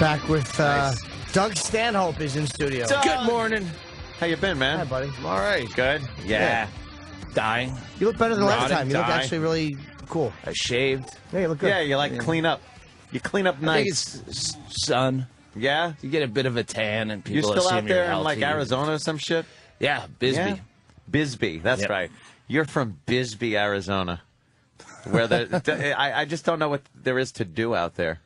Back with Doug Stanhope is in studio. Good morning. How you been, man? Hi, buddy. I'm all right. Good? Yeah. Dying. You look better than last Rotting, time. You look dying. actually really cool. I shaved. Yeah, you look good. Yeah, you like clean up. You clean up I think nice. it's sun. Yeah? You get a bit of a tan, and You people still assume out there you're in, healthy. like, Arizona or some shit? Yeah, Bisbee. Yeah? Bisbee, that's Yep. right. You're from Bisbee, Arizona. Where I just don't know what there is to do out there.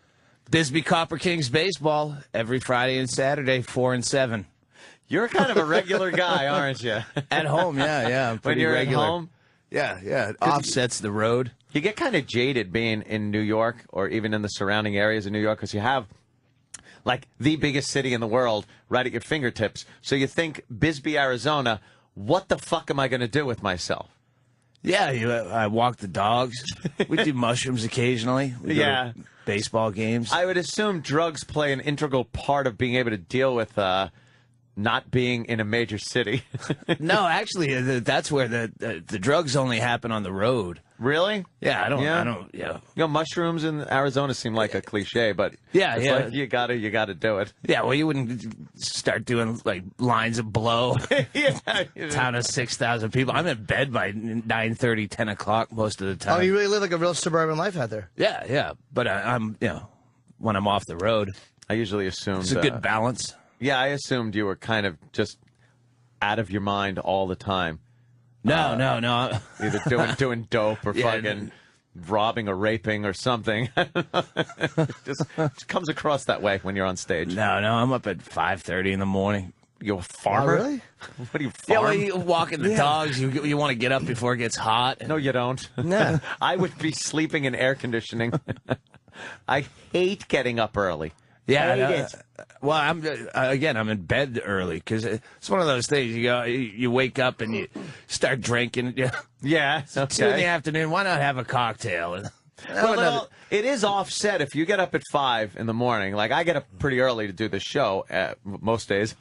Bisbee Copper Kings baseball every Friday and Saturday, 4 and 7. You're kind of a regular guy, aren't you? At home, yeah. I'm When pretty you're regular. at home? Yeah. It offsets the road. You get kind of jaded being in New York or even in the surrounding areas of New York because you have, like, the biggest city in the world right at your fingertips. So you think, Bisbee, Arizona, what the fuck am I going to do with myself? Yeah, I walk the dogs. We do mushrooms occasionally. We go to baseball games. I would assume drugs play an integral part of being able to deal with not being in a major city. No, actually, that's where the drugs only happen on the road. Really? Yeah, I don't. You know, mushrooms in Arizona seem like a cliche, but Yeah. like you gotta do it. Yeah, well, you wouldn't start doing, like, lines of blow. Town of 6,000 people. I'm in bed by 9:30, 10 o'clock most of the time. Oh, you really live like a real suburban life out there. Yeah. But I'm, when I'm off the road, I usually assumed it's a good balance. Yeah, I assumed you were kind of just out of your mind all the time. No. Either doing dope or Yeah, fucking robbing or raping or something. It just comes across that way when you're on stage. No, I'm up at 5:30 in the morning. You're a farmer? Oh, really? What do you Yeah, farm? well, you walking the dogs. You want to get up before it gets hot. No, you don't. No. I would be sleeping in air conditioning. I hate getting up early. Yeah, Hate it. well, I'm in bed early because it's one of those things. You wake up and you start drinking. Yeah. 2 in the afternoon. Why not have a cocktail? Well, it is offset if you get up at 5 in the morning. Like, I get up pretty early to do the show most days.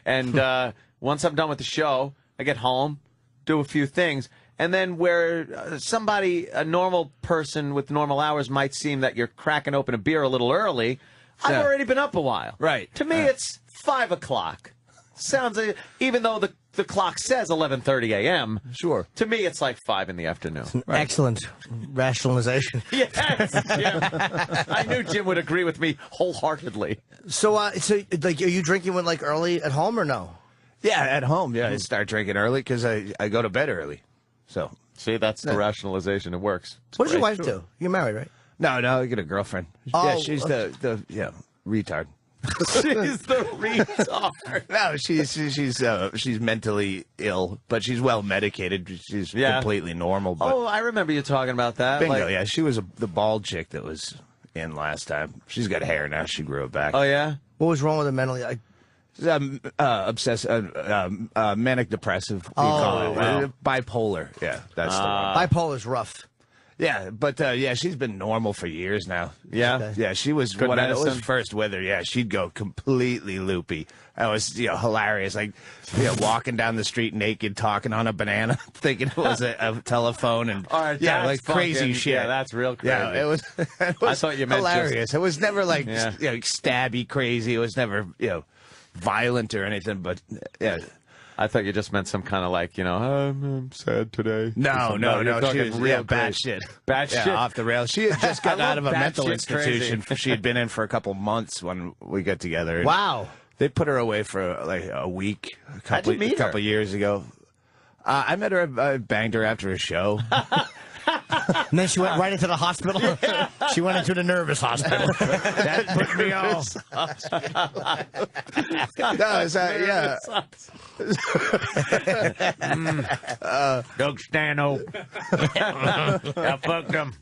And once I'm done with the show, I get home, do a few things. And then where a normal person with normal hours might seem that you're cracking open a beer a little early, I've already been up a while. Right. To me, it's 5 o'clock. Sounds like, even though the clock says 11:30 a.m. Sure. To me, it's like 5 in the afternoon. Excellent rationalization. Yes, Jim. I knew Jim would agree with me wholeheartedly. So, like, are you drinking when, like, early at home or no? Yeah, at home. Yeah, I start drinking early because I go to bed early. So See, that's the rationalization. It works. What does your wife do? You're married, right? no, I get a girlfriend. Oh, Yeah, she's the retard. She's the retard. No, she's mentally ill, but she's well medicated. She's completely normal. But Oh, I remember you talking about that. bingo, Like, yeah, she was the bald chick that was in last time. She's got hair now. She grew it back. oh, yeah? What was wrong with her mentally? Manic depressive. We Oh, call it. wow. Bipolar. Yeah, that's the one. Bipolar's rough. Yeah, but she's been normal for years now. Yeah? Okay. Yeah, she was Good when I was medicine. first with her. Yeah, she'd go completely loopy. That was hilarious. Like walking down the street naked, talking on a banana, thinking it was a telephone, and All right, yeah, that's like crazy fucking- shit. Yeah, that's real crazy. Yeah, it was. I thought you meant hilarious. It was never like Yeah. stabby crazy. It was never violent or anything. But yeah. I thought you just meant some kind of like, I'm sad today. No. You're talking She was real bad crazy. shit. Bad Yeah, shit. off the rails. She had just gotten I love out of a bad mental shit crazy. institution. She had been in for a couple months when we got together. Wow. They put her away for like a week, How'd you meet a couple her? years ago. I met her. I banged her after a show. And then she went right into the hospital. She went into the nervous hospital. That put me off. No, it's, yeah. Doug Stanhope. I fucked him.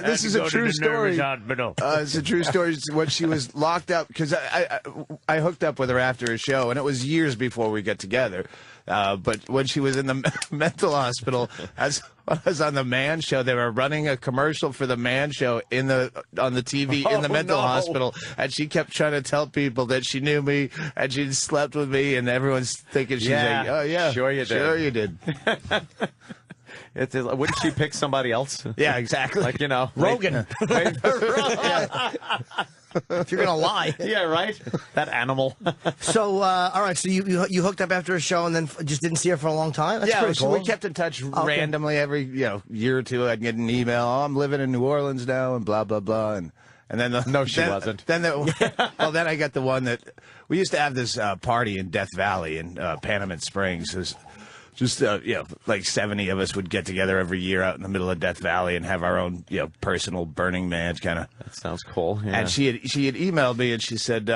This is a true story. Hospital. It's a true story. It's when she was locked up, because I hooked up with her after a show, and it was years before we got together. But when she was in the mental hospital, as I was on the Man Show, they were running a commercial for the Man Show on the TV in the mental hospital, and she kept trying to tell people that she knew me and she'd slept with me, and everyone's thinking she's like, "Oh yeah, Sure you did." sure you did." Wouldn't she pick somebody else? Yeah, exactly. Like, you know, Rogan. wait for If you're gonna lie. Yeah, right. That animal. So, all right. So you hooked up after a show and then just didn't see her for a long time. That's yeah, pretty cool. we kept in touch randomly every year or two. I'd get an email. Oh, I'm living in New Orleans now, and blah blah blah, and then she wasn't. Then then I got the one that we used to have this party in Death Valley in Panamint Springs. It was just like 70 of us would get together every year out in the middle of Death Valley and have our own personal Burning Man kind of. That sounds cool. Yeah. And she had emailed me and she said,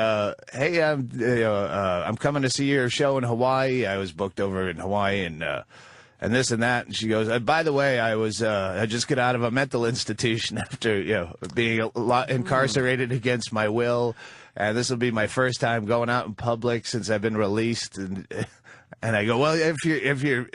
"Hey, I'm coming to see your show in Hawaii. I was booked over in Hawaii and this and that." And she goes, "By the way, I just got out of a mental institution after being a lot incarcerated against my will, and this will be my first time going out in public since I've been released." And I go, "Well, if you're,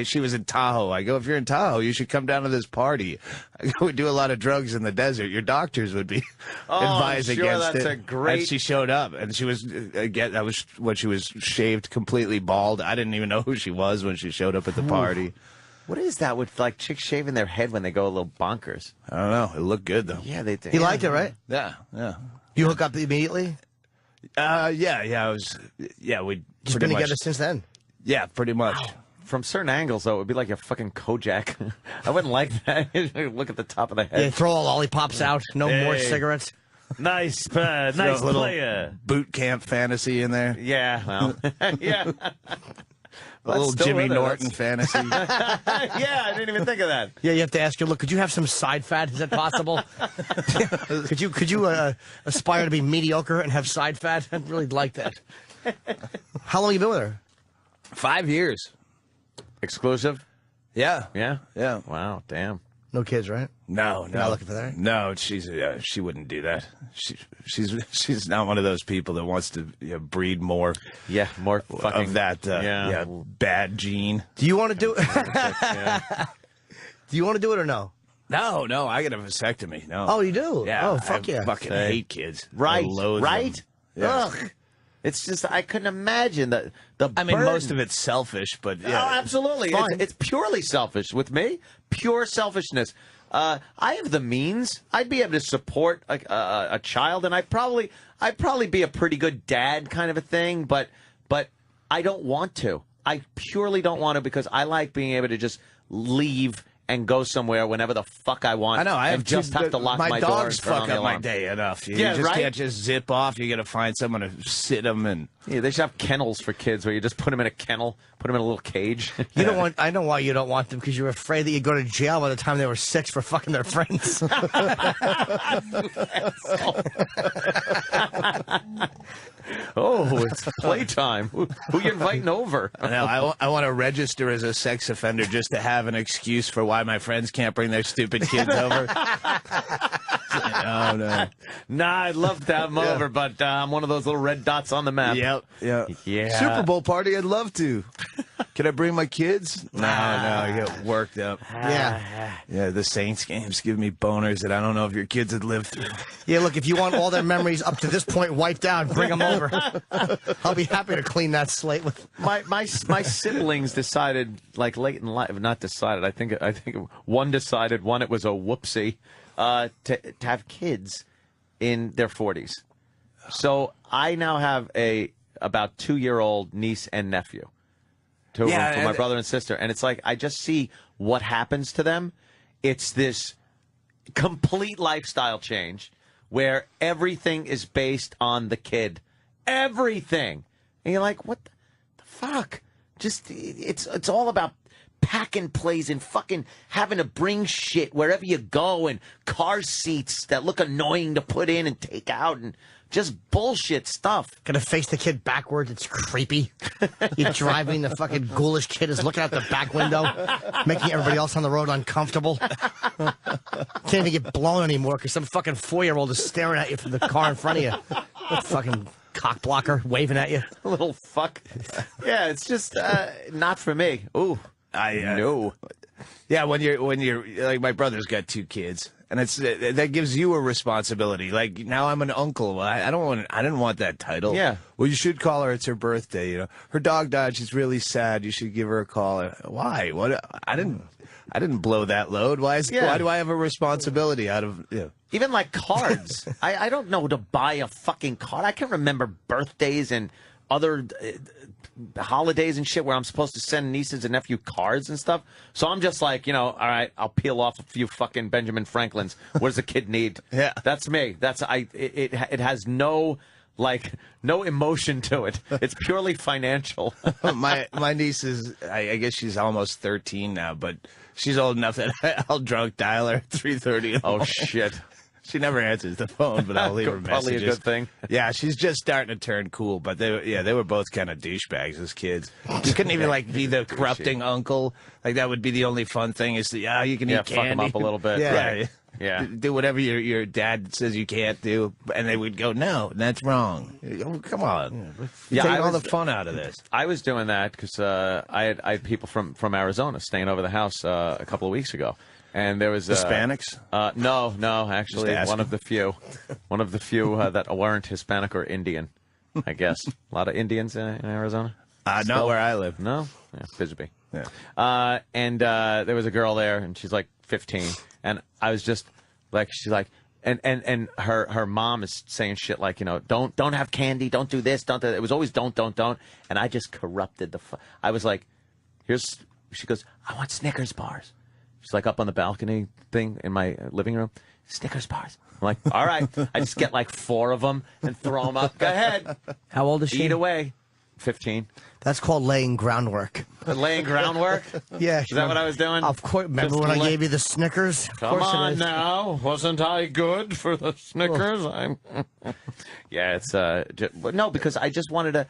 she was in Tahoe. I go, if you're in Tahoe, you should come down to this party. I go, we do a lot of drugs in the desert. Your doctors would be advised against that's it." a great. And she showed up, and she was that was when she was shaved completely bald. I didn't even know who she was when she showed up at the party. What is that with like chicks shaving their head when they go a little bonkers? I don't know. It looked good though. Yeah, they. You liked it, right? Yeah. You hook up immediately. Yeah. I was. Yeah, we Just pretty been much. together since then. Yeah, pretty much. From certain angles, though, it would be like a fucking Kojak. I wouldn't like that. Look at the top of the head. Yeah, throw all lollipops out. No more Hey. cigarettes. Nice, nice little player. boot camp fantasy in there. Yeah, well, yeah. A little still Jimmy with it. Norton fantasy. Yeah, I didn't even think of that. Yeah, you have to ask her. Look, could you have some side fat? Is that possible? could you aspire to be mediocre and have side fat? I'd really like that. How long you been with her? 5 years. Exclusive? Yeah. Yeah. Yeah. Wow, damn. No kids, right? No. Not looking for that? No, she wouldn't do that. She's not one of those people that wants to breed more Yeah, more fucking of that bad gene. Do you want to do it? Yeah. Do you want to do it or no? No, I get a vasectomy. No. Oh, you do? Yeah. Oh, fuck I yeah. fucking hate kids. Right, I loathe right? them. Yeah. Ugh. It's just, I couldn't imagine the I mean, burden. most of it's selfish, but yeah. Oh, absolutely. Fine. It's purely selfish with me. Pure selfishness. I have the means. I'd be able to support a child, and I'd probably be a pretty good dad, kind of a thing. But I don't want to. I purely don't want to because I like being able to just leave and go somewhere whenever the fuck I want. I know. I and just have to lock my door dogs and turn on fuck the up my alarm. day enough. You Yeah, just right? can't just zip off. You got to find someone to sit them and. Yeah, they should have kennels for kids where you just put them in a kennel, put them in a little cage. You don't want. I know why you don't want them because you're afraid that you go to jail by the time they were 6 for fucking their friends. Oh, it's playtime. Who you inviting over? No, I want to register as a sex offender just to have an excuse for why my friends can't bring their stupid kids over. No. Nah, I'd love to have them over, but I'm one of those little red dots on the map. Yep. Yeah. Super Bowl party, I'd love to. Can I bring my kids? No, I get worked up. Yeah. Yeah, the Saints games give me boners that I don't know if your kids would live through. Yeah, look, if you want all their memories up to this point wiped out, bring them over. I'll be happy to clean that slate with. My siblings decided, like late in life, not decided. I think one decided, one it was a whoopsie, to have kids in their 40s. So I now have a about 2-year-old niece and nephew. Two of them for my brother and sister, and it's like I just see what happens to them. It's this complete lifestyle change where everything is based on the kid. Everything. And you're like, what the fuck? Just, it's all about packing plays and fucking having to bring shit wherever you go and car seats that look annoying to put in and take out and just bullshit stuff. Gonna face the kid backwards. It's creepy. You're driving, the fucking ghoulish kid is looking out the back window, making everybody else on the road uncomfortable. Can't even get blown anymore because some fucking 4-year-old is staring at you from the car in front of you. That fucking cock blocker waving at you. Little fuck. Yeah, it's just not for me. Ooh. I No. Yeah, when you're like my brother's got 2 kids, and it's that gives you a responsibility. Like now I'm an uncle. Well, I didn't want that title. Yeah. Well, you should call her. It's her birthday. You know, her dog died. She's really sad. You should give her a call. Why? What? I didn't blow that load. Why do I have a responsibility out of? You know. Even like cards. I don't know to buy a fucking card. I can remember birthdays and other holidays and shit where I'm supposed to send nieces and nephew cards and stuff. So I'm just like, all right, I'll peel off a few fucking Benjamin Franklins. What does a kid need? Yeah. That's me. It has no emotion to it. It's purely financial. my niece is, I guess she's almost 13 now, but she's old enough that I'll drunk dial her at 3:30. Oh shit. She never answers the phone, but I'll leave her messages. Probably a good thing. Yeah, she's just starting to turn cool, but they were both kind of douchebags as kids. You couldn't even be the corrupting uncle. Like that would be the only fun thing is you can eat candy. Fuck them up a little bit. Yeah. Right. Yeah. Do whatever your dad says you can't do, and they would go, no, that's wrong. Oh, come on. You're taking all the fun out of this. I was doing that because I had people from Arizona staying over the house a couple of weeks ago. And there was Hispanics? No, actually, one of the few that weren't Hispanic or Indian, I guess. A lot of Indians in Arizona. Not where I live. No, yeah, Bisbee. Yeah. And there was a girl there, and she's like 15, and I was just like, she's like, and her mom is saying shit like, don't have candy, don't do this, don't do that. It was always don't, and I just corrupted I was like, she goes, I want Snickers bars. She's like up on the balcony thing in my living room. Snickers bars. I'm like, all right. I just get like 4 of them and throw them up. Go ahead. How old is she? Eat away. 15. That's called laying groundwork. Laying groundwork? Yeah. Is that what I was doing? Of course. Remember when I gave you the Snickers? Come on now. Wasn't I good for the Snickers? Yeah, it's no, because I just wanted to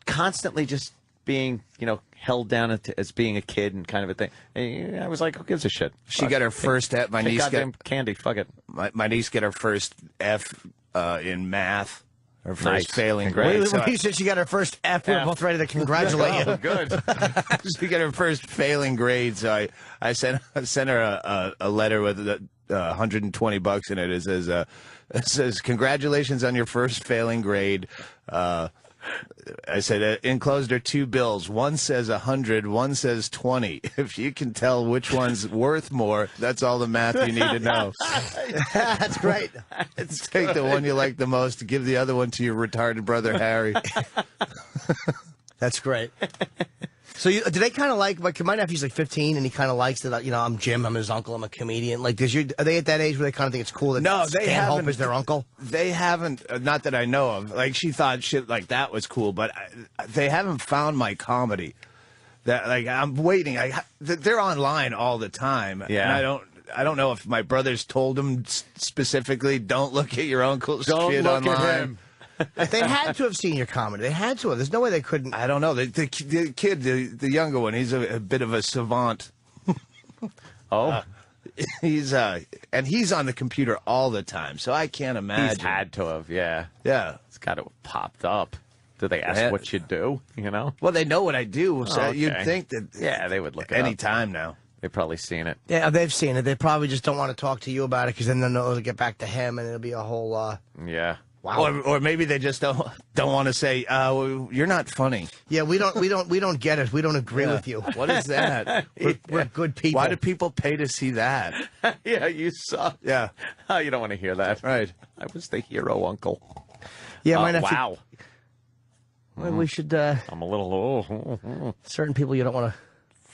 constantly just being, held down as being a kid and kind of a thing. And I was like, who gives a shit? She got her first F. My niece got candy. Fuck it. My niece got her first F in math. Her first Nice. failing grade. When you said she got her first F, we were both ready to congratulate you. Good. She got her first failing grade, so I sent her a letter with $120 in it. It says congratulations on your first failing grade. I said enclosed are 2 bills. One says 100, one says 20. If you can tell which one's worth more, that's all the math you need to know. That's great. Take the one you like the most, give the other one to your retarded brother Harry. That's great. So do they kind of like my nephew's like 15 and he kind of likes that, I'm Jim, I'm his uncle, I'm a comedian. Like, are they at that age where they kind of think it's cool that Stanhope is their uncle? They haven't, not that I know of. Like, she thought shit like that was cool, but they haven't found my comedy. That I'm waiting. They're online all the time. Yeah. And I don't know if my brothers told them specifically, don't look at your uncle's Don't shit look online. at him. They had to have seen your comedy. They had to have. There's no way they couldn't. I don't know. The kid, the younger one, he's a bit of a savant. Oh. He's on the computer all the time, so I can't imagine. He's had to have, yeah. Yeah. It's got to have popped up. Do they ask what you do, Well, they know what I do, so Okay. you'd think that they would look it any up. time now. They've probably seen it. Yeah, they've seen it. They probably just don't want to talk to you about it because then they'll know it'll get back to him and it'll be a whole. Yeah. Wow. Or maybe they just don't want to say, well, you're not funny. Yeah, we don't get it. We don't agree with you. What is that? We're good people. Why do people pay to see that? Yeah, you suck. Yeah. Oh, you don't want to hear that. Right. I was the hero uncle. Yeah, my nephew. Wow. Well, we should. I'm a little. Certain people you don't want to.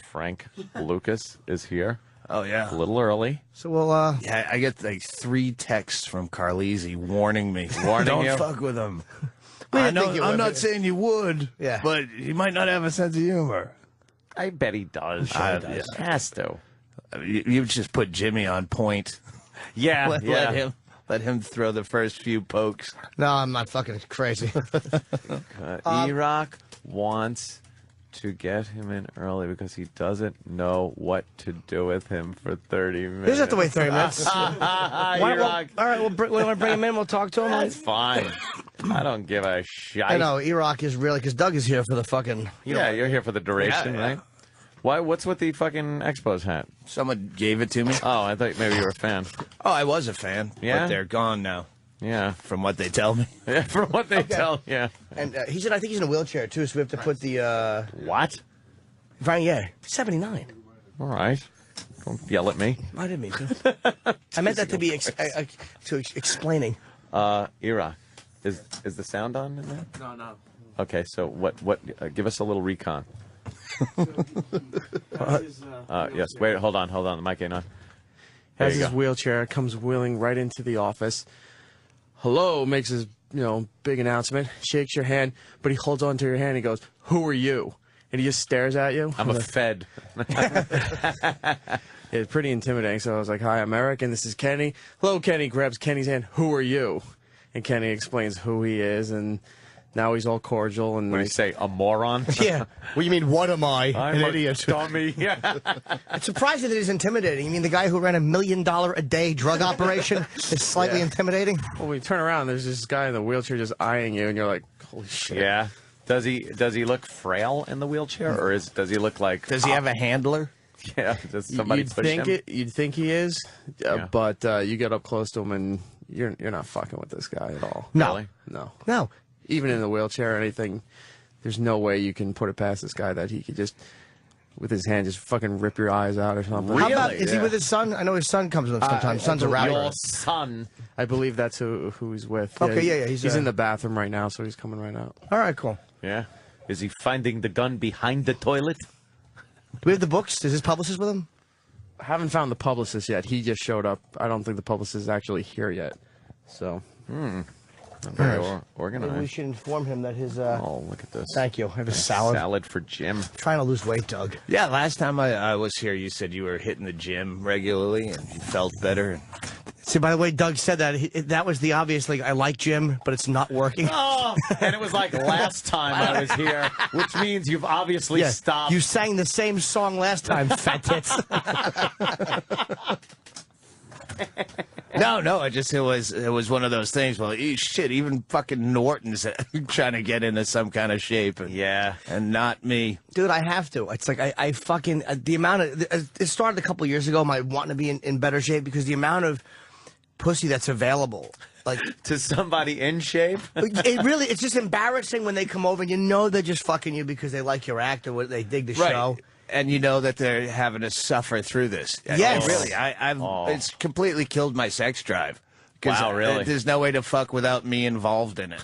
Frank Lucas is here. Oh, yeah. A little early. So we'll. Yeah, I get 3 texts from Carlisi warning me. Warning you? Don't fuck with him. didn't think you I'm would. not saying you would, Yeah. but he might not have a sense of humor. I bet he does. Sure he does. Yeah. Has to. You just put Jimmy on point. Yeah, Let him throw the first few pokes. No, I'm not fucking crazy. E-Rock wants to get him in early because he doesn't know what to do with him for 30 minutes. He doesn't have to wait 30 minutes. E-Rock. All right, we want to bring him in. We'll talk to him. That's fine. I don't give a shit. I know E-Rock is really because Doug is here for the fucking. You're here for the duration, Yeah, yeah. right? Why? What's with the fucking Expos hat? Someone gave it to me. Oh, I thought maybe you were a fan. Oh, I was a fan. Yeah? But they're gone now, Yeah. from what they tell me. Yeah, from what they tell. Yeah. And I think he's in a wheelchair too, so we have to put the What? Right, yeah, 79. All right. Don't yell at me. I didn't mean to. I meant that to be explaining. Ira, is the sound on in there? No. Okay, so what? Give us a little recon. Yes. Wait. Hold on. The mic ain't on. There Has you his go. wheelchair, comes wheeling right into the office. Hello, makes his big announcement, shakes your hand, but he holds on to your hand and he goes, "Who are you?" And he just stares at you. I'm a Fed. It's pretty intimidating. So I was like, "Hi, I'm Eric, and this is Kenny." Hello, Kenny. Grabs Kenny's hand. "Who are you?" And Kenny explains who he is, and now he's all cordial and What do you say? A moron? Yeah. Well, you mean, what am I? I'm An a idiot. dummy. Yeah. It's surprising that he's intimidating. You mean the guy who ran $1 million a day drug operation is slightly intimidating? well, when you turn around, there's this guy in the wheelchair just eyeing you, and you're like, "Holy shit!" Yeah. Does he look frail in the wheelchair, or does he look like? Does he have a handler? Yeah. Does somebody You'd push think him? You'd think he is, Yeah. but you get up close to him, and you're not fucking with this guy at all. No. Really? No. No. Even in the wheelchair or anything, there's no way you can put it past this guy that he could just, with his hand, just fucking rip your eyes out or something. How about, Really? is he with his son? I know his son comes with him sometimes. Son's a rapper. Your son. I believe that's who he's with. Okay, yeah, He's in the bathroom right now, so he's coming right out. All right, cool. Yeah. Is he finding the gun behind the toilet? Do we have the books? Is his publicist with him? I haven't found the publicist yet. He just showed up. I don't think the publicist is actually here yet. So. Very Maybe we organized. should inform him that his. Oh, look at this. Thank you. I have a salad. Salad for Jim. Trying to lose weight, Doug. Yeah, last time I was here, you said you were hitting the gym regularly and you felt better. See, by the way, Doug said that. That was the obvious, like, I like Jim, but it's not working. Oh, and it was like last time I was here, which means you've obviously stopped. You sang the same song last time, fat tits. No, it was one of those things. Well, shit, even fucking Norton's trying to get into some kind of shape. Yeah. And not me. Dude, I have to. It's like I fucking the amount of it started a couple years ago. My wanting to be in better shape because the amount of pussy that's available, like To somebody in shape? it's just embarrassing when they come over and you know they're just fucking you because they like your act or what they dig the show. And you know that they're having to suffer through this. Yes. Really. It's completely killed my sex drive. 'Cause, Wow, really? There's no way to fuck without me involved in it.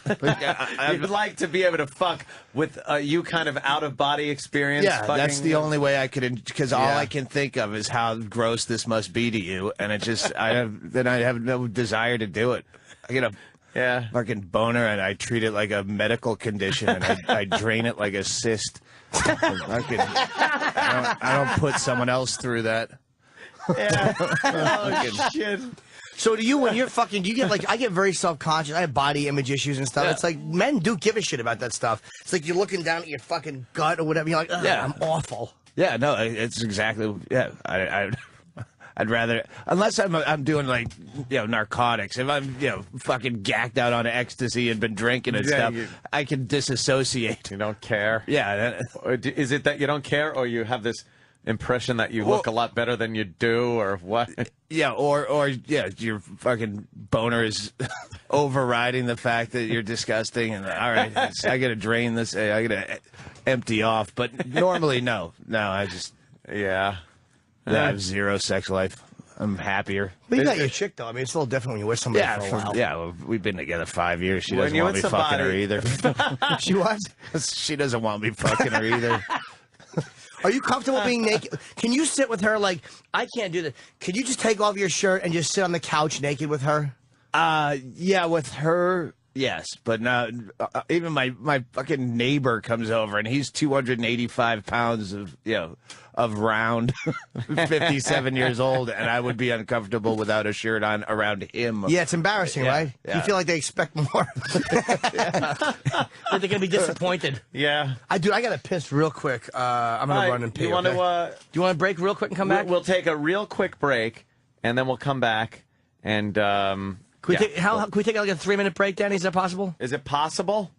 You'd like to be able to fuck with you kind of out-of-body experience? Yeah, fucking, that's the only way I could, because all Yeah. I can think of is how gross this must be to you, and it just, I have no desire to do it. I get a fucking boner, and I treat it like a medical condition, and I drain it like a cyst. I don't put someone else through that. Yeah. Oh, shit. So do you, when you're fucking, do you get like, I get very self-conscious. I have body image issues and stuff. Yeah. It's like, men do give a shit about that stuff. It's like you're looking down at your fucking gut or whatever. You're like, ugh, Yeah. I'm awful. Yeah, no, it's exactly, yeah. I'd rather, unless I'm doing like, narcotics. If I'm, fucking gacked out on ecstasy and been drinking and stuff, I can disassociate. You don't care? Yeah. Is it that you don't care, or you have this impression that you look a lot better than you do, or what? Yeah, or your fucking boner is overriding the fact that you're disgusting, and all right, I gotta drain this, I gotta empty off. But normally, no, I just I have zero sex life. I'm happier. But you got your chick, though. I mean, it's a little different when you're with somebody for a while. Well, we've been together 5 years. She When doesn't you're want me with fucking her somebody- either. She was? She doesn't want me fucking her either. Are you comfortable being naked? Can you sit with her like, I can't do that. Can you just take off your shirt and just sit on the couch naked with her? Yeah, with her, yes. But now, even my fucking neighbor comes over, and he's 285 pounds of round, 57 years old, and I would be uncomfortable without a shirt on around him. Yeah, it's embarrassing, right? Yeah. You feel like they expect more. That they're going to be disappointed. Yeah. I got to piss real quick. I'm going to run and pee. You want okay? to? Do you want to break real quick and come back? We'll take a real quick break, and then we'll come back. And Can we take like a 3-minute break, Danny? Is that possible? is it possible?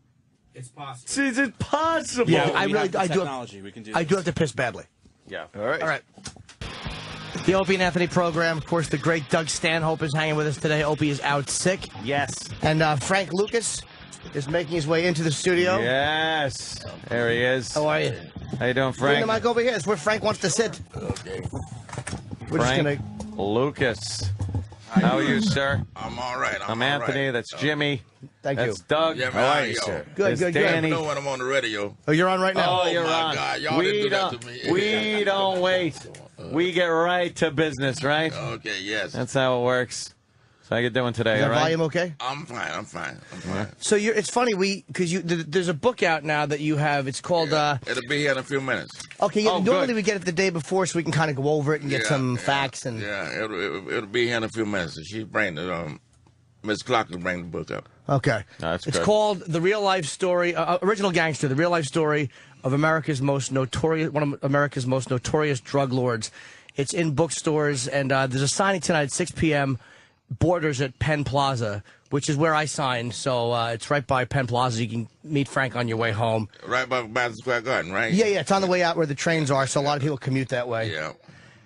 It's possible. Is it possible? Yeah, I We really have the I do. technology. We can do I this. do have to piss badly. Yeah. All right. All right. The Opie and Anthony program. Of course, the great Doug Stanhope is hanging with us today. Opie is out sick. Yes. And Frank Lucas is making his way into the studio. Yes. There he is. How are you? How you doing, Bring Frank? the mic over here. It's where Frank wants to sit. Okay. We're just Frank gonna. Lucas. How are you, sir? I'm all right. I'm Anthony. All right. That's Jimmy. Thank you. That's Doug. Yeah, man, How are how you, y'all? sir? Good, It's good, good. Let Danny. me know when I'm on the radio. Oh, you're on right now. Oh, you're my on. God, y'all didn't do that to me. We don't wait. We get right to business, right? Okay, yes. That's how it works. So how you doing today, Is that all right? volume okay? I'm fine. So it's funny because there's a book out now that you have. It's called. It'll be here in a few minutes. Okay, yeah, Oh, normally good. we get it the day before so we can kind of go over it and get some facts and. Yeah, it'll be here in a few minutes. She's bringing it. Miss Clark will bring the book up. Okay. No, that's it's good. called The Real Life Story, Original Gangster, The Real Life Story of one of America's most notorious drug lords. It's in bookstores, and there's a signing tonight at 6 p.m. Borders at Penn Plaza, which is where I signed. So it's right by Penn Plaza. You can meet Frank on your way home. Right by Madison Square Garden, right? Yeah, it's on the way out where the trains are, so a lot of people commute that way. Yeah.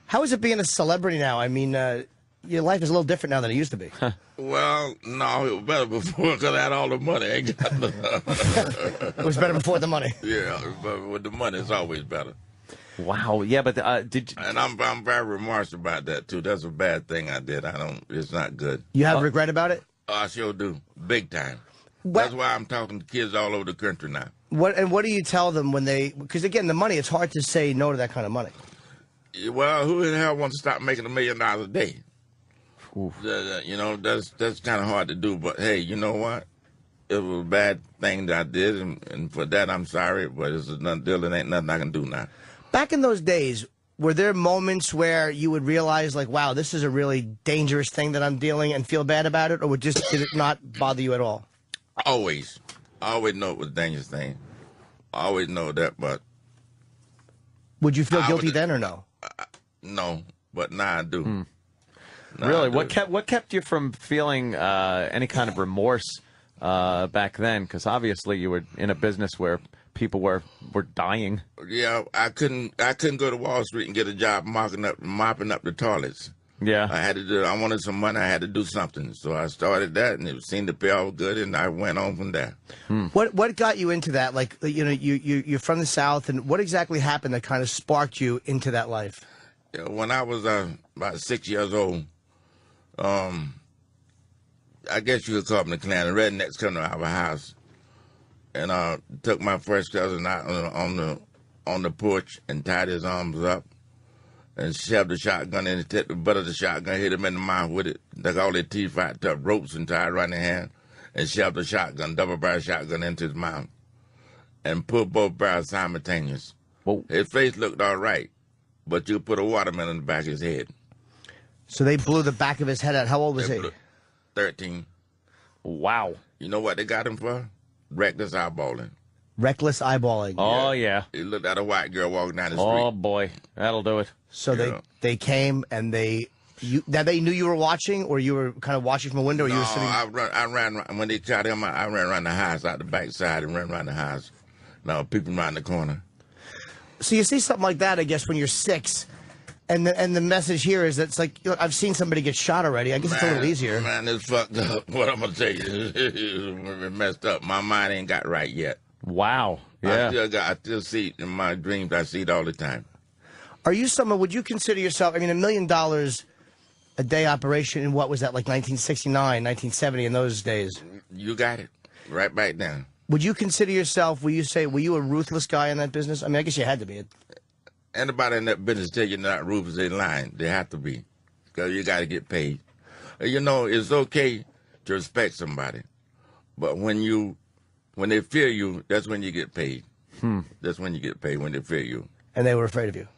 How is it being a celebrity now? I mean, your life is a little different now than it used to be. Well, no, it was better before because I had all the money. I ain't got It was better before the money. Yeah, but with the money, it's always better. Wow. Yeah, but did And I'm very remorse about that too. That's a bad thing I did. It's not good. You have regret about it? I sure do, big time. What- That's why I'm talking to kids all over the country now. What do you tell them when they? Because again, the money. It's hard to say no to that kind of money. Well, who the hell wants to stop making $1 million a day? You know, that's kind of hard to do. But hey, you know what? It was a bad thing that I did, and for that I'm sorry. But it's nothing. There ain't nothing I can do now. Back in those days, were there moments where you would realize, like, wow, this is a really dangerous thing that I'm dealing and feel bad about it, or did it not bother you at all? Always, I always know it was a dangerous thing. I always know that, but Would you feel I guilty would- then or no? no. But now I do. Now really? I do. What kept you from feeling any kind of remorse back then? Because obviously you were in a business where people were dying. Yeah, I couldn't go to Wall Street and get a job mopping up the toilets. Yeah. I had to do. I wanted some money. I had to do something. So I started that, and it seemed to pay off good, and I went on from there. What got you into that? Like, you know, you're from the South, and what exactly happened that kind of sparked you into that life? Yeah, when I was about 6 years old, I guess you could call them the clan. The rednecks come to our house, and took my first cousin out on the porch and tied his arms up, and shoved the shotgun in, took the butt of the shotgun, hit him in the mouth with it, took all their teeth out, took ropes and tied right in their hand, and shoved the shotgun, double-barrel shotgun into his mouth, and pulled both barrels simultaneous. Whoa. His face looked all right, but you put a watermelon in the back of his head. So they blew the back of his head out. How old was They he? put a- 13. Wow. You know what they got him for? Reckless eyeballing. Reckless eyeballing. Oh yeah. He looked at a white girl walking down the street. Oh boy, that'll do it. So Yeah. they came and they knew you were watching, or you were kind of watching from a window, or you No, were sitting. I ran when they shot him. I ran around the house, out the back side, and ran around the house. No, peeping around the corner. So you see something like that, I guess, when you're 6, and the message here is that it's like, look, I've seen somebody get shot already. I guess it's a little easier. Man, it's fucked up. What I'm gonna tell you, it's messed up. My mind ain't got right yet. Wow. Yeah. I still see it in my dreams. I see it all the time. Are you someone? Would you consider yourself? I mean, $1 million a day operation in what was that, like 1969, 1970 in those days? You got it right back down. Would you consider yourself? Were you a ruthless guy in that business? I mean, I guess you had to be. Anybody in that business tell you not ruthless, they lying. They have to be, because you got to get paid. You know, it's okay to respect somebody, but when they fear you, that's when you get paid. That's when you get paid, when they fear you. And they were afraid of you.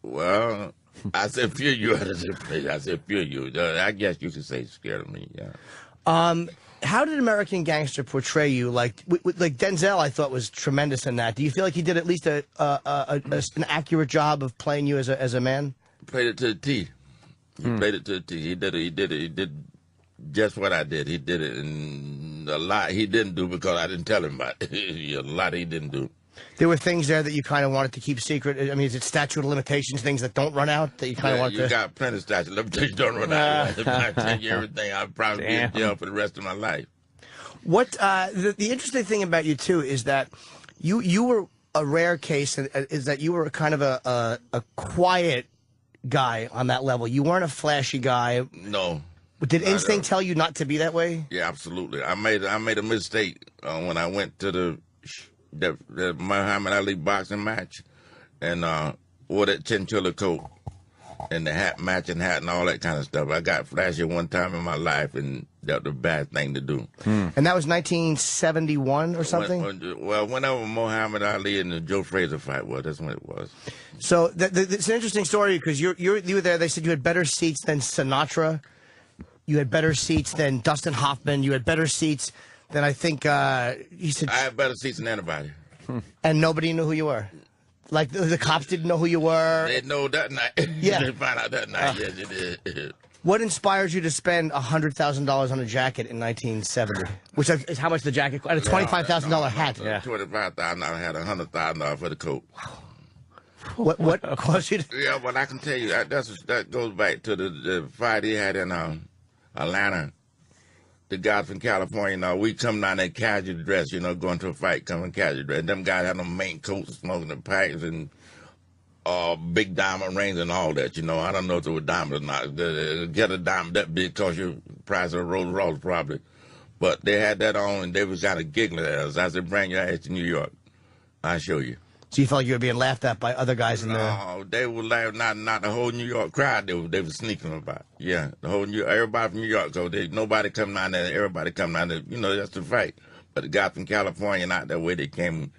Well, I said fear you. I said fear you. I guess you could say scared of me. Yeah. How did American Gangster portray you? Like Denzel, I thought was tremendous in that. Do you feel like he did at least an accurate job of playing you as a man? Played it to the T. He played it to the T. He did it. He did just what I did. He did it, and a lot he didn't do because I didn't tell him about it. A lot he didn't do. There were things there that you kind of wanted to keep secret. I mean, is it statute of limitations, things that don't run out that you kind of want You to? got plenty of statute of limitations don't run out. If I tell you everything, I'd probably be in jail for the rest of my life. What the interesting thing about you too is that you were a rare case, is that you were kind of a quiet guy on that level. You weren't a flashy guy. No. Did instinct tell you not to be that way? Yeah, absolutely. I made a mistake when I went to the Muhammad Ali boxing match and wore that chinchilla coat and the hat, matching hat, and all that kind of stuff. I got flashy one time in my life, and that was the bad thing to do. And that was 1971 or something? Whenever Muhammad Ali and the Joe Frazier fight was, that's when it was. So it's an interesting story because you were there. They said you had better seats than Sinatra. You had better seats than Dustin Hoffman. You had better seats than I think he said. I had better seats than anybody. And nobody knew who you were. Like the cops didn't know who you were. They know that night. Yeah. They found out that night. Yes, they did. What inspires you to spend $100,000 on a jacket in 1970? Which is how much the jacket cost? A $25,000 hat. Yeah. $25,000. I had $100,000 for the coat. What caused you to? Yeah, well, I can tell you that goes back to the fight he had in Atlanta. The guys from California, we come down there casual dress, going to a fight, coming casual dress. Them guys had them main coats, smoking the pipes, and big diamond rings and all that. I don't know if it was diamond or not. Get a diamond that big cost you the price of a Rolls Royce probably. But they had that on, and they was kind of giggling at us. I said, bring your ass to New York. I'll show you. So you felt like you were being laughed at by other guys in there? No, they were laughing, not the whole New York crowd. They were sneaking about. Yeah, the whole everybody from New York. So nobody come down there. Everybody come down there. That's the fight. But the guy from California, not that way. They came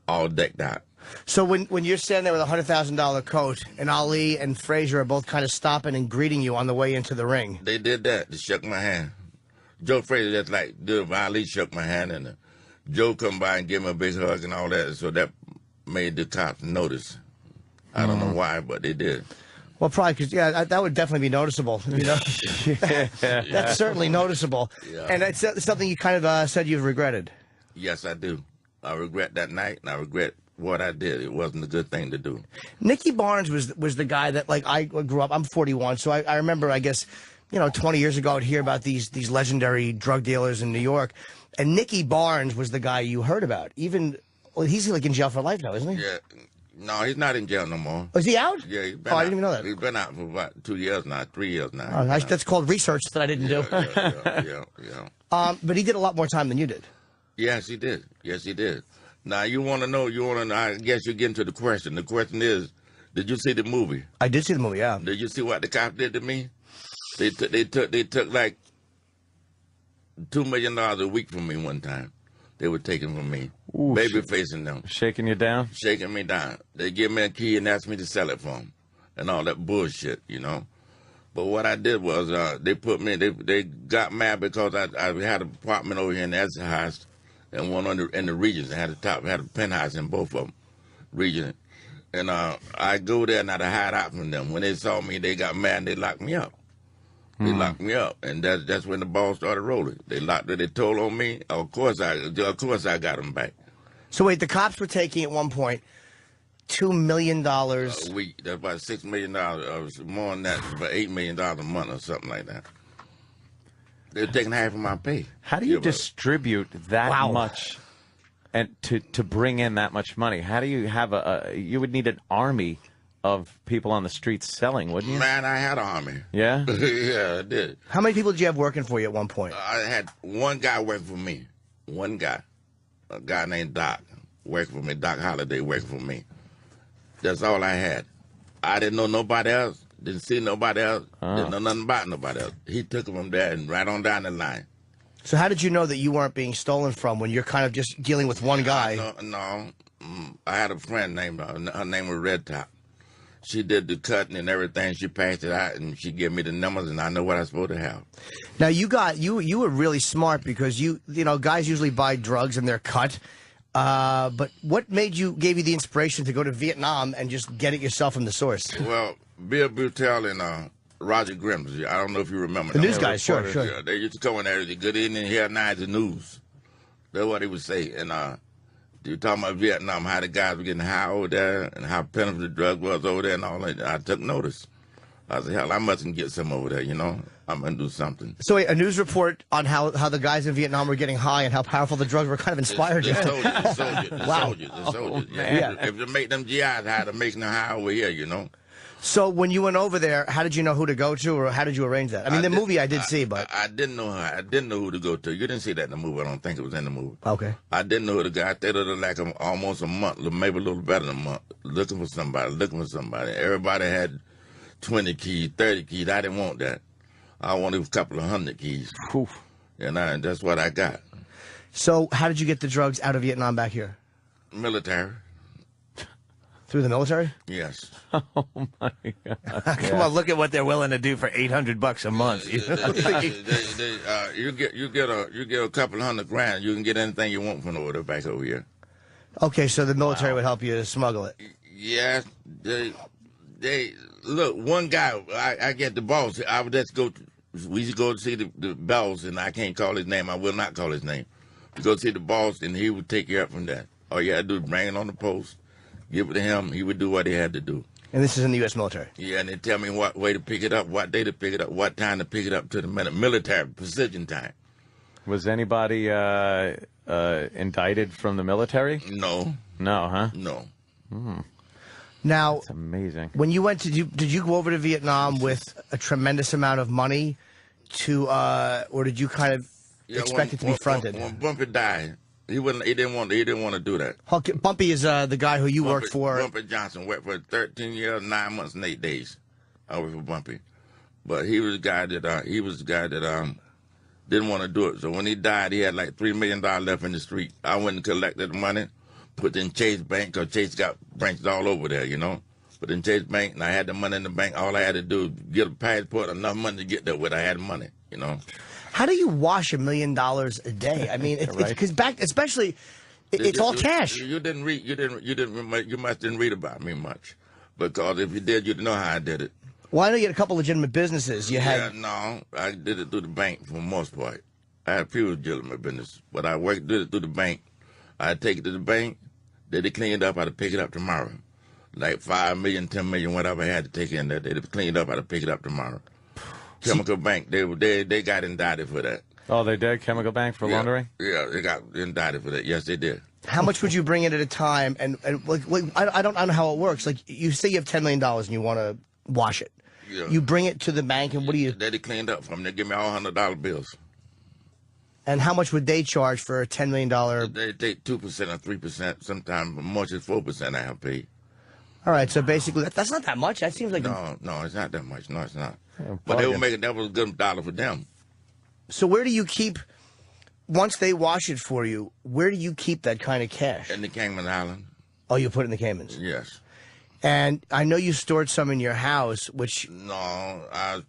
all decked out. So when you're standing there with a $100,000 coat, and Ali and Frazier are both kind of stopping and greeting you on the way into the ring. They did that. They shook my hand. Joe Frazier just like dude, Ali shook my hand, and Joe come by and give me a big hug and all that. So that made the cops notice. I don't know why, but they did. Well, probably because, that would definitely be noticeable. That's certainly noticeable. Yeah. And it's something you kind of said you've regretted. Yes, I do. I regret that night, and I regret what I did. It wasn't a good thing to do. Nicky Barnes was the guy that, like, I grew up. I'm 41, so I remember, I guess, 20 years ago, I'd hear about these legendary drug dealers in New York. And Nicky Barnes was the guy you heard about. He's like in jail for life now, isn't he? Yeah. No, he's not in jail no more. Oh, is he out? Yeah, he's been I out. didn't even know that. He's been out for about 2 years now, 3 years now. Oh, that's called research that I didn't do. Yeah. But he did a lot more time than you did. Yes, he did. Yes, he did. Now, you want to know, I guess you're getting to the question. The question is, did you see the movie? I did see the movie, yeah. Did you see what the cops did to me? They took like $2 million a week from me one time. They were taking from me. Ooh, baby facing them. Shaking you down? Shaking me down. They give me a key and asked me to sell it for them. And all that bullshit, But what I did was they got mad because I had an apartment over here in the house and one in the Regions. I had a penthouse in both of them, Region. And I go there and I hide out from them. When they saw me, they got mad and they locked me up. They locked me up, and that's when the ball started rolling. They told on me. Of course I got them back. So wait, the cops were taking at one point $2 million a week. That's about $6 million. More than that, about $8 million a month or something like that. They're taking half of my pay. How do you distribute that much, and to bring in that much money? How do you have you would need an army of people on the streets selling, wouldn't you? Man, I had an army. Yeah? Yeah, I did. How many people did you have working for you at one point? I had one guy working for me. One guy. A guy named Doc working for me. Doc Holliday working for me. That's all I had. I didn't know nobody else. Didn't see nobody else. Didn't know nothing about nobody else. He took it from there and right on down the line. So how did you know that you weren't being stolen from when you're kind of just dealing with one guy? No. I had a friend named, her name was Red Top. She did the cutting and everything. She passed it out, and she gave me the numbers, and I know what I'm supposed to have. Now you were really smart because guys usually buy drugs and they're cut. But what gave you the inspiration to go to Vietnam and just get it yourself from the source? Well, Bill Butel and Roger Grimsley, I don't know if you remember the them. news guys. Sure. Yeah, they used to come in there. Good evening, here now is the news. That's what he would say, and You talking about Vietnam, how the guys were getting high over there and how plentiful the drug was over there and all that. I took notice. I said, hell, I mustn't get some over there, you know. I'm going to do something. So wait, a news report on how the guys in Vietnam were getting high and how powerful the drugs were kind of inspired you. The soldiers. Wow. The soldiers. Yeah. If you make them GIs high, they're making them high over here, you know. So when you went over there, how did you know who to go to, or how did you arrange that? I mean, movie I did see, but I didn't know how. I didn't know who to go to. You didn't see that in the movie. I don't think it was in the movie. okay. I didn't know who to go. I stayed there like almost a month, maybe a little better than a month, looking for somebody. Everybody had 20 keys, 30 keys. I didn't want that. I wanted a couple of 100 keys. Oof. And that's what I got. So how did you get the drugs out of Vietnam back here? Military. Through the military? Yes. Oh my God. Come on, look at what they're willing to do for $800 a month. You get a couple of $100,000. You can get anything you want from over there back over here. Okay, so the military would help you smuggle it. Yes, they look. One guy, I get the boss. I would just go. We used to go to see the boss, and I can't call his name. I will not call his name. We go see the boss, and he would take you up from that. All you had to do is bring it on the post, give it to him. He would do what he had to do. And this is in the U.S. military? Yeah, and they tell me what way to pick it up, what day to pick it up, what time to pick it up to the military precision time. Was anybody indicted from the military? No. No, huh? No. Now, It's amazing. when you went to, did you go over to Vietnam with a tremendous amount of money to, or did you kind of expect it to be fronted? When Bumpy died, he didn't want to do that. Bumpy is the guy who you worked for. Bumpy Johnson worked for 13 years, 9 months, and 8 days. I worked for Bumpy, but he was the guy that didn't want to do it. So when he died, he had like $3 million left in the street. I went and collected the money, put it in Chase Bank, because Chase got branches all over there, you know. Put it in Chase Bank, and I had the money in the bank. All I had to do was get a passport, enough money to get there with. I had money, you know. How do you wash $1 million a day? I mean, it's because back, especially, it's all cash. You didn't read. You must didn't read about me much, because if you did, you'd know how I did it. Well, I know you had a couple legitimate businesses. You had. Yeah, no, I did it through the bank for the most part. I had a few legitimate business, but I did it through the bank. I'd take it to the bank. They'd clean it up. I'd pick it up tomorrow. Like 5 million, 10 million, whatever I had to take in there. They'd clean it up. I'd pick it up tomorrow. Chemical Bank, they got indicted for that. Oh, they did? Chemical Bank for laundering? Yeah, they got indicted for that. Yes, they did. How much would you bring in at a time? And like I don't know how it works. Like, you say you have $10 million and you want to wash it. Yeah. You bring it to the bank, and what do you? They cleaned up for me. They give me all $100 bills. And how much would they charge for a $10 million? They take 2% or 3%. Sometimes as much as 4% I have paid. All right, so basically that's not that much. That seems like No, it's not that much. No, it's not. But they were making that was a good dollar for them. So where do you keep? Once they wash it for you, where do you keep that kind of cash? In the Cayman Island. Oh, you put it in the Caymans. Yes. And I know you stored some in your house, which No, I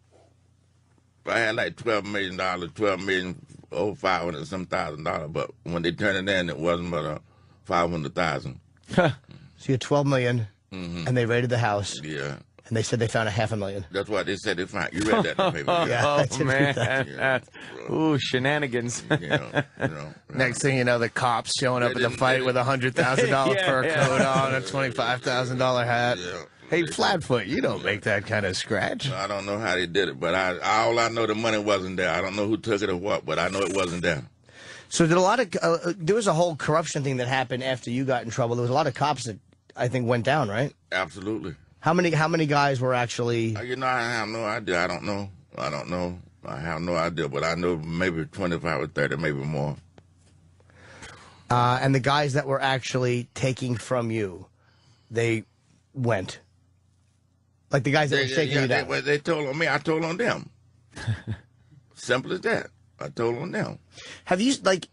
had like $12 million, $12 million, over $500 some $1,000. But when they turned it in, it wasn't but $500,000. So you had $12 million, and they raided the house. Yeah. And they said they found $500,000. That's what they said they found. You read that in the paper. Yeah, I Oh, did read that. man. Ooh, shenanigans. Next thing you know, the cops showing up at the fight with a $100,000 fur coat on, a $25,000 hat. Yeah. Hey, Flatfoot, you don't make that kind of scratch. I don't know how they did it, but all I know, the money wasn't there. I don't know who took it or what, but I know it wasn't there. So did a lot of there was a whole corruption thing that happened after you got in trouble. There was a lot of cops that I think went down, right? Absolutely. How many guys were actually? You know, I have no idea. I don't know. I have no idea, but I know maybe 25 or 30, maybe more. And the guys that were actually taking from you, they went. Like the guys that were taking you down. They told on me. I told on them. Simple as that. I told on them. Have you, like,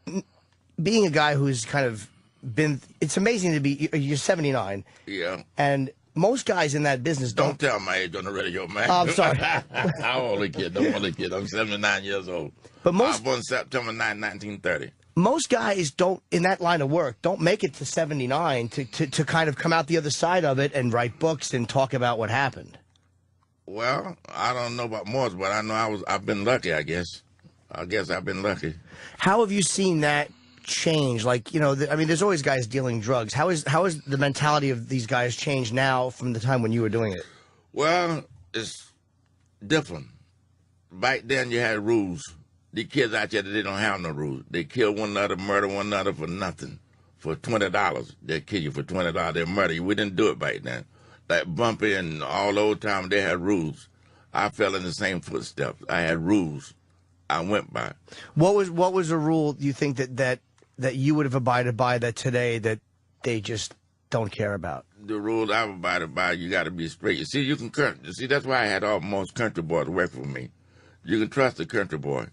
being a guy who's kind of been? It's amazing to be. You're 79. Yeah. And most guys in that business Don't tell my age on the radio, man. Oh, I'm sorry. I'm only kid. I'm only kid. I'm 79 years old. But I most was born September 9, 1930. most guys don't, in that line of work, don't make it to 79 to kind of come out the other side of it and write books and talk about what happened. Well, I don't know about most, but I know I've been lucky, I guess. I guess I've been lucky. How have you seen that changed? Like, you know, I mean, there's always guys dealing drugs. How is the mentality of these guys changed now from the time when you were doing it? Well, it's different. Back then, you had rules. The kids out there, they don't have no rules. They kill one another, murder one another for nothing. For $20, they'll kill you for $20. They'll murder you. We didn't do it back then. Like Bumpy and all the old time, they had rules. I fell in the same footsteps. I had rules I went by. What was a rule you think that you would have abided by that today that they just don't care about? The rules I've abided by, you got to be straight. You see, that's why I had most country boys work for me. You can trust a country boy.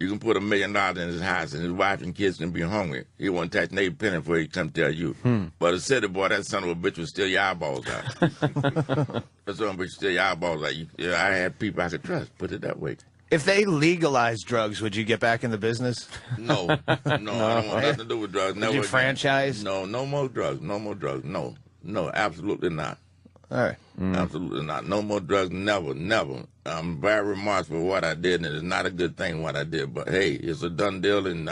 You can put $1 million in his house, and his wife and kids can be hungry. He won't touch an 8 penny before he come tell you. But a city boy, that son of a bitch would steal your eyeballs out. That son of a bitch steal your eyeballs out. I had people I could trust. Put it that way. If they legalized drugs, would you get back in the business? No, I don't want nothing to do with drugs. Would you franchise? No more drugs. No more drugs. No, absolutely not. All right. Absolutely not. No more drugs. Never. I'm very remorseful for what I did, and it's not a good thing what I did. But hey, it's a done deal, and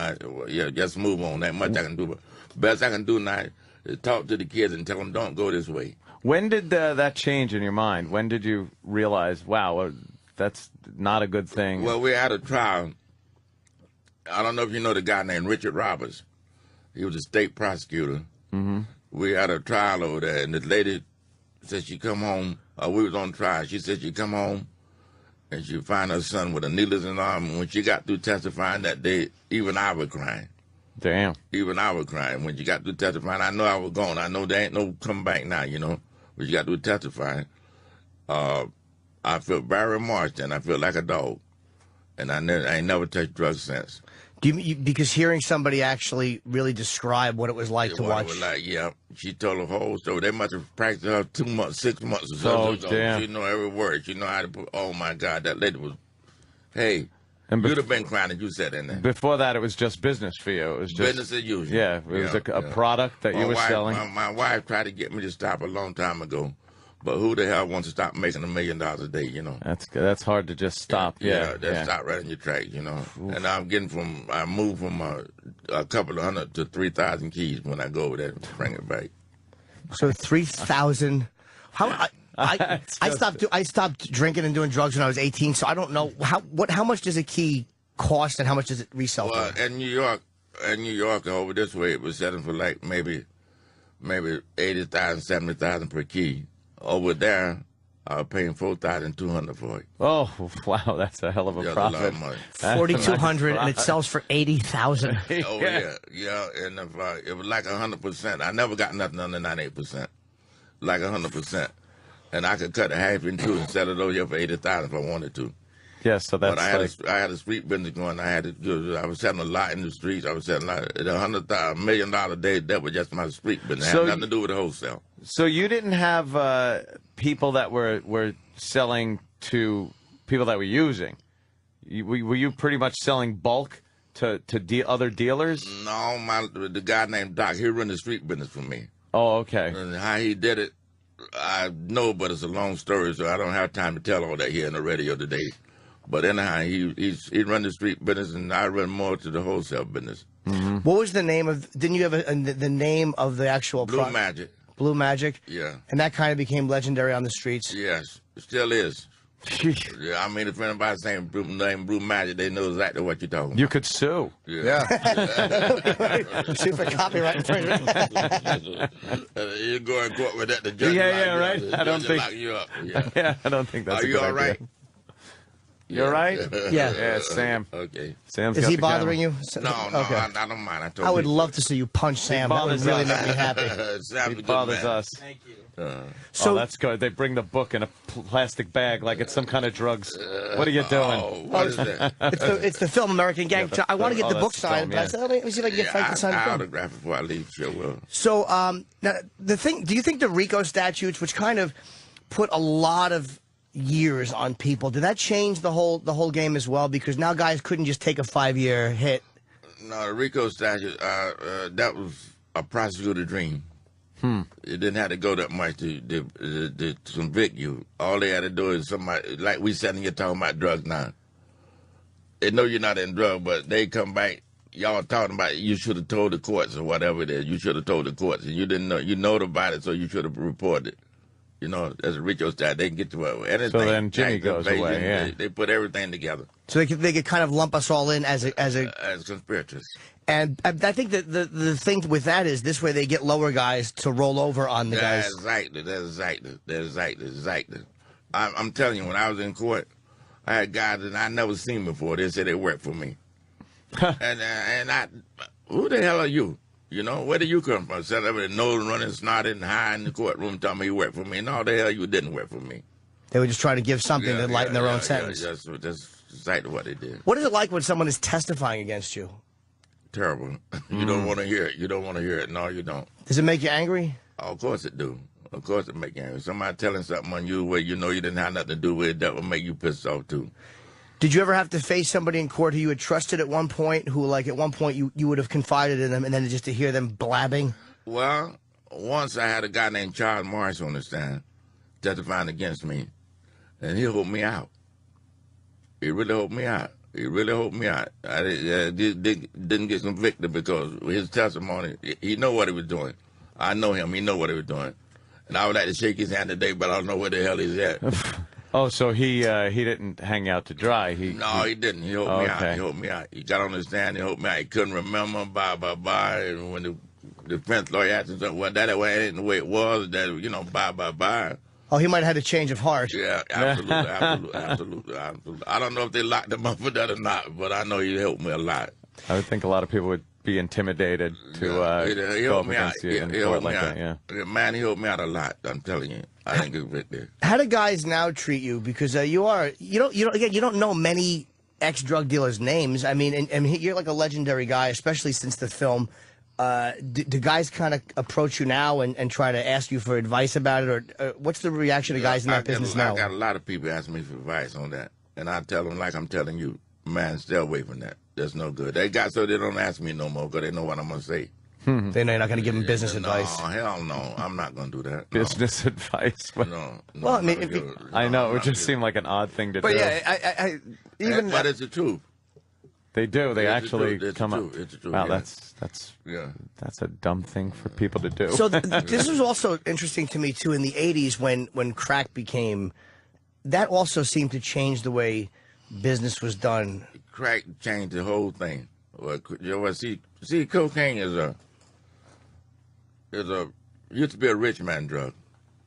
just move on. That much I can do. But best I can do now is talk to the kids and tell them don't go this way. When did that change in your mind? When did you realize, wow, that's not a good thing? Well, we had a trial. I don't know if you know the guy named Richard Roberts. He was a state prosecutor. Mm-hmm. We had a trial over there, and the lady said she come home. We was on trial. She said she come home, and she find her son with a needle in his arm. And when she got through testifying that day, even I was crying. Damn. Even I was crying when she got through testifying. I know I was gone. I know there ain't no coming back now, you know. When she got through testifying, I felt very remorse, and I felt like a dog. And I ain't never touched drugs since. Because hearing somebody actually really describe what it was like to watch. It was like, yeah, she told the whole story. They must have practiced her 2 months, 6 months or so. Oh, damn. She know every word. She know how to put. Oh my God, that lady was. Hey, and you'd have been crying if you sat in there. Before that, it was just business for you. It was just business as usual. Yeah, it was a product that you were selling. My wife tried to get me to stop a long time ago. But who the hell wants to stop making $1 million a day, you know? That's hard to just stop. Yeah. Stop right in your tracks, you know. Oof. And I moved from a couple of hundred to 3,000 keys when I go over there and bring it back. So 3,000. I stopped drinking and doing drugs when I was 18, so I don't know how much does a key cost and how much does it resell for? Well, in New York over this way, it was selling for like maybe 80,000, 70,000 per key. Over there, I was paying $4,200 for it. Oh, wow, that's a hell of a profit. A lot of money. 4,200, and it sells for 80,000. Oh yeah, and if, it was like 100%. I never got nothing under 98%, like 100%, and I could cut it half in two and sell it over here for 80,000 if I wanted to. Yeah, so that's. But I had a street business going. I was selling a lot in the streets. I was selling $100 million a day. That was just my street business. It had nothing to do with the wholesale. So you didn't have people that were selling to people that were using. Were you pretty much selling bulk to other dealers? No, the guy named Doc, he run the street business for me. Oh, okay. And how he did it, I know, but it's a long story, so I don't have time to tell all that here on the radio today. But anyhow, he run the street business, and I run more to the wholesale business. Mm-hmm. What was the name of? Didn't you have the name of the actual Blue Magic? Blue Magic. Yeah. And that kind of became legendary on the streets. Yes, it still is. Yeah, I mean, if anybody's saying Blue Magic, they know exactly what you're talking about. You could sue. Yeah. Sue for copyright infringement. You go in court with that, the judge. Yeah, right. I don't think. Lock you up. Yeah, I don't think that's. Are you all right? You're right? Yeah. Yeah, Sam. Okay. Sam's Is he bothering you? No, okay. I don't mind. I would love to see you punch Sam. That would really make me happy. Sam He bothers us. Thank you. So that's good. They bring the book in a plastic bag like it's some kind of drugs. What are you doing? What is that? It's the film American Gang. I want to get the book signed, but I said, let me see if I can get Frank to sign I'll the autograph it before I leave. Sure will. So, now the thing, do you think the RICO statutes, which kind of put a lot of years on people, did that change the whole game as well? Because now guys couldn't just take a 5-year hit. No, the RICO statute, that was a prosecutor dream. It didn't have to go that much to convict you. All they had to do is somebody, like we sitting here talking about drugs now. They know you're not in drugs, but they come back, y'all talking about you should have told the courts or whatever it is. You should have told the courts. And you didn't know. You know about it, so you should have reported it. You know, as a Rico style, they can get to anything. So then Jimmy tax goes evasion, away, yeah. They put everything together So they could kind of lump us all in as conspirators. and I think that the thing with that is this way they get lower guys to roll over on the guys. That's exactly. I'm telling you, when I was in court, I had guys that I never seen before. They said they worked for me, and I, who the hell are you? You know, where do you come from? Sat up with a nose running, snotted, and high in the courtroom, telling me you worked for me. No, the hell you didn't work for me. They would just try to give something to lighten their own sentence. That's exactly what they did. What is it like when someone is testifying against you? Terrible. You don't want to hear it. You don't want to hear it. No, you don't. Does it make you angry? Oh, of course it do. Of course it make you angry. Somebody telling something on you where you know you didn't have nothing to do with it, that will make you pissed off too. Did you ever have to face somebody in court who you had trusted at one point, who like at one point you would have confided in them, and then just to hear them blabbing? Well, once I had a guy named Charles Morris on the stand testifying against me, and he helped me out. He really helped me out. I didn't get convicted because his testimony, he know what he was doing. I know him. He know what he was doing. And I would like to shake his hand today, but I don't know where the hell he's at. Oh, so he didn't hang out to dry. No, he didn't. He helped me out. He helped me out. He got on the stand. He helped me out. He couldn't remember. Bye. And when the defense lawyer asked him something, well, that way ain't the way it was. That bye. Oh, he might have had a change of heart. Yeah, absolutely. I don't know if they locked him up for that or not, but I know he helped me a lot. I would think a lot of people would be intimidated to go up against you in court like that. Yeah, man, he helped me out a lot. I'm telling you, I didn't get right there. How do guys now treat you? Because you don't know many ex-drug dealers' names. I mean, and you're like a legendary guy, especially since the film. Do guys kind of approach you now and try to ask you for advice about it, or what's the reaction of guys in that business now? I got a lot of people asking me for advice on that, and I tell them like I'm telling you, man, stay away from that. That's no good. They got so they don't ask me no more because they know what I'm gonna say. They know you're not going to give them business advice. No, hell no, I'm not gonna do that. Business advice. No. Well, I mean, I know it would just seem like an odd thing to do. But yeah, but it's the truth. They do. They It's actually the truth. come up. It's the truth. Wow, Yeah. that's a dumb thing for people to do. So this was also interesting to me too. In the '80s, when crack became, that also seemed to change the way business was done. Crack changed the whole thing. Well, see, cocaine used to be a rich man drug,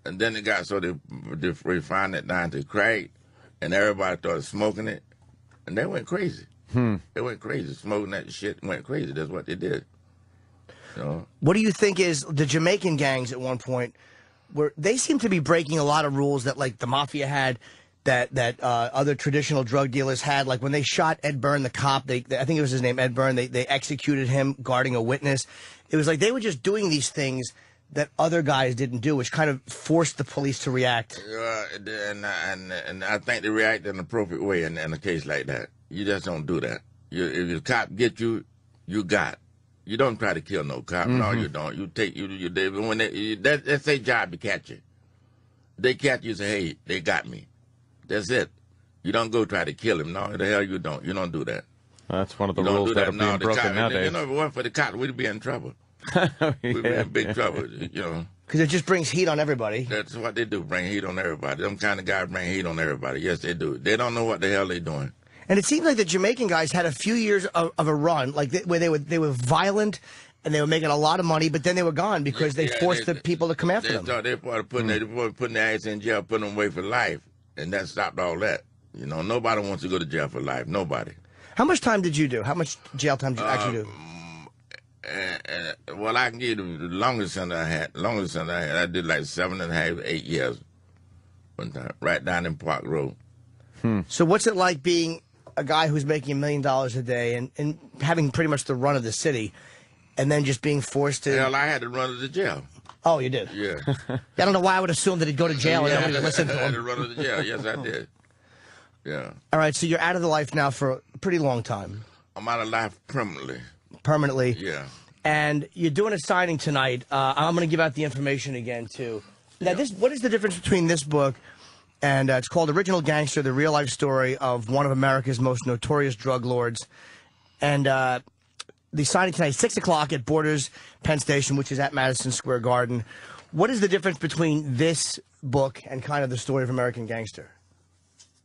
and then it got so they refined it down to crack, and everybody started smoking it, and they went crazy. They went crazy. Smoking that shit went crazy. That's what they did. You know? What do you think is the Jamaican gangs at one point, where they seem to be breaking a lot of rules that like the mafia had, that other traditional drug dealers had? Like when they shot Ed Byrne, the cop, I think it was his name, Ed Byrne, they executed him guarding a witness. It was like they were just doing these things that other guys didn't do, which kind of forced the police to react. And I think they react in an appropriate way in a case like that. You just don't do that. If the cop get you, you got. You don't try to kill no cop. No, you don't. You take when that's their job to catch you. They catch you, say, hey, they got me. That's it. You don't go try to kill him. No, the hell you don't. You don't do that. That's one of the rules that are being broken nowadays. You know, if it weren't for the cops, we'd be in trouble. We'd be in big trouble, you know. Because it just brings heat on everybody. That's what they do, bring heat on everybody. Them kind of guys bring heat on everybody. Yes, they do. They don't know what the hell they're doing. And it seems like the Jamaican guys had a few years of a run, like where they were violent and they were making a lot of money, but then they were gone because they forced the people to come after them. They started putting their ass in jail, putting them away for life, and that stopped all that. You know, nobody wants to go to jail for life. Nobody. How much time did you do? How much jail time did you actually do? Well, I can give you the longest sentence I had. I did like 7.5, 8 years one time, right down in Park Road. So what's it like being a guy who's making $1 million a day and having pretty much the run of the city, and then just being forced to... Hell, I had to run to the jail. Oh, you did? Yeah. I don't know why I would assume that he'd go to jail and nobody would listen to I had to him. run to the jail. Yes, I did. Yeah. All right, so you're out of the life now for a pretty long time. I'm out of life permanently. Permanently. Yeah. And you're doing a signing tonight. I'm going to give out the information again, too. Now, what is the difference between this book and it's called Original Gangster, the real-life story of one of America's most notorious drug lords. And the signing tonight, 6 o'clock at Borders Penn Station, which is at Madison Square Garden. What is the difference between this book and kind of the story of American Gangster?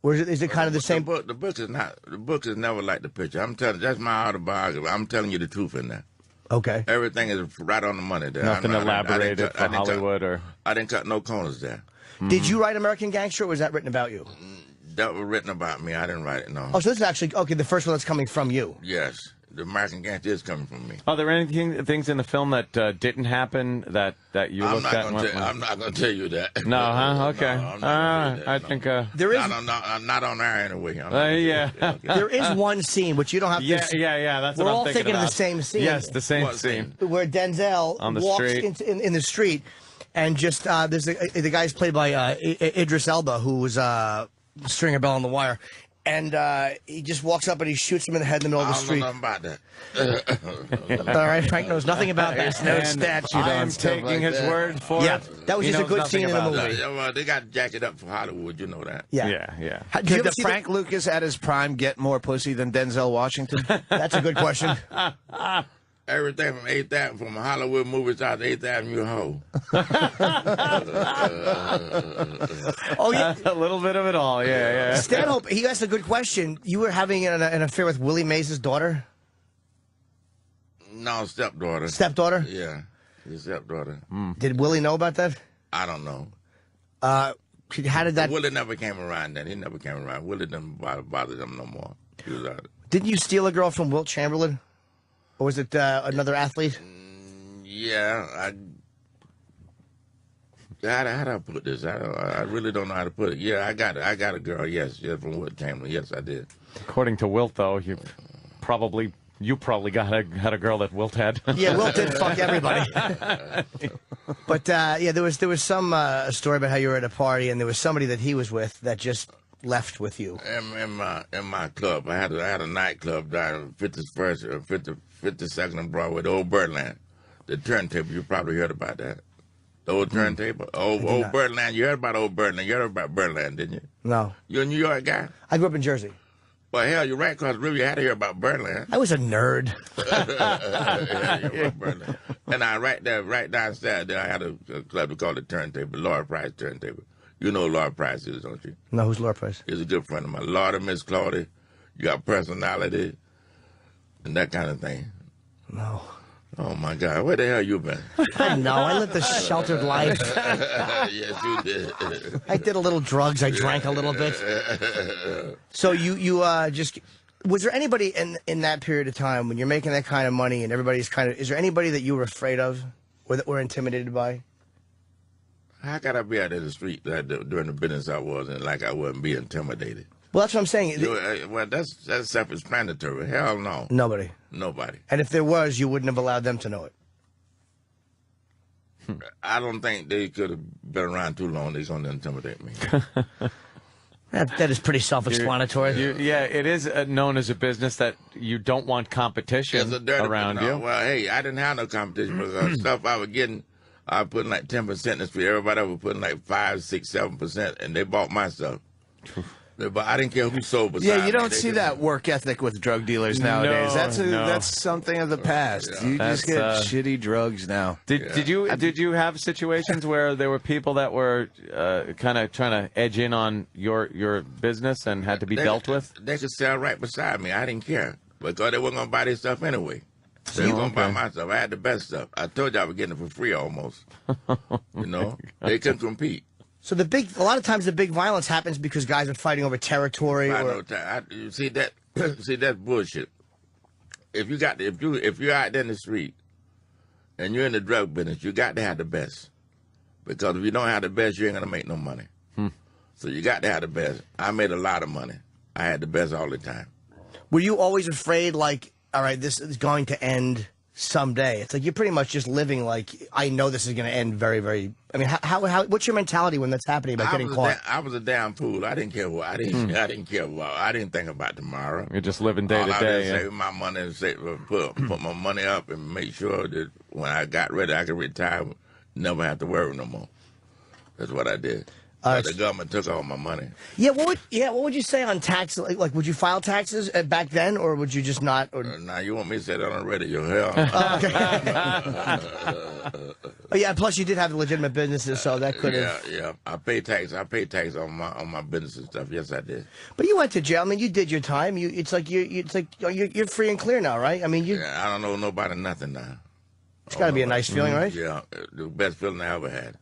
Or is it kind of the same? The book is not. The book is never like the picture. I'm telling. That's my autobiography. I'm telling you the truth in there. Okay. Everything is right on the money there. Nothing elaborated for Hollywood or. I didn't cut no corners there. Did you write American Gangster, or was that written about you? That was written about me. I didn't write it. No. Oh, so this is actually the first one that's coming from you. Yes, the American Gangster is coming from me. Are there things in the film that didn't happen that you looked at? I'm not going to tell you that. No, huh? Okay. No, I'm not gonna tell you that, I no. think. There is. Not on air anyway. Yeah. There is one scene which you don't have to. Yeah. That's We're what I'm all thinking thinking of about. the same scene. Yes, the same What scene. Where Denzel On the walks street. in the street, and just there's the guy's played by Idris Elba, who was Stringer Bell on The Wire, and he just walks up and he shoots him in the head in the middle of the I street. don't know nothing about that. All right, Frank knows nothing about that. No statute. I am taking his word for Yeah, it. that was He just a knows good nothing scene in the about movie. that. Well, they got to jack it up for Hollywood. You know that. Yeah. Yeah. Did you ever Did see Frank Lucas at his prime get more pussy than Denzel Washington? That's a good question. Everything from 8th Avenue, from Hollywood movies out to 8th Avenue hoe. Oh yeah. A little bit of it all. Yeah. Stanhope, he asked a good question. You were having an affair with Willie Mays' daughter? No, stepdaughter. Stepdaughter? Yeah, his stepdaughter. Did Willie know about that? I don't know. How did that... Willie never came around then. He never came around. Willie didn't bother them no more. He was out. Didn't you steal a girl from Wilt Chamberlain? Or was it another athlete? Yeah, how do I put this? I really don't know how to put it. Yeah, I got a girl. Yes, from Wood Chamberlain. Yes, I did. According to Wilt, though, you probably had a girl that Wilt had. Yeah, Wilt did fuck everybody. But there was some story about how you were at a party and there was somebody that he was with that just left with you. In my club, I had a nightclub down 52nd and Broadway, the old Birdland, the turntable. You probably heard about that. The old turntable, old Birdland. You heard about old Birdland? You heard about Birdland, didn't you? No. You a New York guy? I grew up in Jersey. Well, hell, you're right across the river. You had to hear about Birdland. I was a nerd. Yeah, Birdland. And right downstairs there, I had a club we called the Turntable, Lord Price Turntable. You know who Lord Price is, don't you? No, who's Laura Price? He's a good friend of mine. Lord and Miss Claudia, you got personality and that kind of thing. No. Oh, my God. Where the hell you been? I know. I lived a sheltered life. Yes, you did. I did a little drugs. I drank a little bit. So you just... Was there anybody in that period of time when you're making that kind of money and everybody's kind of... Is there anybody that you were afraid of or that were intimidated by? How could I be out in the street during the business I was in like I wouldn't be intimidated? Well, that's what I'm saying. Well, that's self-explanatory. Hell no. Nobody. Nobody. And if there was, you wouldn't have allowed them to know it. I don't think they could have been around too long. They're going to intimidate me. That is pretty self-explanatory. It is known as a business that you don't want competition It's a dirty around business. you. Well, hey, I didn't have no competition because stuff I was getting, I was putting like 10% in the street. Everybody else was putting like 5, 6, 7%, and they bought my stuff. But I didn't care who sold beside Yeah, you me. don't They see just- that work ethic with drug dealers nowadays. No. That's something of the past. You just get shitty drugs now. Did you have situations where there were people that were kind of trying to edge in on your business and had to be dealt with? They could sell right beside me. I didn't care because they weren't going to buy their stuff anyway. They were going to buy my stuff. I had the best stuff. I told you I was getting it for free almost. You know? They couldn't compete. So a lot of times the big violence happens because guys are fighting over territory. I Or know you see that. See that's bullshit. If you're out there in the street and you're in the drug business, you got to have the best. Because if you don't have the best, you ain't gonna make no money. So you got to have the best. I made a lot of money. I had the best all the time. were you always afraid, like, all right, this is going to end someday? It's like you're pretty much just living like, I know this is going to end very, very. I mean, what's your mentality when that's happening about getting caught? I was a damn fool. I didn't care what. I didn't care what. I didn't think about tomorrow. You're just living day All to I did day. was Yeah. save my money and put my money up and make sure that when I got ready, I could retire, never have to worry no more. That's what I did. But the government took all my money. Yeah, what would you say on tax? Like, would you file taxes back then, or would you just not? Or Now you want me to say that on the radio? Hell. Oh, yeah. Plus, you did have legitimate businesses, so that could have. Yeah. I pay tax. I pay tax on my business and stuff. Yes, I did. But you went to jail. I mean, you did your time. It's like you're free and clear now, right? I mean, Yeah, I don't know nobody nothing now. It's got to be a nice feeling, right? Yeah, the best feeling I ever had.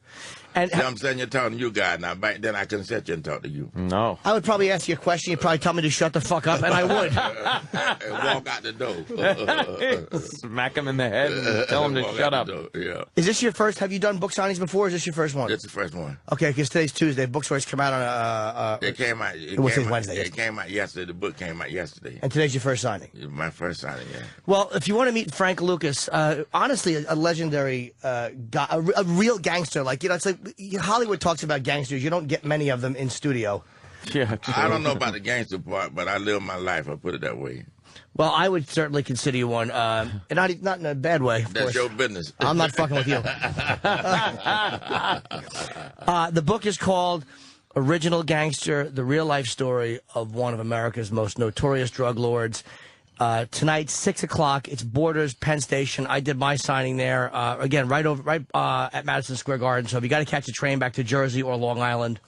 And You know what I'm saying? You're talking to you guys now. Back then, I couldn't sit you and talk to you. No. I would probably ask you a question. You'd probably tell me to shut the fuck up, and I would. And walk out the door. Smack him in the head and tell him to Walk shut out up. the door, Yeah. Is this your first? Have you done book signings before? Or is this your first one? That's the first one. Okay, because today's Tuesday. Bookstores come out on It came out. Wednesday. It came out yesterday. The book came out yesterday. and today's your first signing. It was my first signing, yeah. Well, if you want to meet Frank Lucas, honestly, a legendary guy, a real gangster. Like, it's like Hollywood talks about gangsters. You don't get many of them in studio. Yeah, true. I don't know about the gangster part, but I live my life. I put it that way. Well, I would certainly consider you one, and not in a bad way. Of That's course. your business. I'm not fucking with you. The book is called Original Gangster, the real life story of one of America's most notorious drug lords. Tonight, 6 o'clock. It's Borders, Penn Station. I did my signing there. Again, right at Madison Square Garden. So if you got to catch a train back to Jersey or Long Island,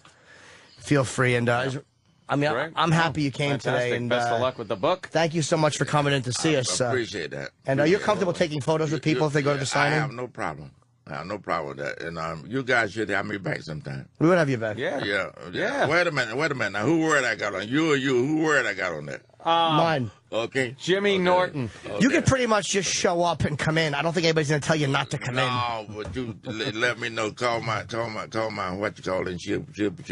feel free. And Great. I'm happy you came Fantastic. today. And Best of luck with the book. thank you so much for coming in to see us. I appreciate that. And you're comfortable taking photos with people if they go to the signing? I have no problem. I have no problem with that. And you guys should have me back sometime. We would have you back. Yeah. Yeah. Wait a minute. Now, who word I got on? You or you? Who word I got on that? Mine. Okay. Jimmy Norton. You can pretty much just show up and come in. I don't think anybody's going to tell you not to come in. No, but you let me know. Call my what you call it? She'll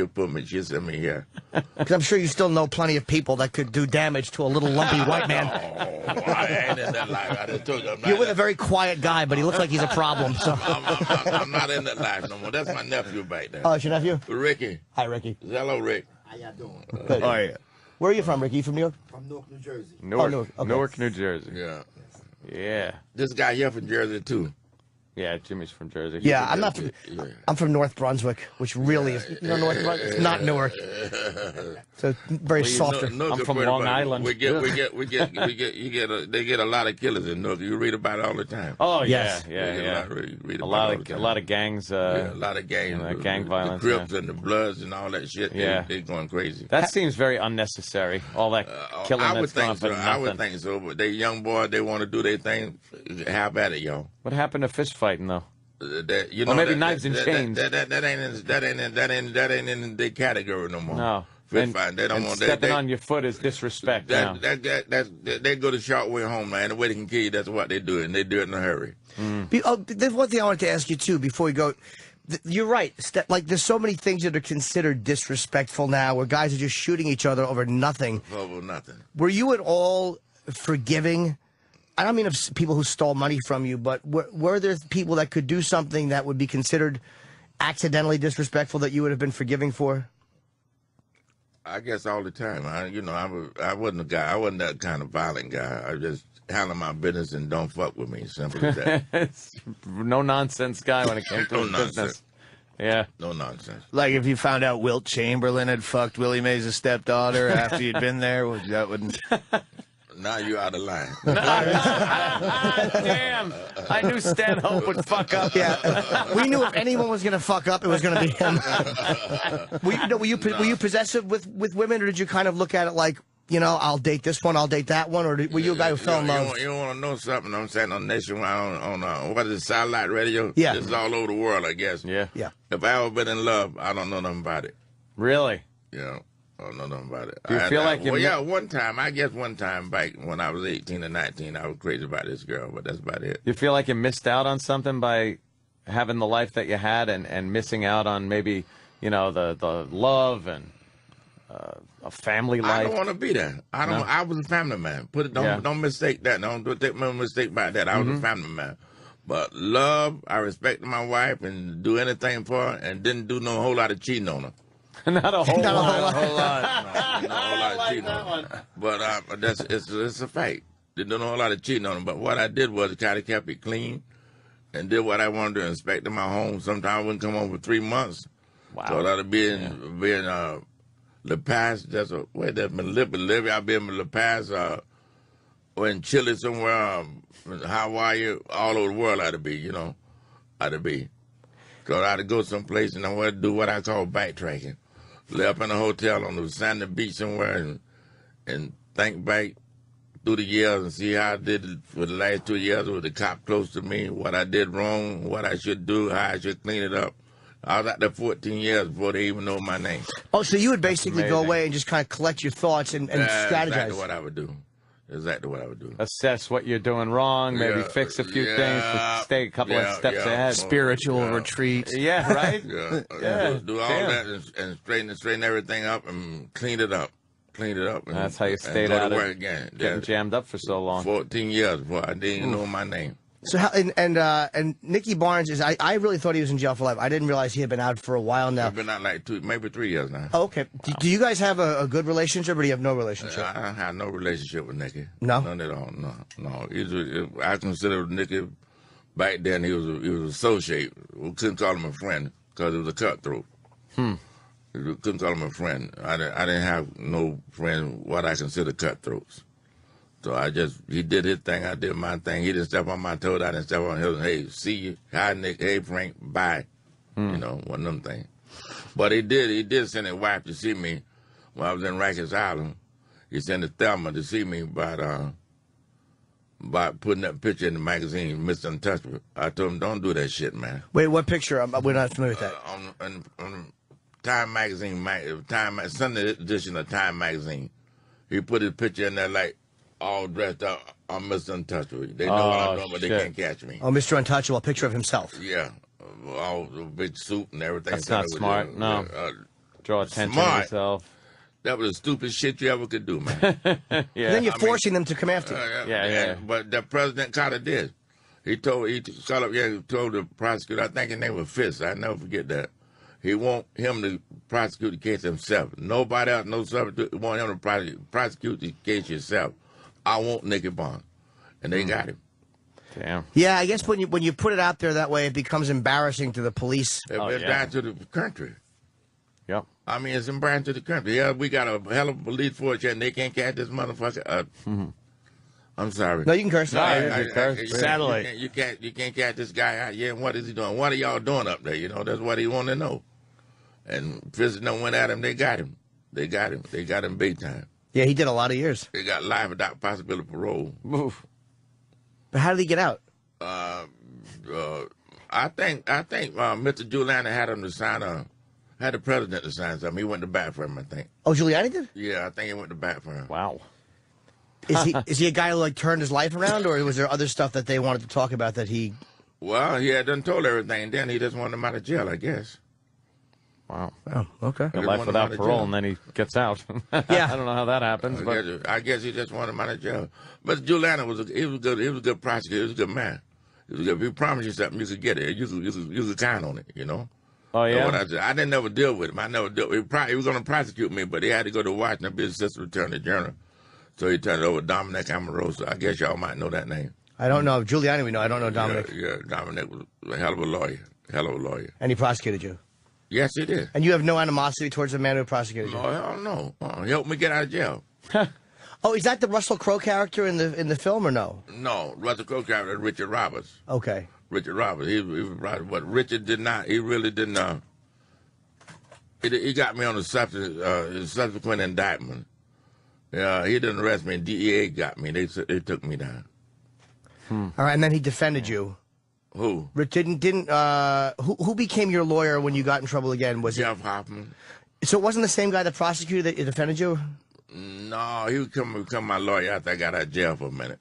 put me. She'll send me here. Because I'm sure you still know plenty of people that could do damage to a little lumpy white man. Oh, I ain't in that life. I just told you. You're with a very quiet guy, but he looks like he's a problem. So. I'm not in that life no more. That's my nephew back there. Oh, it's your nephew? Ricky. Hi, Ricky. Hello, Rick. How y'all doing? Good. Oh, yeah. Where are you from, Ricky? You from New York? From Newark, New Jersey. Newark, Newark, okay. Newark, New Jersey. Yeah. Yeah. This guy here from Jersey too. Yeah, Jimmy's from Jersey. Yeah, I'm not from. Yeah. I'm from North Brunswick, which really is North Brunswick. It's not Newark. So very softer. I'm from Long Island. They get a lot of killers in Newark. You read about it all the time. Oh, Yes. yeah. Read A about lot it all of the a time. lot of gangs. Yeah, a lot of gangs, gang violence, the Crips and the Bloods and all that shit. Yeah. They going crazy. That seems very unnecessary. All that killing I would that's gone think for so. nothing. I would think so. But they young boys, they want to do their thing. Have at it, y'all. What happened to fist fighting though? That, you Or know, maybe knives and chains. That ain't in the category no more. No. Fist fight. They don't and want stepping they, on your foot is disrespect. now. they go the short way home, man. The way they can kill you, that's what they do, and they do it in a hurry. There's one thing I wanted to ask you too before we go. You're right. Like, there's so many things that are considered disrespectful now, where guys are just shooting each other over nothing. Over nothing. Were you at all forgiving? I don't mean of people who stole money from you, but were there people that could do something that would be considered accidentally disrespectful that you would have been forgiving for? I guess all the time. I wasn't a guy. I wasn't that kind of violent guy. I just handle my business and don't fuck with me. Simple as that. No nonsense guy when it came to No his nonsense. business. Yeah. No nonsense. Like if you found out Wilt Chamberlain had fucked Willie Mays' stepdaughter after you'd been there, that wouldn't. Now you're out of line. Damn! I knew Stanhope would fuck up. Yeah, we knew if anyone was going to fuck up, it was going to be him. Were you possessive with women, or did you kind of look at it like, I'll date this one, I'll date that one, or were you a guy who fell in love? You want to know something? I'm saying on Nationwide on what is it, Satellite Radio? Yeah. It's all over the world, I guess. Yeah. Yeah. If I ever been in love, I don't know nothing about it. Really? I don't know nothing about it. Do you feel like you? Well, yeah, one time back when I was 18 or 19, I was crazy about this girl, but that's about it. You feel like you missed out on something by having the life that you had and missing out on maybe, the love and a family life? I don't want to be there. I was a family man. Don't mistake that. Don't take no mistake about that. I was a family man. But love, I respected my wife and do anything for her and didn't do no whole lot of cheating on her. Not a whole lot. Not a whole lot of cheating on her. But it's a fact. Didn't do a whole lot of cheating on her. But what I did was kind of kept it clean and did what I wanted to, inspected my home. Sometimes I wouldn't come home for 3 months. Wow. So that'll be in La Paz. That's Bolivia. I've been in La Paz. Or in Chile somewhere. Hawaii. All over the world. I'd be. I'd be. So I'd go someplace and I would do what I call backtracking. Lay up in a hotel on the sandy beach somewhere and think back through the years and see how I did it for the last 2 years with the cop close to me, what I did wrong, what I should do, how I should clean it up. I was out there 14 years before they even know my name. Oh, so you would basically go away and just kind of collect your thoughts and strategize. Exactly what I would do. Exactly what I would do. Assess what you're doing wrong, maybe fix a few things, to stay a couple of steps ahead. Spiritual retreat. Yeah, right? Do all that and straighten everything up and clean it up. Clean it up. And, that's how you stayed out out of of work again. getting jammed up for so long. 14 years before I didn't even know my name. So how, and Nicky Barnes is I really thought he was in jail for life. I didn't realize he had been out for a while now. I've been out like maybe 3 years now. Oh, okay. Do you guys have a good relationship, or do you have no relationship? I have no relationship with Nicky. No? None at all. No. I consider Nicky back then. He was an associate. We couldn't call him a friend because he was a cutthroat. We couldn't call him a friend. I didn't have no friend what I consider cutthroats. So he did his thing, I did my thing. He didn't step on my toes, I didn't step on his. Hey, see you. Hi, Nick. Hey, Frank. Bye. One of them things. But he did send his wife to see me when I was in Rikers Island. He sent his Thelma to see me about putting that picture in the magazine, Mr. Untouchable. I told him, don't do that shit, man. Wait, what picture? We're not familiar with that. On Time Magazine, Sunday edition of Time Magazine. He put his picture in there like, all dressed up. I'm Mr. Untouchable. They know what I'm doing, but they can't catch me. Oh, Mr. Untouchable, a picture of himself. Yeah. All the big suit and everything. That's not smart. No. Draw attention to yourself. That was the stupidest shit you ever could do, man. And then you're forcing them to come after you. Yeah. But the President Carter did. He told the prosecutor, I think his name was Fitz. I never forget that. He want him to prosecute the case himself. Nobody else, no substitute, want him to prosecute the case yourself. I want Nicky Barnes, and they got him. Damn. Yeah, I guess when you put it out there that way, it becomes embarrassing to the police. It's down to the country. Yep. I mean, it's embarrassing to the country. Yeah, we got a hell of a police force here, and they can't catch this motherfucker. I'm sorry. No, you can curse. Satellite. You can't catch this guy out here. And what is he doing? What are y'all doing up there? That's what he want to know. And President went at him. They got him. They got him big time. Yeah, he did a lot of years. They got life without possibility of parole. But how did he get out? I think Mr. Giuliani had him to sign had the president to sign something. He went to bat for him, I think. Oh, Giuliani did? Yeah, I think he went to bat for him. Wow. Is he a guy who turned his life around, or was there other stuff that they wanted to talk about that he? Well, he had done told everything. Then he just wanted him out of jail, I guess. Wow. Oh, okay. A life without parole, and then he gets out. Yeah. I don't know how that happens, I guess he just wanted him out of jail. But Giuliani was a good prosecutor. He was a good man. If he promised you something, you could get it. You could count on it. Oh yeah. I didn't never deal with him. I never dealt. He was going to prosecute me, but he had to go to Washington, be assistant attorney general. So he turned it over to Dominic Amoroso. I guess y'all might know that name. I don't know Giuliani. We know. I don't know Dominic. Yeah, Dominic was a hell of a lawyer. And he prosecuted you. Yes, he did. And you have no animosity towards the man who prosecuted you? No, hell no. He helped me get out of jail. Oh, is that the Russell Crowe character in the film, or no? No, Russell Crowe character, Richard Roberts. Okay. Richard Roberts. He was right. But Richard did not. He really didn't. He got me on the subsequent indictment. Yeah, he didn't arrest me. DEA got me. They took me down. All right, and then he defended you. Who? Who became your lawyer when you got in trouble again? Was Jeff Hoffman. So it wasn't the same guy that prosecuted that defended you? No, he would become my lawyer after I got out of jail for a minute.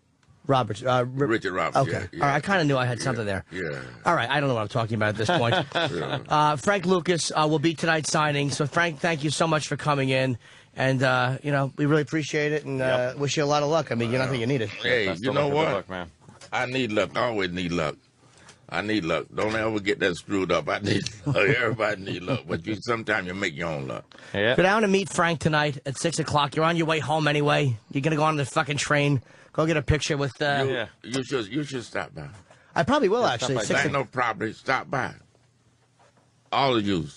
Roberts. Richard Roberts. Okay. Yeah. All right, I kind of knew I had something there. Yeah. All right, I don't know what I'm talking about at this point. Yeah. Frank Lucas will be tonight's signing. So, Frank, thank you so much for coming in. And, we really appreciate it and wish you a lot of luck. I mean, you're not going to need it. Hey, you know what? Luck, man. I need luck. I always need luck. I need luck. Don't ever get that screwed up. I need luck. Everybody need luck. But sometimes you make your own luck. Yeah. Go down to meet Frank tonight at 6 o'clock. You're on your way home anyway. You're going to go on the fucking train. Go get a picture with... You should stop by. I probably will, actually. Ain't no problem. Stop by. All of you.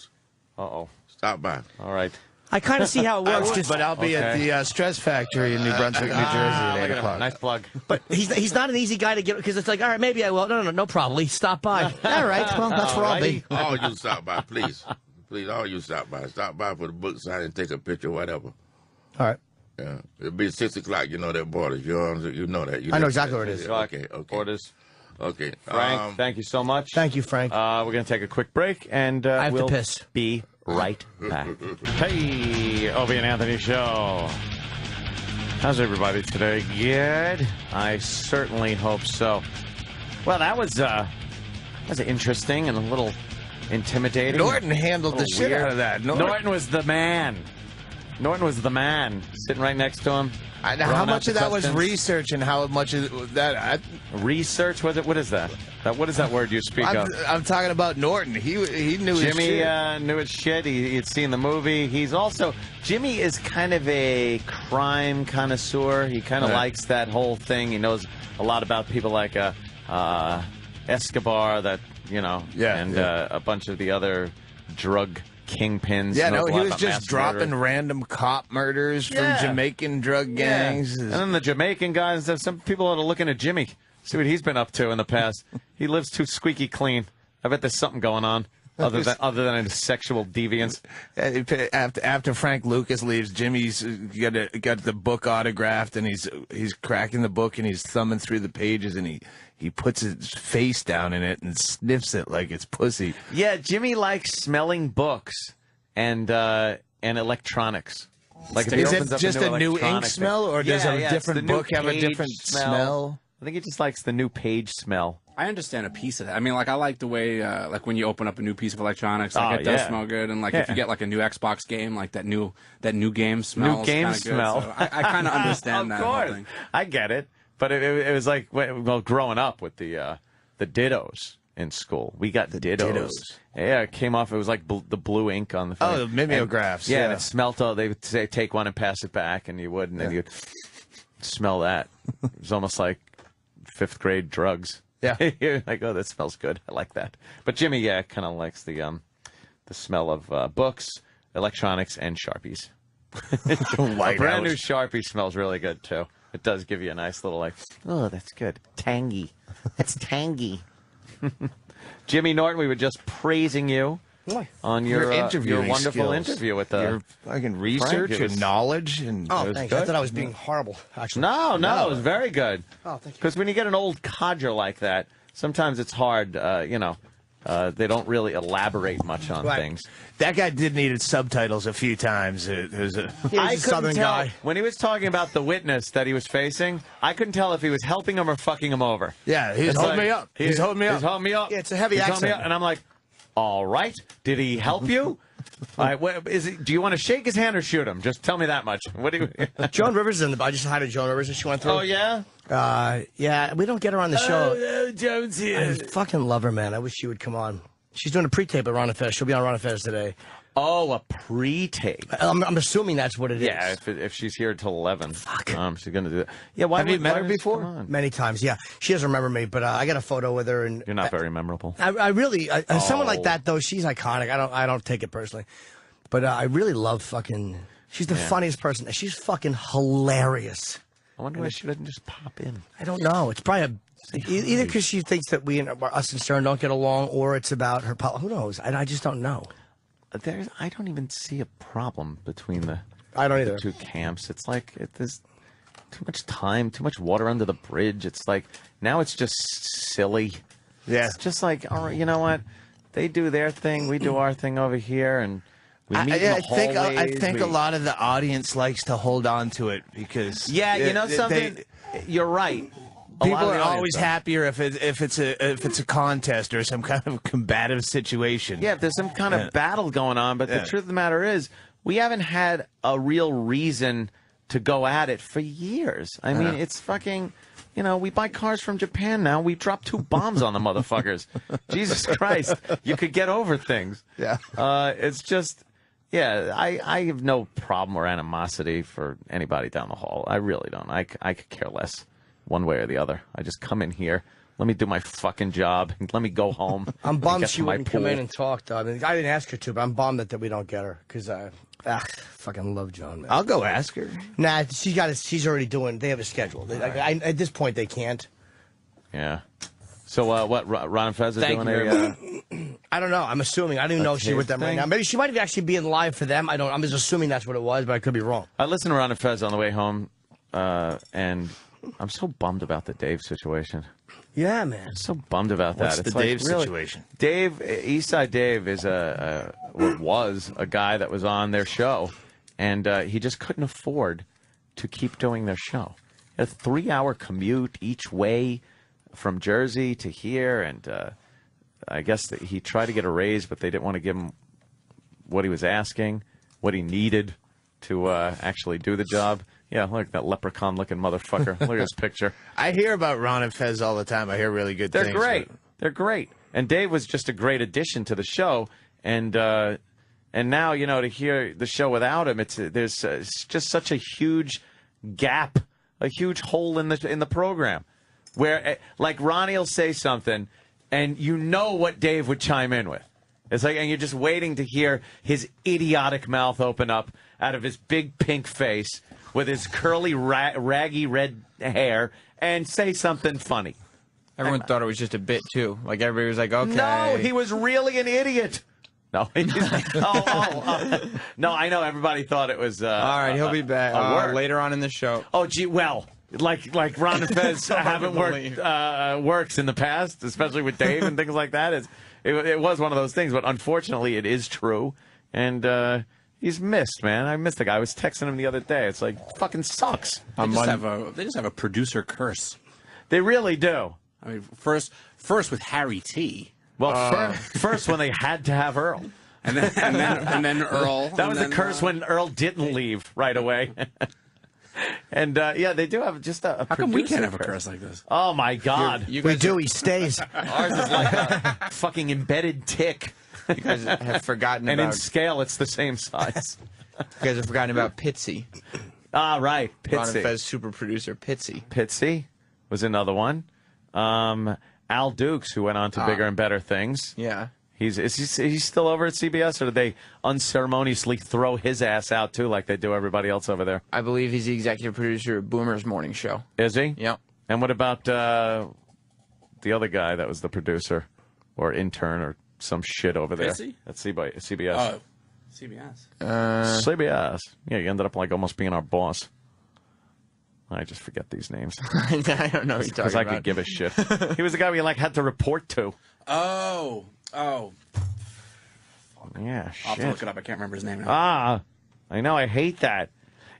Uh-oh. Stop by. All right. I kind of see how it works. But I'll be at the Stress Factory in New Brunswick, New Jersey at 8 o'clock. Nice plug. But he's not an easy guy to get, because it's like, all right, maybe I will. No problem. Stop by. All right, well, that's where I'll be. All you stop by, please. Please, all you stop by. Stop by for the book sign and take a picture, whatever. All right. Yeah. It'll be 6 o'clock. You know that Borders. You know that. I know exactly where it is. Okay. Orders. Okay. Frank, thank you so much. Thank you, Frank. We're going to take a quick break, and I have we'll to piss. be right back. Hey, Opie and Anthony Show. How's everybody today? Good? I certainly hope so. Well, that was interesting and a little intimidating. Norton handled the shit weird. out of that. Norton was the man. Norton was the man. Sitting right next to him. How much of that was questions. research and how much of that... Research? What is that? What is that word you speak of? I'm talking about Norton. He knew his Jimmy shit. knew his shit. He'd seen the movie. Jimmy is kind of a crime connoisseur. He kind of likes that whole thing. He knows a lot about people like Escobar, a bunch of the other drug kingpins. Yeah, knows no, a he lot was about just mass dropping murder. random cop murders Yeah. from Jamaican drug gangs. And then the Jamaican guys, some people are looking at Jimmy, see what he's been up to in the past. He lives too squeaky clean. I bet there's something going on other than his sexual deviance. After Frank Lucas leaves, Jimmy's got the book autographed, and he's cracking the book and he's thumbing through the pages, and he puts his face down in it and sniffs it like it's pussy. Yeah, Jimmy likes smelling books and electronics. Like if he Is opens it up just a new ink electronic smell, or does a it's different the new book have a page different smell? I think he just likes the new page smell. I understand a piece of that. I mean, like, I like the way, like, when you open up a new piece of electronics, like, it does smell good. And, like, if you get, like, a new Xbox game, like, that new game smells New game kinda smell. Good. So I kind of understand that whole thing. I get it. But it was like, well, growing up with the dittos in school. We got the dittos. Yeah, it came off. It was like the blue ink on the thing. Oh, the mimeographs. And it smelled. They would say, take one and pass it back, and you would, and then you'd smell that. It was almost like 5th grade drugs. Yeah. You're like, oh, that smells good. I like that. But Jimmy, kind of likes the smell of books, electronics, and Sharpies. A brand new Sharpie smells really good, too. It does give you a nice little, like, oh, that's good. Tangy. That's tangy. Jimmy Norton, we were just praising you on your interviewing wonderful skills. interview with your fucking research Frank, and knowledge. And Oh, it was thanks. good. I thought I was being horrible, actually. No, it was very good. Oh, thank you. Because when you get an old codger like that, sometimes it's hard, they don't really elaborate much on things. That guy did need subtitles a few times. It was a, He was a Southern tell, guy. when he was talking about the witness that he was facing, I couldn't tell if he was helping him or fucking him over. yeah, he's It's holding like, me up. He's holding me up. He's holding me up. Yeah, it's a heavy He's holding me accent. up. And I'm like, all right. Did he help you? All right, do you want to shake his hand or shoot him? Just tell me that much. What do you? Joan Rivers is in the. I just hired Joan Rivers, and she went through. Oh yeah. Yeah. We don't get her on the show. Oh, Jones here. I fucking love her, man. I wish she would come on. She's doing a pre-tape at Ron and Fez. She'll be on Ron and Fez today. Oh, a pre-tape. I'm assuming that's what it is. Yeah, if she's here till 11, she's gonna do that. Yeah, why Have you met her why does- before? come on. Many times, yeah. She doesn't remember me, but I got a photo with her, and You're not very memorable. I really someone like Oh. that though. She's iconic. I don't take it personally, but I really love fucking. She's the funniest person. She's fucking hilarious. I wonder why she doesn't just pop in. I don't know. It's probably either because she thinks that us and Stern don't get along, or it's about her. Who knows? I just don't know. I don't even see a problem between the I don't either. two camps. It's like there's too much time, too much water under the bridge. It's like now it's just silly. Yeah. It's just like, all right, you know what? They do their thing, we do our thing over here, and we meet in the hallways. I think a lot of the audience likes to hold on to it because you know something. You're right. A lot People of the are audience always does. happier if it's a contest or some kind of combative situation. Yeah, if there's some kind of battle going on. But the truth of the matter is, we haven't had a real reason to go at it for years. I mean, it's fucking. You know, we buy cars from Japan now. We drop 2 bombs on the motherfuckers. Jesus Christ, you could get over things. Yeah. It's just, I have no problem or animosity for anybody down the hall. I really don't. I could care less one way or the other. I just come in here, Let me do my fucking job. Let me go home. I'm bummed get she to my wouldn't come pool. in and talk, though. I mean, I didn't ask her to, but I'm bummed that we don't get her because I fucking love Joan, man. I'll go ask her. Nah, she's already doing. They have a schedule. At this point, they can't. Yeah. So what? Ron and Fez are Thank doing you a. I don't know. I'm assuming. I don't even know if she's with them right thing? now. Maybe she might actually be in live for them. I'm just assuming that's what it was, but I could be wrong. I listened to Ron and Fez on the way home, and I'm so bummed about the Dave situation. Yeah, man. So bummed about that. What's It's the like, Dave really, situation? Dave, Eastside Dave is was a guy that was on their show, and he just couldn't afford to keep doing their show. A 3-hour commute each way from Jersey to here, and I guess that he tried to get a raise, but they didn't want to give him what he was asking, what he needed to actually do the job. Yeah, look, that leprechaun-looking motherfucker. Look at his picture. I hear about Ron and Fez all the time. I hear really good They're things. great. but- They're great. And Dave was just a great addition to the show. And now, to hear the show without him, there's just such a huge gap, a huge hole in the program, where like Ronnie will say something, and you know what Dave would chime in with. It's like, and you're just waiting to hear his idiotic mouth open up out of his big pink face with his curly, raggy red hair and say something funny. Everyone thought it was just a bit, too. Like, everybody was like, okay. No, he was really an idiot. No, no, I know everybody thought it was. All right, he'll be back later on in the show. Oh, gee, well, like Ron and Fez haven't works in the past, especially with Dave and things like that. It was one of those things, but unfortunately, it is true, and he's missed, man. I missed the guy. I was texting him the other day. It's like fucking sucks. They just have a producer curse. They really do. I mean, first with Harry T. Well, first when they had to have Earl. And then Earl. That was the curse when Earl didn't leave right away. And yeah, they do have just a. How come we can't have a curse like this? Oh my God! We do. He stays. Ours is like a, Fucking embedded tick. you guys have forgotten And in about. scale, it's the same size. You guys have forgotten about Pitsy. Ah, right. Ron and Pitsy. Fez super producer Pitsy. Pitsy was another one. Al Dukes, who went on to bigger and better things. Yeah. Is he still over at CBS, or did they unceremoniously throw his ass out too, like they do everybody else over there? I believe he's the executive producer of Boomer's Morning Show. Is he? Yep. And what about the other guy that was the producer or intern or some shit over there Pitsy? at CBS? Oh, CBS. CBS. Yeah, you ended up like almost being our boss. I just forget these names I don't know what you're because talking I about. could give a shit. He was the guy we like had to report to. Oh. Yeah, I'll have to shit. look it up. I can't remember his name now. Ah, I know. I hate that.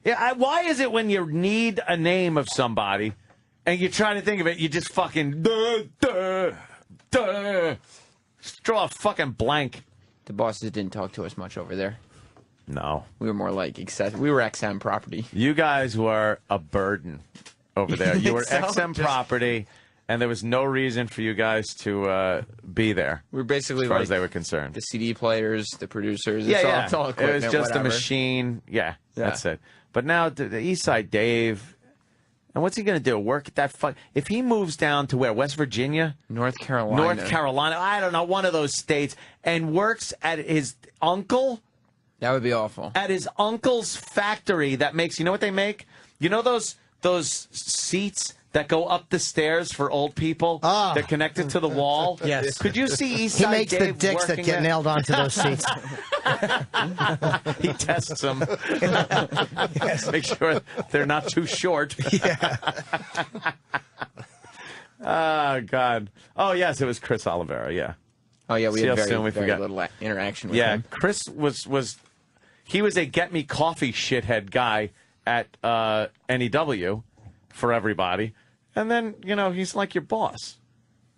Yeah, why is it when you need a name of somebody and you're trying to think of it, you just fucking just draw a fucking blank? The bosses didn't talk to us much over there. No, We were more like we were XM property. you guys were a burden over there. You were So, XM just- property, and there was no reason for you guys to be there. We were basically As far like as they were concerned. the CD players, the producers. Yeah, it's all it was equipment, just whatever. a machine. Yeah, Yeah. that's it. But now the Eastside Dave, and what's he going to do? Work at that if he moves down to where? West Virginia? North Carolina. North Carolina? I don't know, one of those states, and works at his uncle? That would be awful. At his uncle's factory that makes, you know what they make? You know those seats that go up the stairs for old people? Ah. They're connected to the wall? Yes. Could you see Eastside He makes the Dave dicks that working get at- nailed onto those seats. He tests them. Make sure they're not too short. Oh, God. Oh, yes, it was Chris Oliveira, yeah. Oh yeah, we See had how very, soon we very forgot. little interaction with Yeah, him. Chris was he was a get me coffee shithead guy at NEW for everybody. And then, he's like your boss.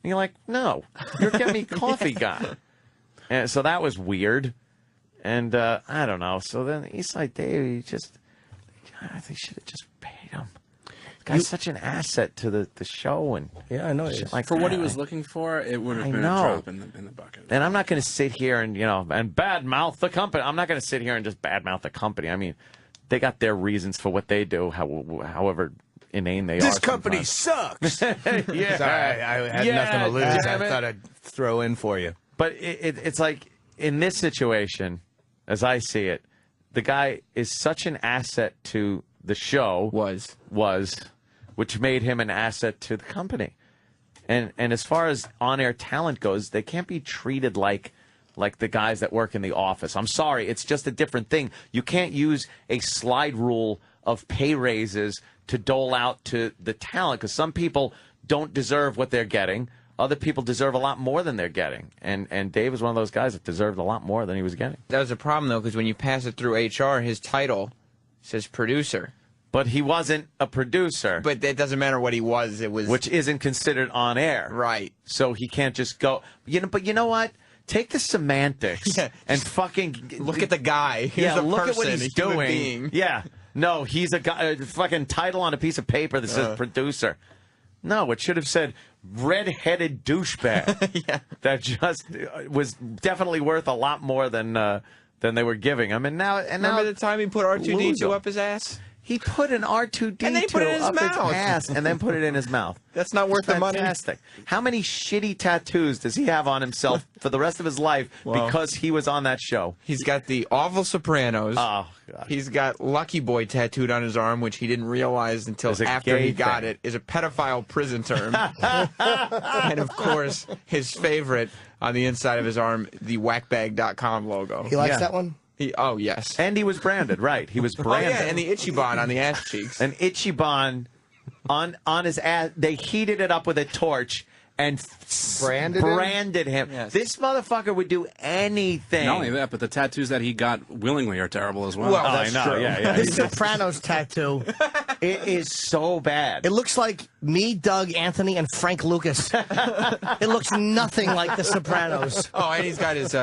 And you're like, no, you're a get me coffee guy. And so that was weird. And I don't know. So then Eastside Dave, they should have just paid him. Guy's such an asset to the show and Yeah, I know. shit like For what he that. was looking for, it would I have been know. a drop in the bucket. And I'm not going to sit here and, and badmouth the company. I'm not going to sit here and just badmouth the company. I mean, they got their reasons for what they do, however inane they are. This company sometimes. sucks. Yeah. Sorry, I had Yeah, nothing to lose. damn I it. thought I'd throw in for you. But it's like, in this situation, as I see it, the guy is such an asset to the show. Was, which made him an asset to the company. And as far as on-air talent goes, they can't be treated like the guys that work in the office. I'm sorry, it's just a different thing. You can't use a slide rule of pay raises to dole out to the talent, because some people don't deserve what they're getting. Other people deserve a lot more than they're getting. And Dave was one of those guys that deserved a lot more than he was getting. That was a problem, though, because when you pass it through HR, his title says producer. But he wasn't a producer. But it doesn't matter what he was. It was... Which isn't considered on air. Right. So he can't just go... But you know what? Take the semantics and fucking... Look at the guy. Here's a look person, at what he's a human doing. being. Yeah. No, he's a guy, fucking title on a piece of paper that says producer. No, it should have said red-headed douchebag. That just was definitely worth a lot more than they were giving him. And now, Remember the time he put R2D2 lose him. up his ass? He put an R2D2 And then he put it in his up mouth. ass and then put it in his mouth. That's not worth the money. Fantastic. How many shitty tattoos does he have on himself for the rest of his life because he was on that show? He's got the awful Sopranos. Oh, God. He's got Lucky Boy tattooed on his arm, which he didn't realize until It's a after gay he got thing. it, is a pedophile prison term. And, of course, his favorite on the inside of his arm, the whackbag.com logo. He likes Yeah. that one? Oh, yes. And he was branded, right? He was Oh, branded. yeah, and the Ichiban on the ass cheeks. An Ichiban on his ass. They heated it up with a torch and branded him. Yes. This motherfucker would do anything. Not only that, but the tattoos that he got willingly are terrible as well. Well, Oh, that's I know. true. Yeah. The Sopranos tattoo. It is so bad. It looks like me, Doug, Anthony, and Frank Lucas. It looks nothing like The Sopranos. Oh, and he's got his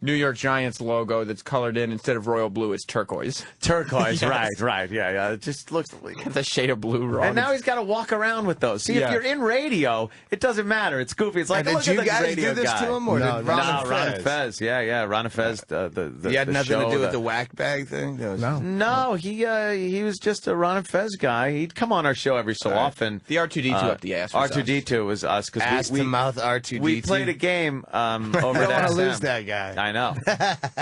New York Giants logo that's colored in. Instead of royal blue, it's turquoise. Turquoise, Yes. right. Yeah. It just looks. The shade of blue wrong. And now he's got to walk around with those. See, if you're in radio, it doesn't matter. It's goofy. It's like, And look did at you the guys radio do this guy. to him, or No, did no. Ron and Ron and Fez. Yeah. Ron and Fez. The He had the nothing to show, do with the whack bag thing? No. No, he was just a Ron and Fez guy. He'd come on our show every so often. The R2D2 up the ass was R2D2 was us because Ass to mouth R2D2. we played a game over I at don't want to XM. lose that guy. I know.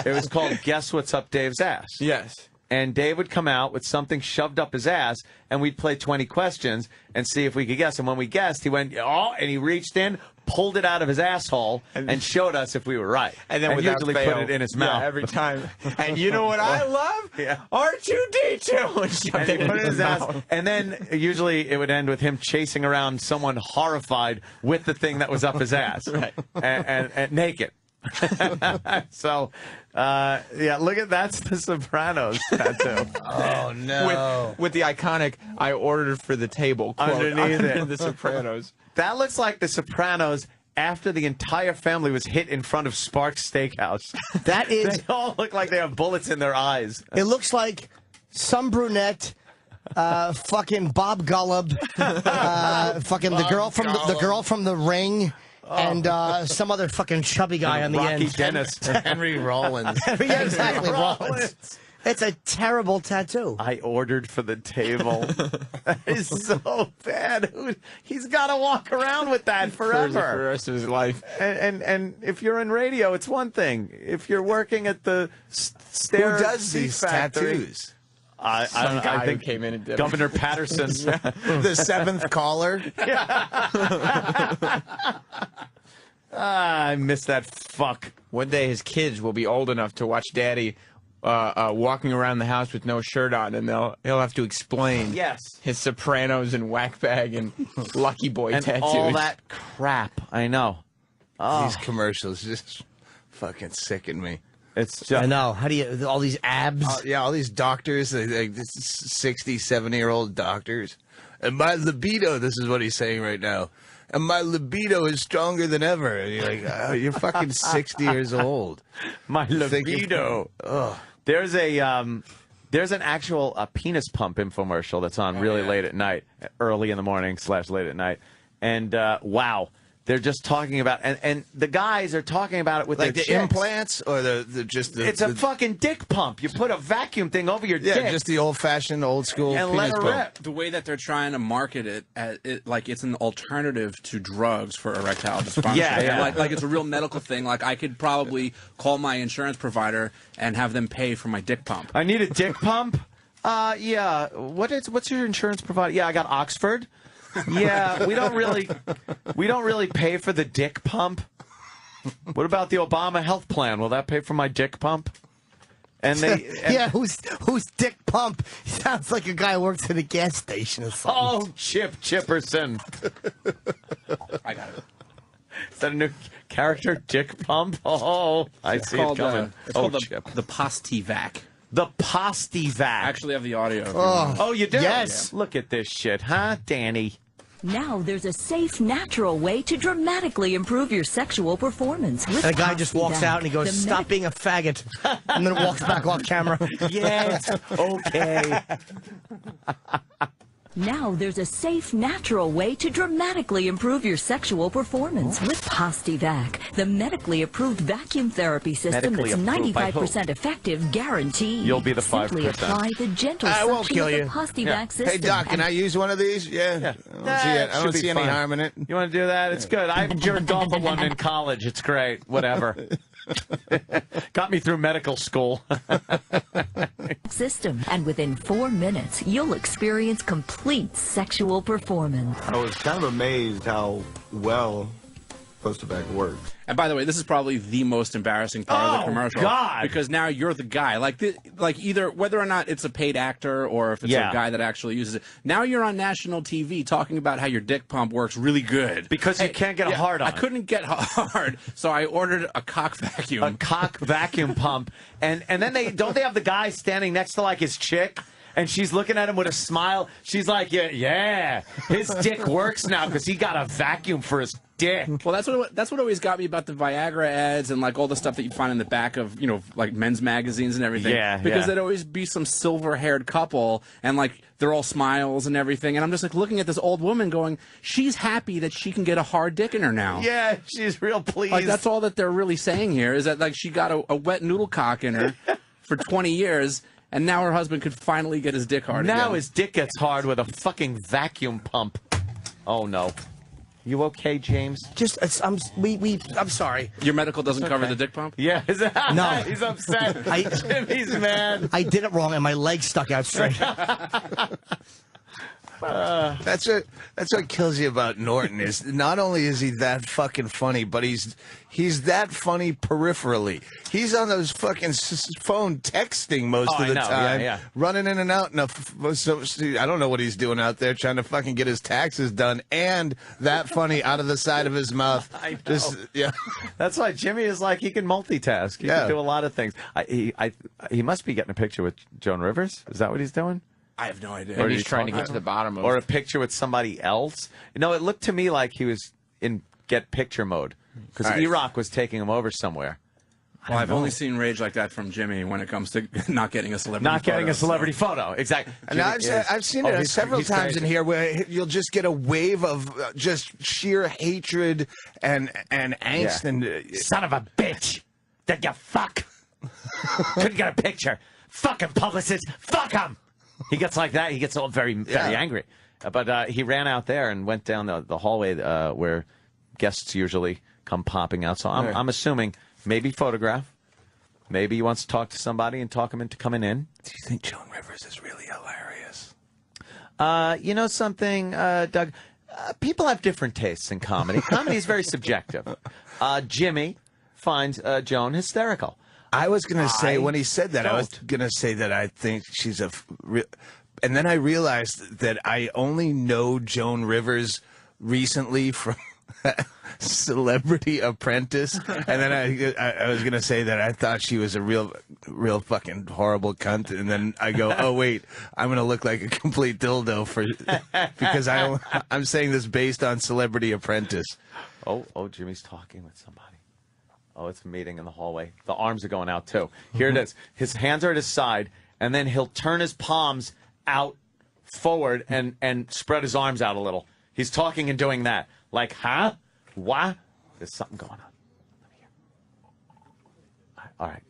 It was called Guess What's Up Dave's Ass. Yes. And Dave would come out with something shoved up his ass, and we'd play 20 questions and see if we could guess. And when we guessed, he went, oh, and he reached in, pulled it out of his asshole, and showed us if we were right. And then without usually fail, put it in his mouth. Yeah, every time. And you know what I love? Yeah. R2D2. And shoved And he it in put it in his ass. mouth. And then usually it would end with him chasing around someone horrified with the thing that was up his ass. Right. And naked. So, yeah, look at that's the Sopranos tattoo. Oh, no. With the iconic "I ordered for the table" quote Underneath under it. the Sopranos. That looks like the Sopranos after the entire family was hit in front of Sparks Steakhouse. That is. They all look like they have bullets in their eyes. It looks like some brunette, fucking Bob Gullub, fucking the girl from the Ring, and some other fucking chubby guy on the Rocky end. Dennis. Henry Rollins. Yeah, exactly. Rollins. Rollins. It's a terrible tattoo. I ordered for the table. That is so bad. He's got to walk around with that For the forever. rest of his life. And if you're in radio, it's one thing. If you're working at the Stair Who does Seat these Factory, tattoos? I Some guy who think came in and did it. Governor Patterson. The seventh caller? I miss that fuck. One day his kids will be old enough to watch Daddy walking around the house with no shirt on, and he'll have to explain Yes. his Sopranos and whackbag and Lucky Boy And tattoos. all that crap. I know. Oh, These commercials just fucking sicken me. it's I just. know. How do you, all these abs? Yeah, all these doctors, like 60, 70-year-old doctors. And my libido, this is what he's saying right now. And my libido is stronger than ever. And you're like, oh, you're fucking 60 years old. My Thinking- libido. Ugh. There's an actual penis pump infomercial that's on really late at night, early in the morning / late at night, and wow, They're just talking about, and the guys are talking about it with like their the implants or the It's a fucking dick pump. You put a vacuum thing over your dick. Yeah, just the old-fashioned, old-school and penis let her pump. rip. The way that they're trying to market it, like it's an alternative to drugs for erectile dysfunction. Yeah. Like it's a real medical thing. Like I could probably call my insurance provider and have them pay for my dick pump. I need a dick pump. Yeah. What's your insurance provider? Yeah, I got Oxford. Yeah, we don't really pay for the dick pump. What about the Obama health plan? Will that pay for my dick pump? Yeah, who's dick pump? Sounds like a guy who works at a gas station or something. Oh, Chip Chipperson. I got it. Is that a new character? Dick pump? Oh, I see it coming. It's called Chip. the Postivac. The Postivac. I actually have the audio. Oh, you do? Yes. Yeah. Look at this shit, huh, Danny? Now there's a safe, natural way to dramatically improve your sexual performance. With And a guy just walks Postivac, out and he goes, the "Stop being a faggot," and then walks back off camera. Yes. Okay. Now there's a safe, natural way to dramatically improve your sexual performance with Postivac, the medically approved vacuum therapy system Medically that's approved by 95% effective, guaranteed. You'll be the Simply 5%. apply the gentle I won't suction kill of the you. Postivac system. Hey, Doc, can I use one of these? Yeah. I don't see any harm in it. You want to do that? It's good. I jerked off at one in college. It's great. Whatever. Got me through medical school. system, and within 4 minutes, you'll experience complete sexual performance. I was kind of amazed how well Postivac works. And by the way, this is probably the most embarrassing part of the commercial. God. Because now you're the guy. Like either whether or not it's a paid actor or if it's a guy that actually uses it. Now you're on national TV talking about how your dick pump works really good. Because you can't get a hard on. I couldn't get hard, so I ordered a cock vacuum. A cock vacuum pump. And then they have the guy standing next to like his chick? And she's looking at him with a smile. She's like, yeah, his dick works now because he got a vacuum for his dick. Well, that's what always got me about the Viagra ads and like all the stuff that you'd find in the back of like men's magazines and everything. Yeah, because there'd always be some silver-haired couple and like they're all smiles and everything. And I'm just like looking at this old woman going, she's happy that she can get a hard dick in her now. Yeah, she's real pleased. Like that's all that they're really saying here is that like she got a wet noodle cock in her for 20 years. And now her husband could finally get his dick hard Now again. his dick gets hard with a fucking vacuum pump. Oh, no. You okay, James? I'm sorry. Your medical doesn't cover the dick pump? Yeah. No. He's upset. Jimmy's mad. I did it wrong, and my leg stuck out straight. That's what kills you about Norton is not only is he that fucking funny, but he's that funny peripherally. He's on those fucking phone texting most of the time, running in and out. I don't know what he's doing out there trying to fucking get his taxes done, and that funny out of the side of his mouth. I know. That's why Jimmy is like he can multitask. He can do a lot of things. He must be getting a picture with Joan Rivers. Is that what he's doing? I have no idea. Or he's trying to get to the bottom of or a picture with somebody else. No, it looked to me like he was in get picture mode because E-Rock was taking him over somewhere. Well, I've only seen rage like that from Jimmy when it comes to not getting a celebrity photo. Exactly. And I've seen it several times in here where you'll just get a wave of just sheer hatred and angst and son of a bitch. Did you fuck? Couldn't get a picture. Fucking publicist. Fuck him. He gets like that. He gets all very angry. But he ran out there and went down the hallway where guests usually come popping out. So I'm assuming maybe photograph. Maybe he wants to talk to somebody and talk him into coming in. Do you think Joan Rivers is really hilarious? You know something, Doug? People have different tastes in comedy. Comedy is very subjective. Jimmy finds Joan hysterical. I was going to say, when he said that, I was going to say that I think she's and then I realized that I only know Joan Rivers recently from Celebrity Apprentice. And then I was going to say that I thought she was a real fucking horrible cunt. And then I go, oh, wait, I'm going to look like a complete dildo because I'm saying this based on Celebrity Apprentice. Oh, Jimmy's talking with somebody. Oh, it's a meeting in the hallway. The arms are going out, too. Here it is. His hands are at his side, and then he'll turn his palms out forward and spread his arms out a little. He's talking and doing that. Like, huh? What? There's something going on. All right.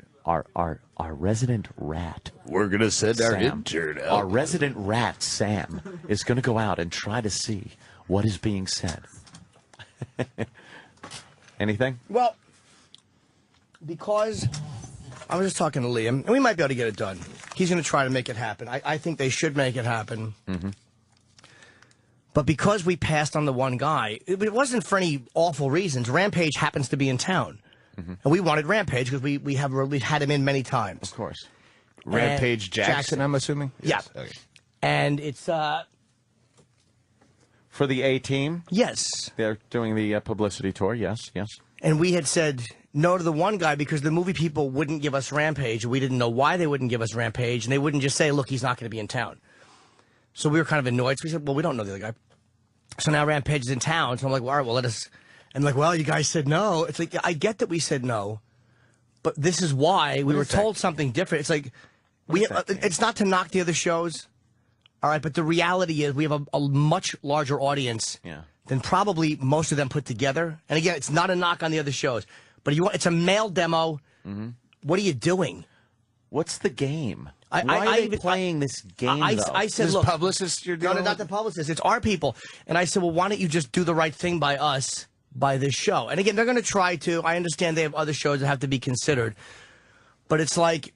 Our resident rat. We're gonna send our Sam, intern out. Our resident rat, Sam, is going to go out and try to see what is being said. Anything? Well, because I was just talking to Liam, and we might be able to get it done. He's going to try to make it happen. I think they should make it happen. Mm-hmm. But because we passed on the one guy, it wasn't for any awful reasons. Rampage happens to be in town. Mm-hmm. And we wanted Rampage because we've had him in many times. Of course. Rampage Jackson, I'm assuming? Yeah. Yes. Okay. And it's... For the A-Team? Yes. They're doing the publicity tour, yes. And we had said no to the one guy because the movie people wouldn't give us Rampage. We didn't know why they wouldn't give us Rampage. And they wouldn't just say, look, he's not going to be in town. So we were kind of annoyed. So we said, well, we don't know the other guy. So now Rampage is in town. So I'm like, well, all right, well, let us... And like, well, you guys said no. It's like, I get that we said no, but this is why we were told something different. It's like, it's not to knock the other shows, all right, but the reality is we have a much larger audience than probably most of them put together. And again, it's not a knock on the other shows, but it's a male demo. Mm-hmm. What are you doing? What's the game? Why are they playing this game, though? I said, This look, publicist you're dealing no, not the publicist. It's our people. And I said, well, why don't you just do the right thing by us? By this show. And again, they're going to try to. I understand they have other shows that have to be considered. But it's like,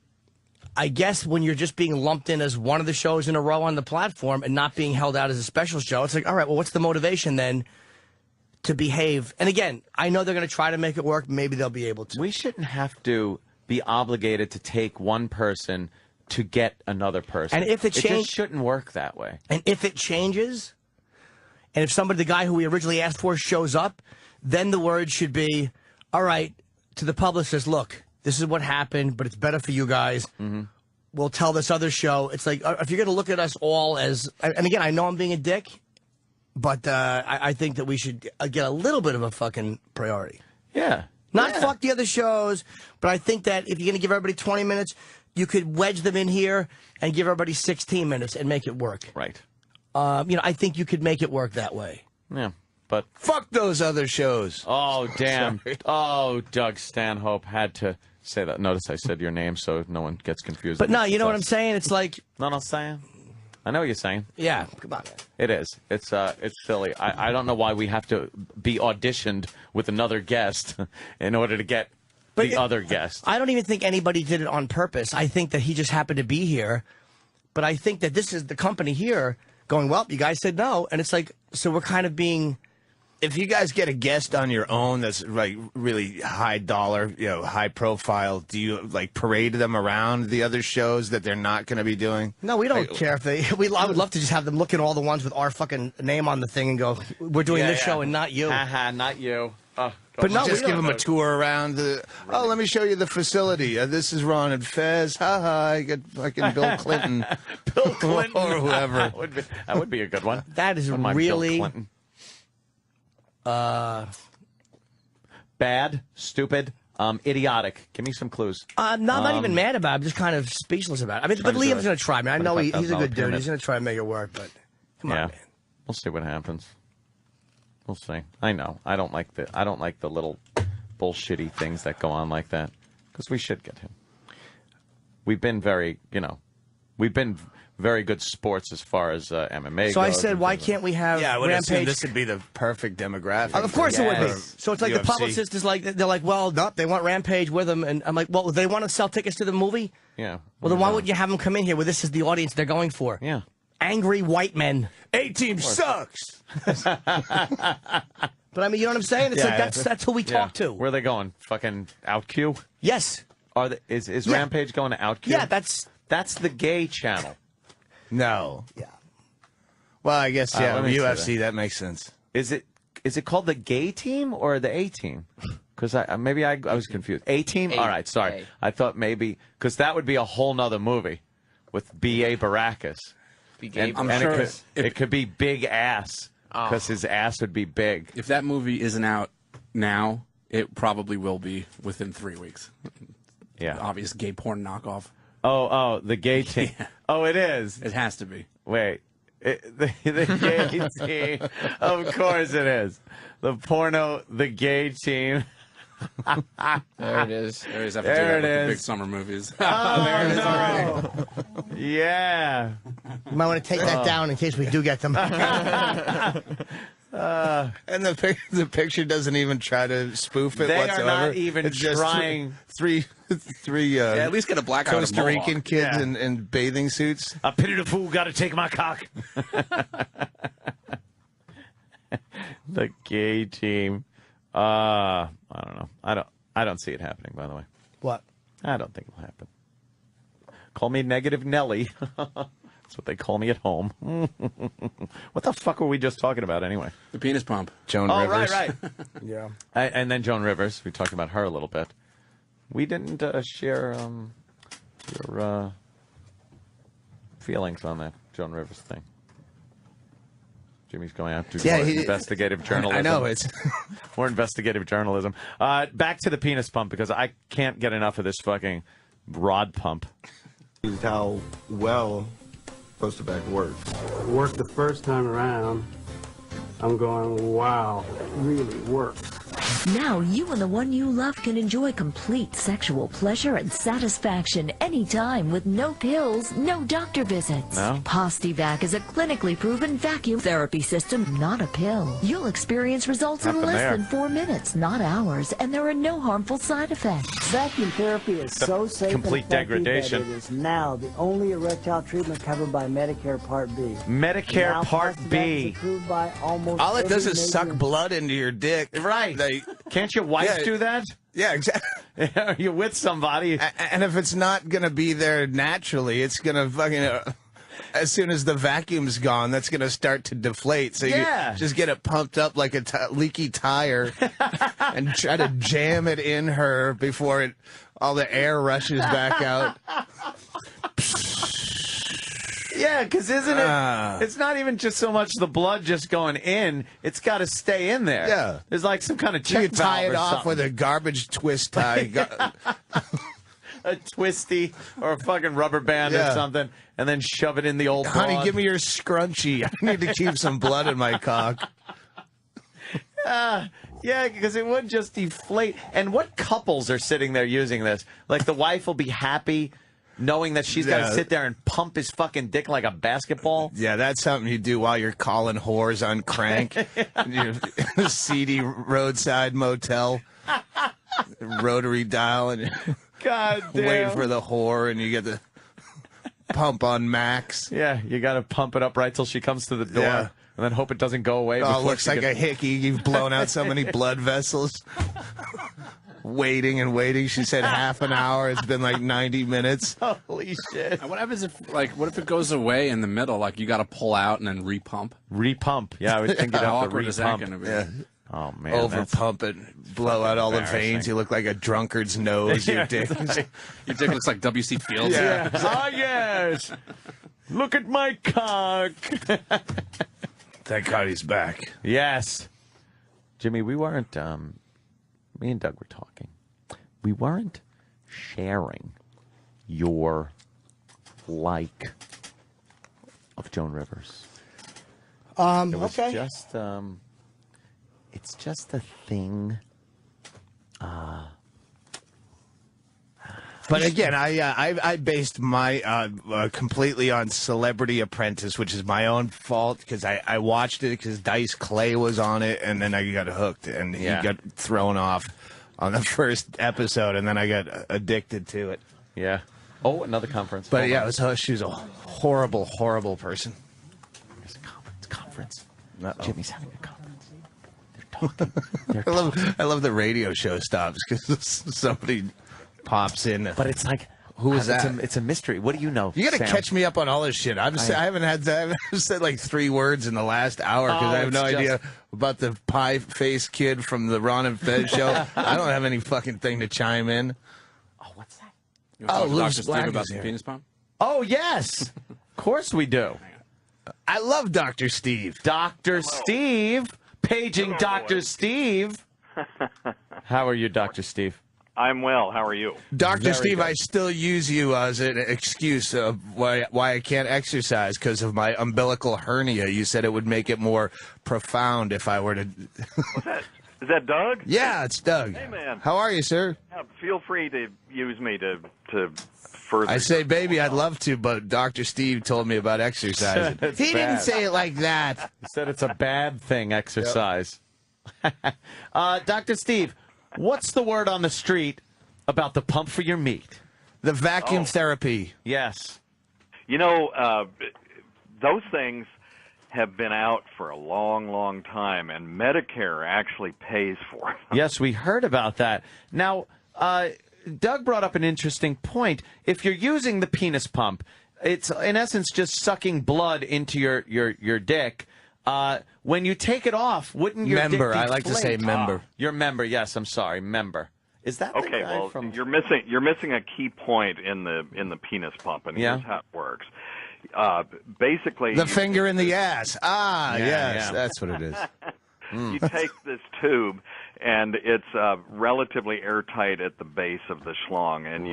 I guess when you're just being lumped in as one of the shows in a row on the platform and not being held out as a special show, it's like, all right, well, what's the motivation then to behave? And again, I know they're going to try to make it work. Maybe they'll be able to. We shouldn't have to be obligated to take one person to get another person. And if it just shouldn't work that way. And if it changes, and if somebody, the guy who we originally asked for, shows up, then the word should be, all right, to the publicist, look, this is what happened, but it's better for you guys. Mm-hmm. We'll tell this other show. It's like, if you're going to look at us all as, and again, I know I'm being a dick, but I think that we should get a little bit of a fucking priority. Yeah. Not fuck the other shows, but I think that if you're going to give everybody 20 minutes, you could wedge them in here and give everybody 16 minutes and make it work. Right. I think you could make it work that way. Yeah. But fuck those other shows. Oh, damn. Oh, Doug Stanhope had to say that. Notice I said your name so no one gets confused. But no, you know what I'm saying? It's like... No, I'm saying. I know what you're saying. Yeah, come on. It is. It's silly. I don't know why we have to be auditioned with another guest in order to get the other guest. I don't even think anybody did it on purpose. I think that he just happened to be here. But I think that this is the company here going, well, you guys said no. And it's like, so we're kind of being... If you guys get a guest on your own that's like really high dollar, high profile, do you like parade them around the other shows that they're not going to be doing? No, we don't care if they. I would love to just have them look at all the ones with our fucking name on the thing and go, "We're doing this show and not you." Haha, not you. But no, just give them a tour around the. Oh, let me show you the facility. This is Ron and Fez. Ha I get fucking Bill Clinton, Bill Clinton or whoever. That would be a good one. That is really. Bill Clinton. Bad, stupid, idiotic. Give me some clues. Not even mad about it. I'm just kind of speechless about it. I mean, but Liam's going to try, man. I know he's a good dude. He's going to try and make it work, but come on, man. We'll see what happens. We'll see. I know. I don't like the little bullshitty things that go on like that because we should get him. We've been very good sports as far as MMA goes. So I said, why can't we have I would assume Rampage? this would be the perfect demographic. Of course it would be. So it's like UFC. the publicist is like, they're like, well, no, they want Rampage with them. And I'm like, well, they want to sell tickets to the movie? Yeah. Well, then why wouldn't you have them come in here where this is the audience they're going for? Yeah. Angry white men. A-Team sucks. But I mean, you know what I'm saying? It's like that's who we talk to. Where are they going? Fucking OutQ? Yes. Is Rampage going to OutQ? Yeah, that's the gay channel. No. Yeah. Well, I guess UFC. That. That makes sense. Is it called the gay team or the A team? Because I was confused. A team. All right, sorry. I thought maybe because that would be a whole nother movie with B.A. Baracus. I'm sure it could be Big Ass because his ass would be big. If that movie isn't out now, it probably will be within 3 weeks. Yeah. Obvious gay porn knockoff. Oh, the gay team. Yeah. Oh, it is. It has to be. Wait, The gay team. Of course it is. The porno, the gay team. There it is. They always have to There do that it with the is. big summer movies. There it is already. Yeah. You might want to take that down in case we do get them. And the picture doesn't even try to spoof it They whatsoever. are not even It's just trying. Three Yeah, at least get a black eye with a Costa Rican mohawk. kids in bathing suits. I pity the fool, gotta take my cock. The gay team. I don't know. I don't see it happening, by the way. What? I don't think it'll happen. Call me Negative Nelly. That's what they call me at home. What the fuck were we just talking about anyway? The penis pump. Joan Oh, Rivers. right. Yeah. And then Joan Rivers. We talked about her a little bit. We didn't share your feelings on that Joan Rivers thing. Jimmy's going out to more investigative journalism. I know it's more investigative journalism. Back to the penis pump because I can't get enough of this fucking rod pump. How well post-back works. Worked the first time around. I'm going, wow, really works. Now you and the one you love can enjoy complete sexual pleasure and satisfaction anytime with no pills, no doctor visits. No? Postivac is a clinically proven vacuum therapy system, not a pill. You'll experience results in Happened less there. than 4 minutes, not hours, and there are no harmful side effects. Vacuum therapy is so safe complete and effective degradation. that it is now the only erectile treatment covered by Medicare Part B. Medicare Now Part Postivac B. is approved by almost all it does every is suck major- blood into your dick. Right. Can't your wife Yeah. do that? Yeah, exactly. Are you with somebody? And if it's not gonna be there naturally, it's gonna fucking. As soon as the vacuum's gone, that's gonna start to deflate. So Yeah. you just get it pumped up like a leaky tire, and try to jam it in her before all the air rushes back out. Yeah, because isn't it? It's not even just so much the blood just going in; it's got to stay in there. Yeah. there's like some kind of You check can tie valve it or off something. with a garbage twist tie. a twisty or a fucking rubber band or Yeah. something, and then shove it in the old. Honey, broad. give me your scrunchie. I need to keep some blood in my cock. Yeah, because it would just deflate. And what couples are sitting there using this? Like the wife will be happy knowing that she's got to Yeah. sit there and pump his fucking dick like a basketball. Yeah, that's something you do while you're calling whores on crank. You're in a seedy roadside motel, rotary dial, and God damn. wait for the whore, and you get the pump on max. Yeah, you got to pump it up right till she comes to the door, Yeah. and then hope it doesn't go away. Oh, before looks she like gets- a hickey. You've blown out so many blood vessels. Waiting and waiting. She said half an hour. It's been like 90 minutes. Holy shit! And what happens if, like, what if it goes away in the middle? Like, you got to pull out and then repump. Repump. Yeah, I would think you'd How have to awkward is that repump. going to be? Yeah. Oh man, Over that's- pump it, blow out all the embarrassing. veins. You look like a drunkard's nose. Your dick. Your dick looks like W.C. Fields. Yeah. Oh yes. Look at my cock. Thank God he's back. Yes, Jimmy. We weren't. Me and Doug were talking. We weren't sharing your like of Joan Rivers. It was Okay. just. It's just a thing. But again, I based my completely on Celebrity Apprentice, which is my own fault because I watched it because Dice Clay was on it, and then I got hooked, and Yeah. he got thrown off on the first episode, and then I got addicted to it. Yeah. Oh, another conference. But Hold yeah, on. she was a horrible, horrible person. There's a conference. Uh-oh. Jimmy's having a conference. They're talking. They're I love the radio show stops because somebody pops in. But it's like, Who is that? It's a mystery. What do you know? You got to Sam? catch me up on all this shit. I haven't said like 3 words in the last hour because Oh, I have no it's idea just- about the pie-faced kid from the Ron and Fez show. I don't have any fucking thing to chime in. Oh, what's that? You want to talk to Louis Dr. Steve Black about is the here. penis pump? Oh, yes. Of course we do. I love Dr. Steve. Dr. Steve. Paging Dr. Steve. How are you, Dr. Steve? I'm well. How are you? Dr. Steve, I still use you as an excuse of why I can't exercise because of my umbilical hernia. You said it would make it more profound if I were to... What's that? Is that Doug? Yeah, it's Doug. Hey, man. How are you, sir? Yeah, feel free to use me to further... I say, baby, I'd love to, but Dr. Steve told me about exercising. He didn't say it like that. He said it's a bad thing, exercise. Dr. Steve, what's the word on the street about the pump for your meat? The vacuum therapy. Yes. You know, those things have been out for a long, long time, and Medicare actually pays for them. Yes, we heard about that. Now, Doug brought up an interesting point. If you're using the penis pump, it's in essence just sucking blood into your dick. When you take it off, wouldn't your dick member? I deflate? like to say member. Your member, yes. I'm sorry, member. Is that the okay? guy Well, from... you're missing a key point in the penis pump, and here's how it works. Basically, The finger in the ass. Ah, Yeah, yes, yeah. that's what it is. You take this tube, and it's relatively airtight at the base of the schlong, and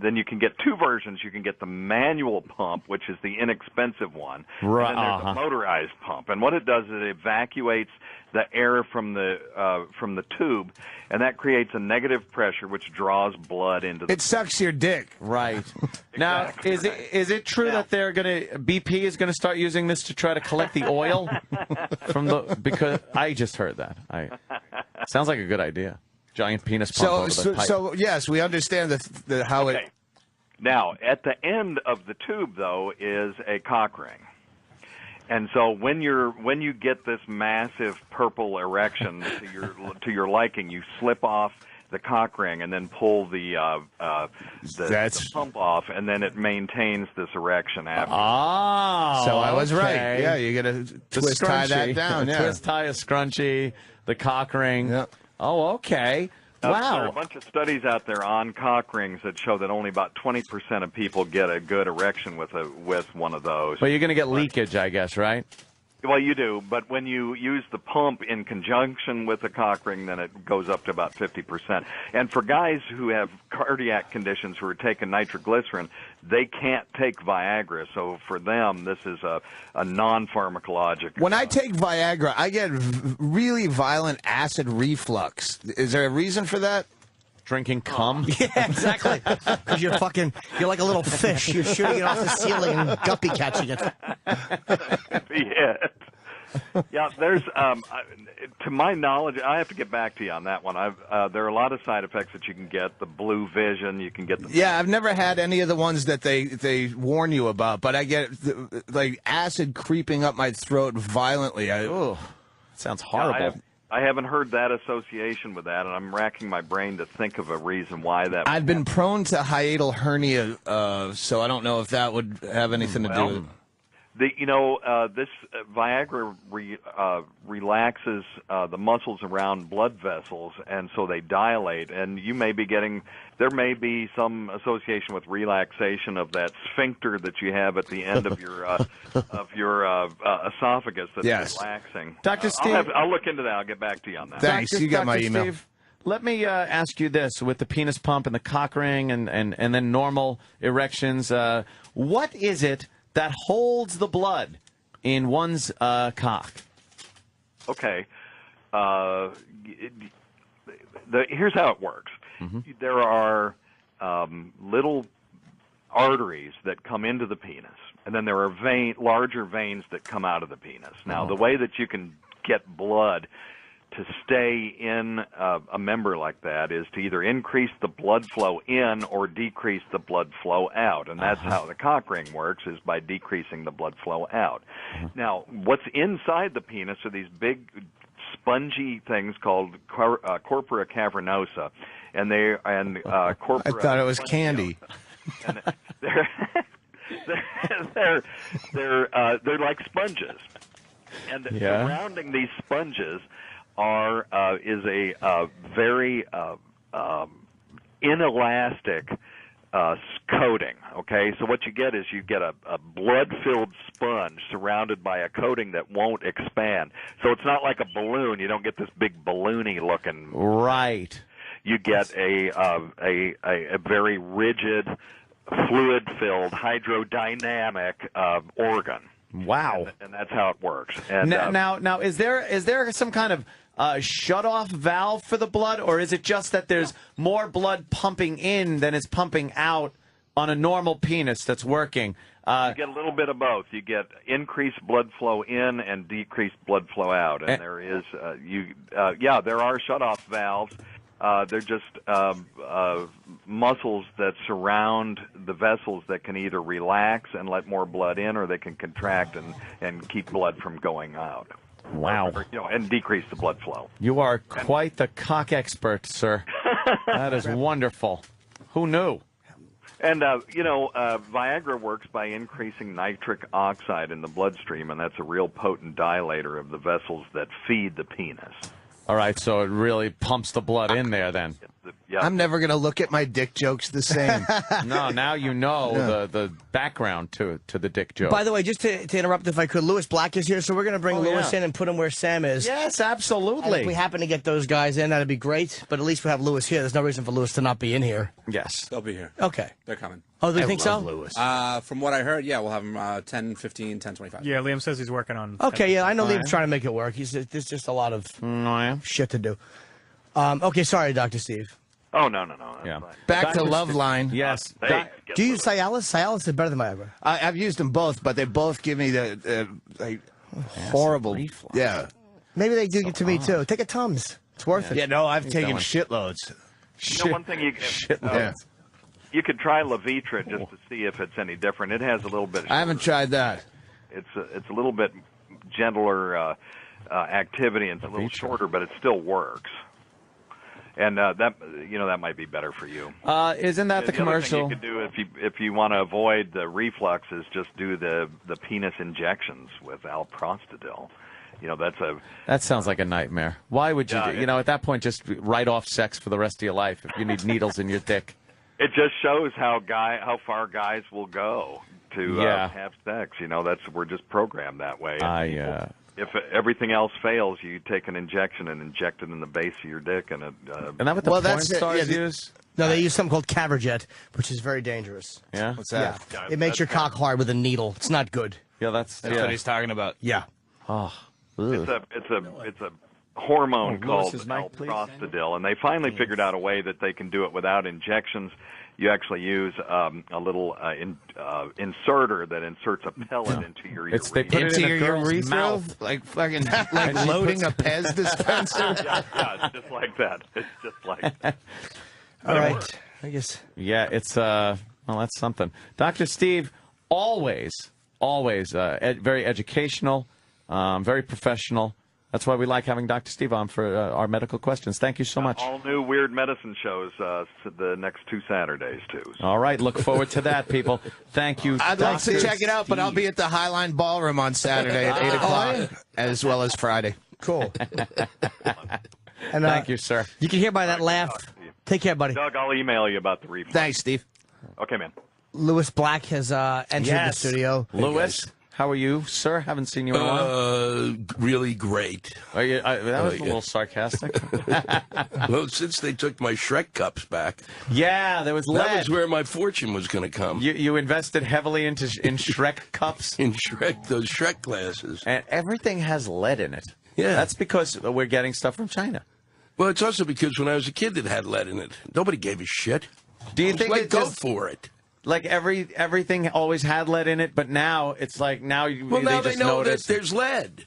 then you can get two versions. You can get the manual pump, which is the inexpensive one, Right, and then there's a motorized pump. And what it does is it evacuates the air from the tube, and that creates a negative pressure, which draws blood into the. It sucks your dick. Right. Now, is it true that BP is gonna start using this to try to collect the oil from because I just heard that. Sounds like a good idea. Giant penis pump over the pipe. So yes, we understand how it. Now, at the end of the tube, though, is a cock ring. And so when you get this massive purple erection to your liking, you slip off the cock ring and then pull the pump off, and then it maintains this erection after. Oh, so I was right. Yeah, you got to twist tie that down. Yeah, twist tie a scrunchie, the cock ring. Yeah. Oh, okay. There Wow. are a bunch of studies out there on cock rings that show that only about 20% of people get a good erection with one of those. But you're going to get leakage, I guess, right? Well, you do, but when you use the pump in conjunction with the cock ring, then it goes up to about 50%. And for guys who have cardiac conditions who are taking nitroglycerin, they can't take Viagra. So for them, this is a non-pharmacologic. When I take Viagra, I get really violent acid reflux. Is there a reason for that? Drinking cum? Yeah, exactly. Because you're like a little fish. You're shooting it off the ceiling and guppy catching it. Yeah, there's, to my knowledge, I have to get back to you on that one. There are a lot of side effects that you can get. The blue vision, you can get the... Yeah, I've never had any of the ones that they warn you about, but I get like acid creeping up my throat violently. Sounds horrible. I haven't heard that association with that, and I'm racking my brain to think of a reason why that. I've been prone to hiatal hernia, so I don't know if that would have anything to do with it. This Viagra relaxes the muscles around blood vessels, and so they dilate. And you may be there may be some association with relaxation of that sphincter that you have at the end of your esophagus that's relaxing. Dr. Steve, I'll look into that. I'll get back to you on that. Thanks. You got my email. Steve, let me ask you this: with the penis pump and the cock ring, and then normal erections, what is it that holds the blood in one's cock? Okay. Here's how it works. Mm-hmm. There are little arteries that come into the penis, and then there are larger veins that come out of the penis. Now, the way that you can get blood to stay in a member like that is to either increase the blood flow in or decrease the blood flow out. And that's how the cock ring works, is by decreasing the blood flow out. Now, what's inside the penis are these big spongy things called corpora cavernosa, and corpora. I thought it was candy. And they're like sponges, and surrounding these sponges is a very inelastic coating. Okay, so what you get is a blood-filled sponge surrounded by a coating that won't expand. So it's not like a balloon. You don't get this big balloony looking. Right. you get a very rigid, fluid-filled, hydrodynamic organ. Wow. And that's how it works. And now, is there some kind of shut-off valve for the blood, or is it just that there's more blood pumping in than is pumping out on a normal penis that's working? You get a little bit of both. You get increased blood flow in and decreased blood flow out. And there is, there are shut-off valves. They're just muscles that surround the vessels that can either relax and let more blood in, or they can contract and keep blood from going out. Wow. And decrease the blood flow. You are quite the cock expert, sir. That is wonderful. Who knew? And, Viagra works by increasing nitric oxide in the bloodstream, and that's a real potent dilator of the vessels that feed the penis. All right, so it really pumps the blood in there then. Yeah. I'm never going to look at my dick jokes the same. No, now you know the background to the dick joke. By the way, just to interrupt if I could, Lewis Black is here, so we're going to bring Lewis in and put him where Sam is. Yes, absolutely. And if we happen to get those guys in, that'd be great. But at least we have Lewis here. There's no reason for Lewis to not be in here. Yes. They'll be here. Okay. They're coming. Oh, do you think so? Lewis. From what I heard, yeah, we'll have them 10, 15, 10, 25. Yeah, Liam says he's working on... Okay, yeah, I know Liam's trying to make it work. There's just a lot of shit to do. Okay, sorry, Dr. Steve. Oh, no. Yeah. Back to Loveline. Yes. Do you use Cialis? Cialis is better than Viagra. I've used them both, but they both give me the horrible. Yeah. Maybe they do it to me, too. Take a Tums. It's worth it. Yeah, no, I've taken shitloads. One thing you could try Levitra just to see if it's any different. It has a little bit. I haven't tried that. It's a little bit gentler activity, and it's a little shorter, but it still works. And that might be better for you. Isn't that the commercial? Other thing you could do if you want to avoid the reflux is just do the penis injections with alprostadil. That sounds like a nightmare. Why would you? At that point, just write off sex for the rest of your life if you need needles in your dick. It just shows how far guys will go to have sex. We're just programmed that way. If everything else fails, you take an injection and inject it in the base of your dick, and and that what the porn stars use? No, they use something called Caverjet, which is very dangerous. Yeah, what's that? Yeah. It makes your cock hard with a needle. It's not good. Yeah, that's what he's talking about. Yeah. Oh, it's a hormone called alprostadil, and they finally figured out a way that they can do it without injections. You actually use a little inserter that inserts a pellet into your urethra. They put it in a girl's mouth, like fucking like loading a Pez dispenser. Yeah, it's just like that. It's just like that. All right, I guess. Yeah, it's that's something. Dr. Steve, always very educational, very professional. That's why we like having Dr. Steve on for our medical questions. Thank you so much. All new Weird Medicine shows the next 2 Saturdays, too. All right. Look forward to that, people. Thank you, I'd like to check it out, but I'll be at the Highline Ballroom on Saturday at 8 o'clock, as well as Friday. Cool. And, thank you, sir. You can hear by that laugh. Take care, buddy. Doug, I'll email you about the reflux. Thanks, Steve. Okay, man. Lewis Black has entered the studio. Lewis, how are you, sir? Haven't seen you in a while. Really great. Are you, that was a little sarcastic. Well, since they took my Shrek cups back. Yeah, there was lead. That was where my fortune was going to come. You invested heavily in Shrek cups? In those Shrek glasses. And everything has lead in it. Yeah. That's because we're getting stuff from China. Well, it's also because when I was a kid, it had lead in it. Nobody gave a shit. Do you think it go for it? Like everything always had lead in it, but now it's like now they know that there's lead.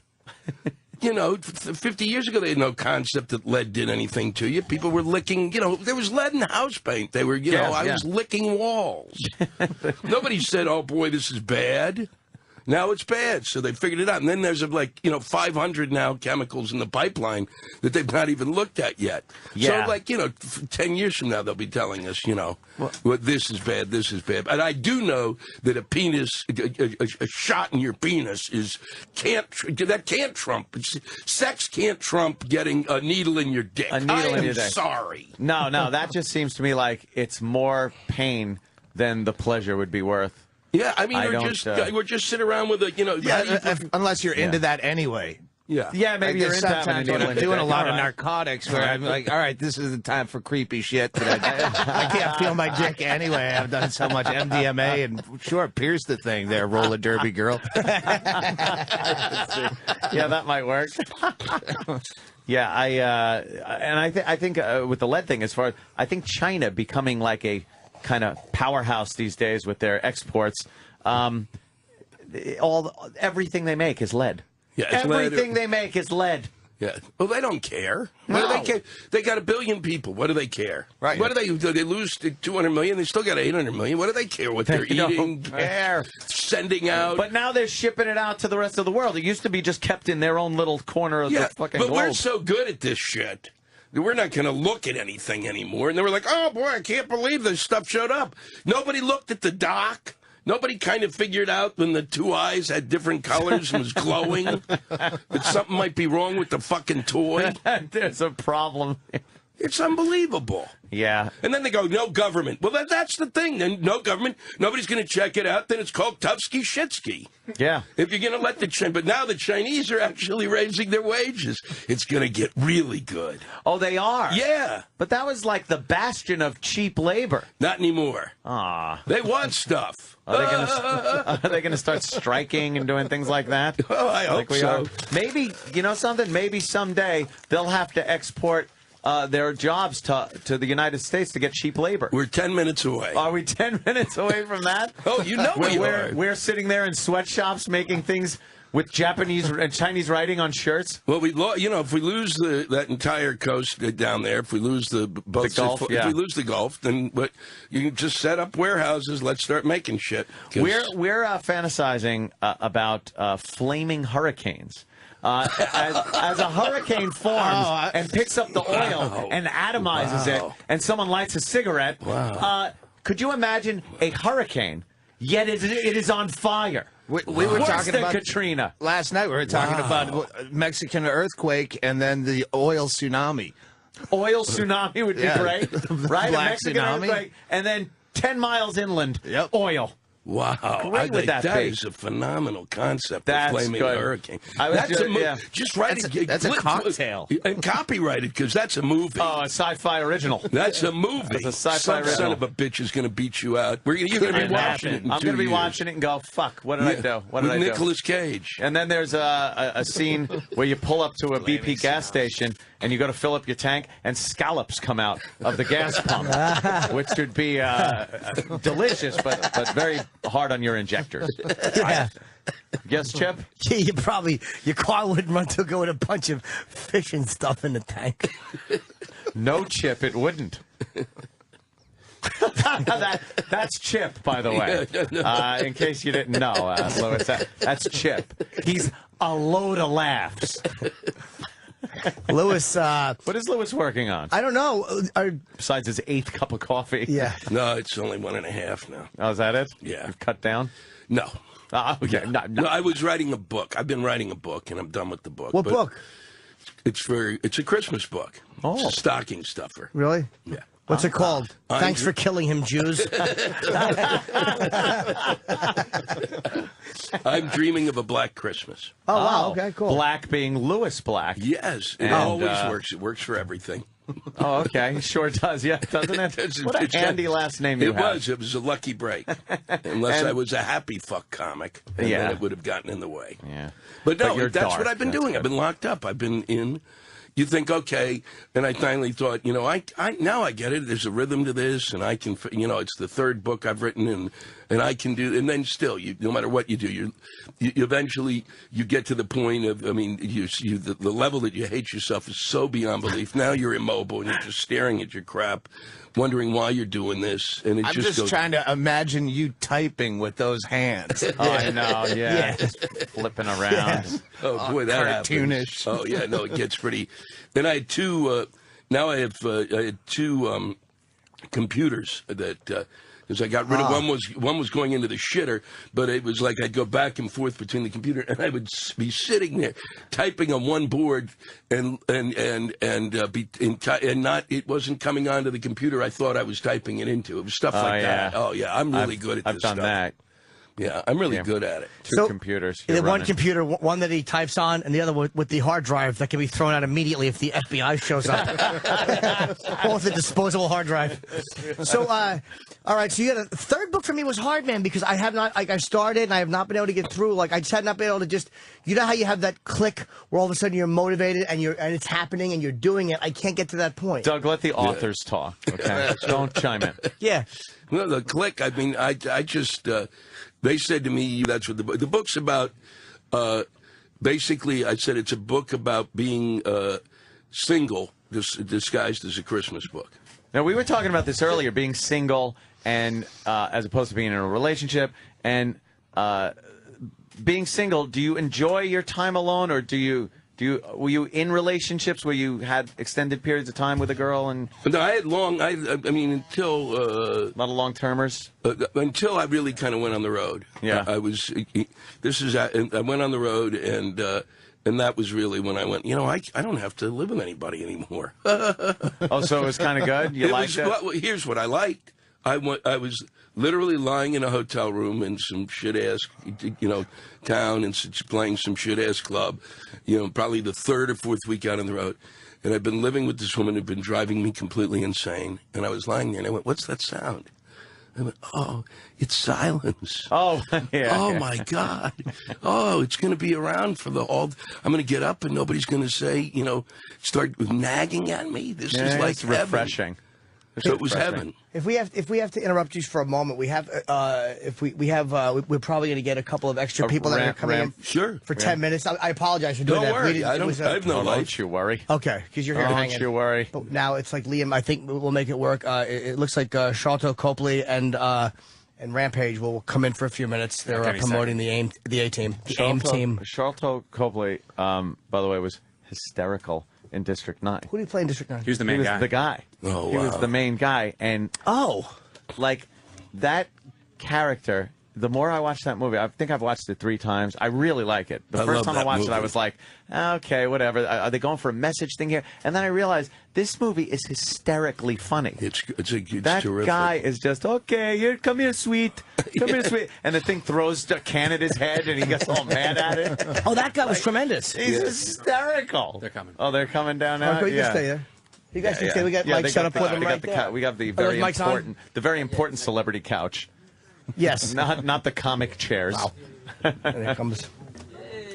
50 years ago they had no concept that lead did anything to you. People were licking. There was lead in house paint. They were, I was licking walls. Nobody said, "Oh boy, this is bad." Now it's bad, so they figured it out. And then there's 500 now chemicals in the pipeline that they've not even looked at yet. Yeah. So 10 years from now they'll be telling us, what this is bad, this is bad. And I do know that a penis, a shot in your penis can't trump. Sex can't trump getting a needle in your dick. A needle in your dick. Sorry. No, that just seems to me like it's more pain than the pleasure would be worth. Yeah, I mean, we're just sitting around with unless you're into that anyway. Yeah. Yeah, maybe you're into having a sometimes needle when in I'm your doing a dick. lot of All right. narcotics where I'm like, all right, this is the time for creepy shit. That I can't feel my dick anyway. I've done so much MDMA and sure, pierce the thing there, roller derby girl. Yeah, that might work. Yeah, I think with the lead thing, I think China becoming like a kind of powerhouse these days with their exports. Everything they make is lead. Yeah, it's everything lead. they make is lead. Yeah. Well, they don't care. What do they care? They got 1 billion people. What do they care? Right. What do they lose 200 million? They still got 800 million. What do they care what they're eating? Care. Sending out. But now they're shipping it out to the rest of the world. It used to be just kept in their own little corner of the fucking but globe. we're so good at this shit. We're not going to look at anything anymore. And they were like, oh, boy, I can't believe this stuff showed up. Nobody looked at the dock. Nobody kind of figured out when the two eyes had different colors and was glowing that something might be wrong with the fucking toy. There's a problem. It's unbelievable. Yeah. And then they go, no government. Well, that's the thing. Then no government. Nobody's going to check it out. Then it's called Tufsky Shitsky. Yeah. If you're going to let but now the Chinese are actually raising their wages. It's going to get really good. Oh, they are? Yeah. But that was like the bastion of cheap labor. Not anymore. Ah. They want stuff. Are they going to start striking and doing things like that? Oh, I hope so. Maybe, you know something? Maybe someday they'll have to export their jobs to the United States to get cheap labor. We're 10 minutes away. Are we 10 minutes away from that? Oh, you know we are. We're sitting there in sweatshops making things with Japanese and Chinese writing on shirts. Well, if we lose that entire coast down there, if we lose the Gulf, if we lose the Gulf, then you can just set up warehouses. Let's start making shit. We're fantasizing about flaming hurricanes. As a hurricane forms and picks up the oil and atomizes it, and someone lights a cigarette, could you imagine a hurricane, yet it is on fire? We were Worse talking than about Katrina. Last night. We were talking about Mexican earthquake and then the oil tsunami. Oil tsunami would be great, right? Black A Mexican tsunami. earthquake, and then 10 miles inland, oil. Wow, Great would that be? is a phenomenal concept. That's of flaming good. hurricane. I was That's just write it. That's a cocktail. And copyright it because that's a movie. Oh, a sci-fi original. That's a movie. It's a sci-fi Some original. son of a bitch is going to beat you out. You're going to be watching it. I'm going to be watching it and go, fuck, what did I do? What did I do? Nicolas Cage. And then there's a scene where you pull up to a BP gas station and you go to fill up your tank and scallops come out of the gas pump, which would be delicious, but very hard on your injectors. Yeah. Yes, Chip? Yeah, your car wouldn't run to go with a bunch of fish and stuff in the tank. No, Chip, it wouldn't. That's Chip, by the way. In case you didn't know, Louis, that's Chip. He's a load of laughs. Louis, what is Louis working on? I don't know. Besides his 8th cup of coffee. Yeah. No, it's only 1.5 now. Oh, is that it? Yeah. You've cut down? No. Okay. No, I was writing a book. I've been writing a book, and I'm done with the book. What book? It's a Christmas book. Oh. It's a stocking stuffer. Really? Yeah. What's it called? Thanks for killing him, Jews. I'm dreaming of a black Christmas. Oh, wow. Okay, cool. Black being Louis Black. Yes. It always works. It works for everything. Oh, okay. Sure does. Yeah, doesn't it? What a handy last name you have. It was a lucky break. Unless I was a happy fuck comic. And then it would have gotten in the way. Yeah. But no, you're that's dark. what I've been doing. Good. I've been locked up. I've been in. You think, okay, and I finally thought, I now I get it. There's a rhythm to this, and I can, it's the 3rd book I've written, and I can do. And then still, no matter what you do, you eventually you get to the point of, the level that you hate yourself is so beyond belief. Now you're immobile and you're just staring at your crap, wondering why you're doing this, and I'm just trying to imagine you typing with those hands. Oh, I know, yeah. Just flipping around. Yes. Oh, boy, that cartoonish. Happens. Oh, yeah, no, it gets pretty. Then I had two, I had two computers that, because I got rid of one was going into the shitter, but it was like I'd go back and forth between the computer, and I would be sitting there typing on one board, and it wasn't coming onto the computer I thought I was typing it into. It was stuff like that. Oh yeah, I'm really good at this I've done stuff. that. Yeah, I'm really good at it. Two computers. The one computer, one that he types on, and the other with the hard drive that can be thrown out immediately if the FBI shows up. Both a disposable hard drive. So, all right. So you had a third book for me was hard, man, because I have not. Like I started, and I have not been able to get through. Like I just had not been able to just. You know how you have that click where all of a sudden you're motivated and it's happening and you're doing it. I can't get to that point. Doug, let the authors talk. Okay, don't chime in. Yeah. Well, the click. I mean, I just. They said to me, "That's what the book's about." Basically, I said it's a book about being single, disguised as a Christmas book. Now, we were talking about this earlier, being single and as opposed to being in a relationship. And being single, do you enjoy your time alone, or were you in relationships where you had extended periods of time with a girl? And no, I had long. I mean, until a lot of long termers. Until I really kind of went on the road. Yeah, I was. I went on the road, and that was really when I went. You know, I don't have to live with anybody anymore. Oh, so it was kind of good. You liked it? Well, here's what I liked. I was literally lying in a hotel room in some shit-ass, town and playing some shit-ass club, probably the third or fourth week out on the road. And I'd been living with this woman who'd been driving me completely insane. And I was lying there, and I went, "What's that sound?" I went, "Oh, it's silence." Oh, yeah. Oh, my God. Oh, it's going to be around for I'm going to get up, and nobody's going to say, start nagging at me. This is like it's refreshing. So it was heaven. If we have to interrupt you for a moment, we're probably going to get a couple of extra people that are coming in. Sure. For 10 minutes. I apologize for doing that. Don't worry. I have no life. Don't you worry. Okay, because you're here hanging. Don't you worry. But now it's like Liam. I think we'll make it work. It looks like Charlton Copley and Rampage will come in for a few minutes. They're promoting the A team. The AIM team. Charlton Copley, by the way, was hysterical in District 9. Who do you play in District 9? He was the main guy. The guy. Oh, he wow. was the main guy. And, like, that character, the more I watch that movie, I think I've watched it 3 times. I really like it. The first time I watched it, I was like, okay, whatever. Are they going for a message thing here? And then I realized this movie is hysterically funny. It's that terrific. guy is just, okay, come here, sweet. Come here, sweet. And the thing throws a can at his head, and he gets all mad at it. Oh, that guy was tremendous. He's hysterical. They're coming. Oh, they're coming down now? You can stay there. You guys can stay. We got Mike set up with him right there. We got the very important celebrity couch. Yes. Not the comic chairs. Wow. There it comes.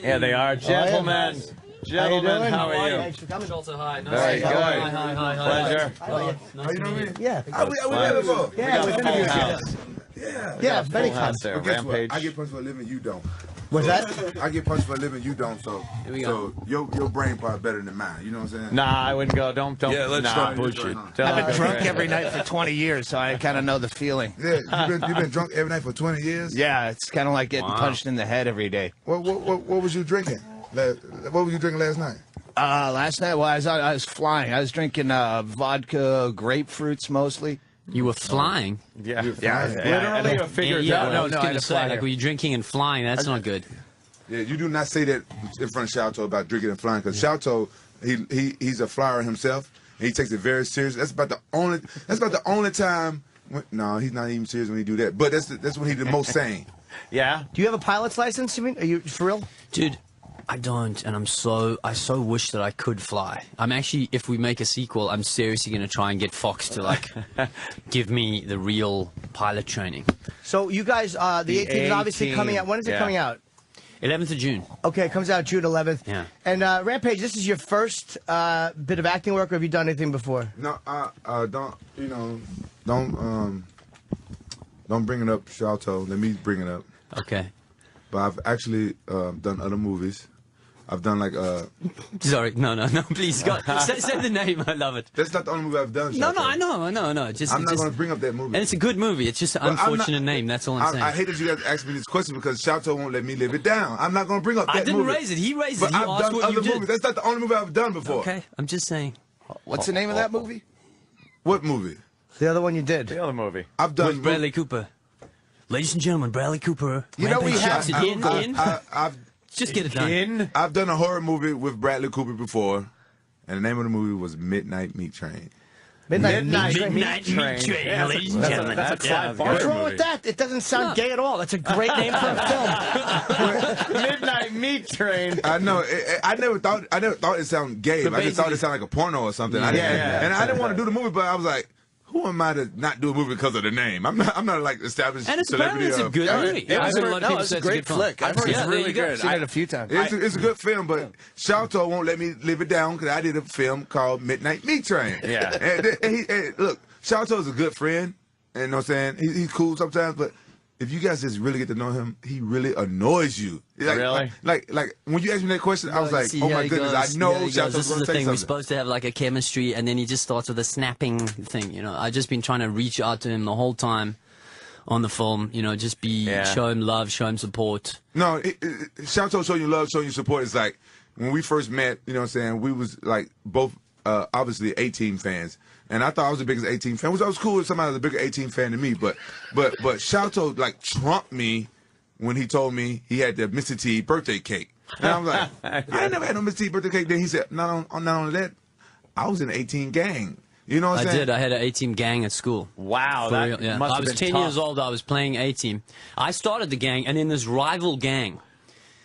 Yeah, they are. Gentlemen. Gentlemen, how are you? Thanks for coming. Also, hi. Very good. Hi. Pleasure. How you doing? Yeah. We never go. Yeah, we got a full house. Yeah, very full house there. Well, guess what? Rampage. I get punched for a living, you don't. What's that? I get punched for a living, you don't. So your brain probably better than mine. You know what I'm saying? Nah, I wouldn't go. Don't. Yeah, let's not bullshit. I've been drunk every night for 20 years, so I kind of know the feeling. Yeah, you've been drunk every night for 20 years? Yeah, it's kind of like getting punched in the head every day. What was you drinking? What were you drinking last night? Last night, well, I was flying. I was drinking vodka, grapefruits mostly. You were flying? Yeah. Literally a figure. I was going to say, like, were you drinking and flying? That's not good. Yeah, you do not say that in front of Charlton about drinking and flying, because Charlton, he's a flyer himself, and he takes it very serious. That's about the only time. No, he's not even serious when he do that. But that's when he's the most sane. Yeah. Do you have a pilot's license? You mean? Are you for real? Dude, I don't, and I so wish that I could fly. I'm actually, if we make a sequel, I'm seriously going to try and get Fox to, like, give me the real pilot training. So you guys, the 18th is obviously coming out. When is it coming out? 11th of June. Okay, it comes out June 11th. Yeah. And Rampage, this is your first bit of acting work, or have you done anything before? No, don't bring it up, Charlton. Let me bring it up. Okay. But I've actually done other movies. I've done like Sorry, no, please, God, say the name. I love it. That's not the only movie I've done. No, I know. I'm not going to bring up that movie. And it's a good movie. It's just an unfortunate name. That's all I'm saying. I hate that you guys ask me this question because Charlton won't let me live it down. I'm not going to bring up that movie. I didn't raise it. He raised it. But I've done other movies. That's not the only movie I've done before. Okay, I'm just saying. What's the name of that movie? What movie? The other one you did. The other movie. I've done with Bradley Cooper. Ladies and gentlemen, Bradley Cooper. You know we have. I've just get it done. I've done a horror movie with Bradley Cooper before, and the name of the movie was Midnight Meat Train. Midnight Meat Train. Train, yeah, ladies and gentlemen. That's a Clive Barker What's wrong movie. with that? It doesn't sound gay at all. That's a great name for a film. Midnight Meat Train. I know. I never thought it sounded gay. I just thought it sounded like a porno or something. And I didn't want to do the movie, but I was like, who am I to not do a movie because of the name? I'm not like established And it's celebrity. apparently it's a good movie. It's a great flick. I've heard it's really good. I've seen it a few times. It's a good film, but Shalto won't let me live it down because I did a film called Midnight Meat Train. Yeah. And look, Shalto's a good friend, and you know what I'm saying? He's cool sometimes, but if you guys just really get to know him, he really annoys you. Like, really? Like when you asked me that question, I was like, oh my goodness, I know Shalto's This is going the to say thing. something. We're supposed to have like a chemistry, and then he just starts with a snapping thing. You know, I've just been trying to reach out to him the whole time on the film. You know, just show him love, show him support. No, Shalto showing you love, showing you support is like when we first met. You know what I'm saying? We was like both obviously A-Team fans. And I thought I was the biggest A-Team fan. I was cool if somebody was a bigger A-Team fan than me, but Shalto like trumped me when he told me he had the Mr. T birthday cake. And I was like, I ain't never had no Mr. T birthday cake. Then he said, not only that, I was in an 18 gang. You know what I'm saying? I did. I had an A-Team gang at school. Wow, For that real, yeah. must I have was been 10 tough. years old. I was playing A-Team. I started the gang, and then this rival gang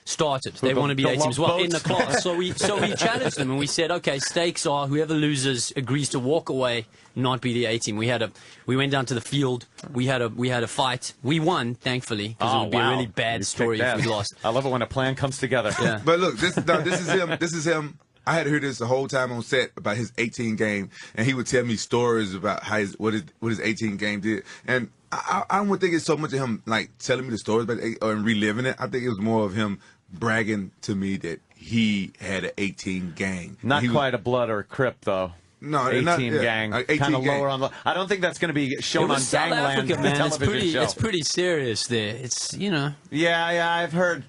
started. They want to be A-Team as well in the class. So we challenged them, and we said, okay, stakes are whoever loses agrees to walk away, not be the A-Team. We went down to the field. We had a fight. We won, thankfully, because it would be a really bad story if we lost. I love it when a plan comes together. Yeah. But look, this is him. This is him. I had to hear this the whole time on set about his 18 game, and he would tell me stories about how what his 18 game did. And I don't think it's so much of him like telling me the stories about or reliving it. I think it was more of him bragging to me that he had an 18 gang. Not quite a Blood or a Crip, though. No, 18 gang, kind of lower on the. I don't think that's going to be shown on South Gangland Africa, man. television show. It's pretty serious there. It's Yeah, I've heard.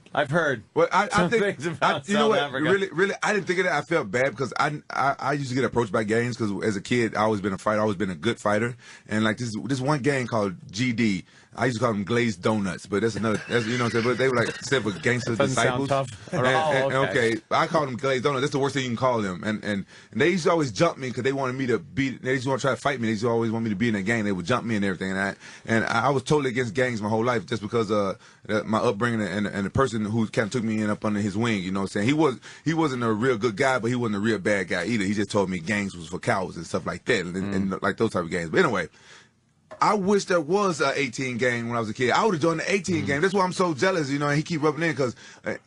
Well, I think things about you know South what? Africa. Really, I didn't think of that. I felt bad because I used to get approached by gangs because as a kid, I always been a fighter. I always been a good fighter. And like this one gang called GD. I used to call them glazed donuts, but that's you know what I'm saying. But they were like instead of gangster disciples. Sound tough. Okay, I call them glazed donuts. That's the worst thing you can call them. And they used to always jump me because they wanted me to be. They used to want to try to fight me. They used to always want me to be in a gang. They would jump me and everything. And I was totally against gangs my whole life just because my upbringing and the person who kind of took me in up under his wing. You know what I'm saying? He wasn't a real good guy, but he wasn't a real bad guy either. He just told me gangs was for cowards and stuff like that, and like those type of gangs. But anyway. I wish there was an 18 gang when I was a kid. I would have joined the 18 gang. That's why I'm so jealous, you know, and he keep rubbing in because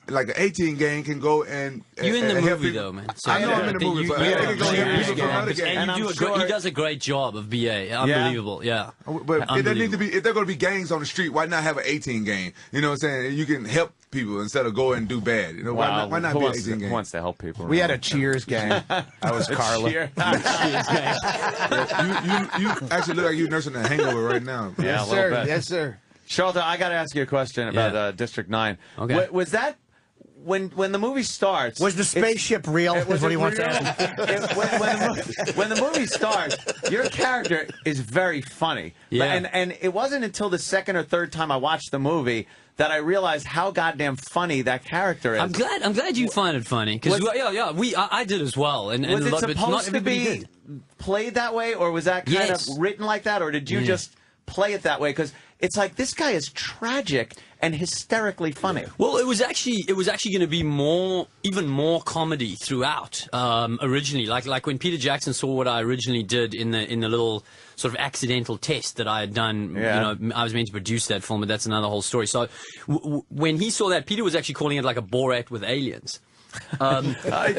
like an 18 gang can go and you in the help movie people. though, man. So I know I'm in the movie, but they can go help people from another gang. And he does a great job of BA. Unbelievable, yeah. But if there need to be, if they're going to be gangs on the street, why not have an 18 gang? You know what I'm saying? You can help people instead of go and do bad. You know, why not be an 18 gang? Who wants to help people? We had a Cheers gang. I was Carla. You actually look like you're nursing a hangover right now. Yeah, a little bit. Yes, sir. Charlotte, I got to ask you a question about District 9. Okay. Was that when the movie starts? Was the spaceship real? Is what he wants to ask. When the movie starts, your character is very funny. Yeah. And it wasn't until the second or third time I watched the movie that I realized how goddamn funny that character is. I'm glad you find it funny because I did as well. And was it not supposed to everybody be did. played that way, or was that kind of written like that, or did you just play it that way? Because it's like this guy is tragic and hysterically funny. Well, it was actually going to be even more comedy throughout. Originally, like when Peter Jackson saw what I originally did in the little sort of accidental test that I had done. Yeah. You know, I was meant to produce that film, but that's another whole story. So when he saw that, Peter was actually calling it like a Borat with aliens. It was. God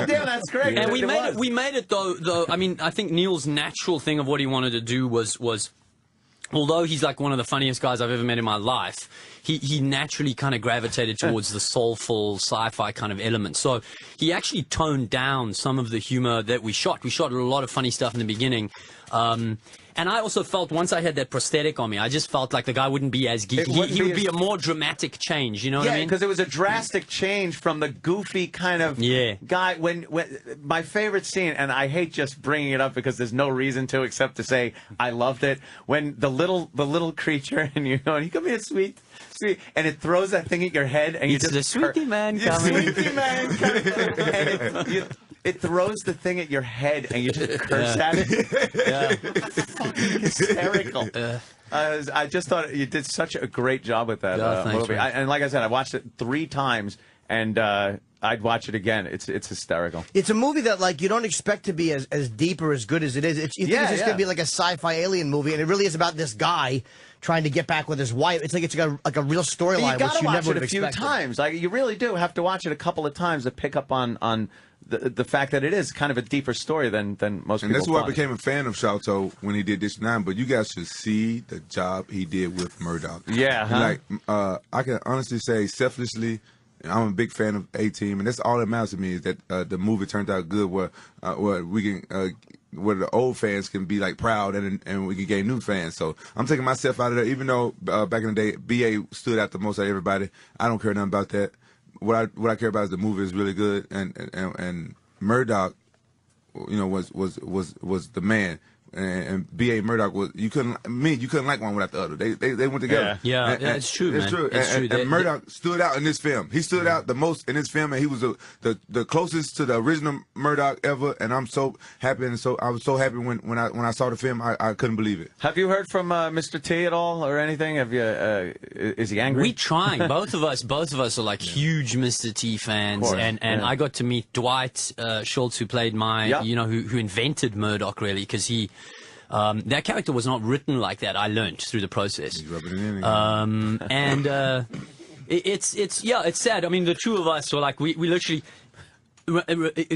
damn, that's great. And we made it though. I mean, I think Neil's natural thing of what he wanted to do was although he's like one of the funniest guys I've ever met in my life, he naturally kind of gravitated towards the soulful sci-fi kind of element. So he actually toned down some of the humor that we shot. We shot a lot of funny stuff in the beginning. And I also felt once I had that prosthetic on me, I just felt like the guy wouldn't be as geeky. He would be a more dramatic change, you know what I mean? Yeah, because it was a drastic change from the goofy kind of guy. When my favorite scene, and I hate just bringing it up because there's no reason to except to say I loved it, when the little creature, and you come here, sweet, and it throws that thing at your head, and it's the sweetie man coming. Sweetie man coming. And it throws the thing at your head and you just curse at it. Fucking hysterical. I just thought you did such a great job with that movie. And like I said, I watched it 3 times, and I'd watch it again. It's hysterical. It's a movie that like you don't expect to be as deep or as good as it is. You think it's just going to be like a sci-fi alien movie, and it really is about this guy trying to get back with his wife. It's got like a real storyline, which you never would have expected. You got to watch it a few times. Like you really do have to watch it a couple of times to pick up on the fact that it is kind of a deeper story than most people. And that's why I became a fan of Shalto when he did District 9. But you guys should see the job he did with Murdoch. Yeah, huh? Like I can honestly say, selfishly, I'm a big fan of A-Team, and that's all that matters to me is that the movie turned out good, where we can. Where the old fans can be like proud and we can gain new fans. So I'm taking myself out of there, even though back in the day BA stood out the most out of everybody. I don't care nothing about that. What I care about is the movie is really good, and Murdoch, you know, was the man. And B.A. Murdoch was you couldn't like one without the other. They went together. Yeah, it's true. It's true. And Murdoch stood out in this film. He stood out the most in this film, and he was the closest to the original Murdoch ever. And I'm so happy, and I was so happy when I saw the film. I couldn't believe it. Have you heard from Mr. T at all or anything? Have you? Is he angry? We trying. Both of us are like huge Mr. T fans, and I got to meet Dwight Schultz, who played who invented Murdoch really, because he. That character was not written like that. I learned through the process. He's rubbing it in again. And it's sad. I mean, the two of us were like we literally.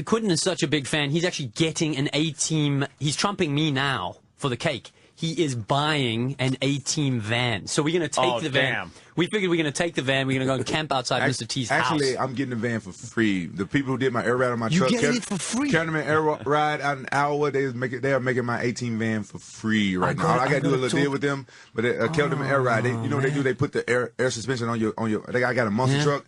Quentin is such a big fan. He's actually getting an A-Team. He's trumping me now for the cake. He is buying an A-Team van. So we're going to take the van. Damn. We figured we're going to take the van. We're going to go and camp outside Mr. T's house. Actually, I'm getting the van for free. The people who did my air ride on my truck. You getting it for free? Carrying me air ride out in Iowa. They are making my 18 van for free right now. I got to do a little deal with them, but they kept them air ride. You know what they do? They put the air suspension on your. I got a monster truck,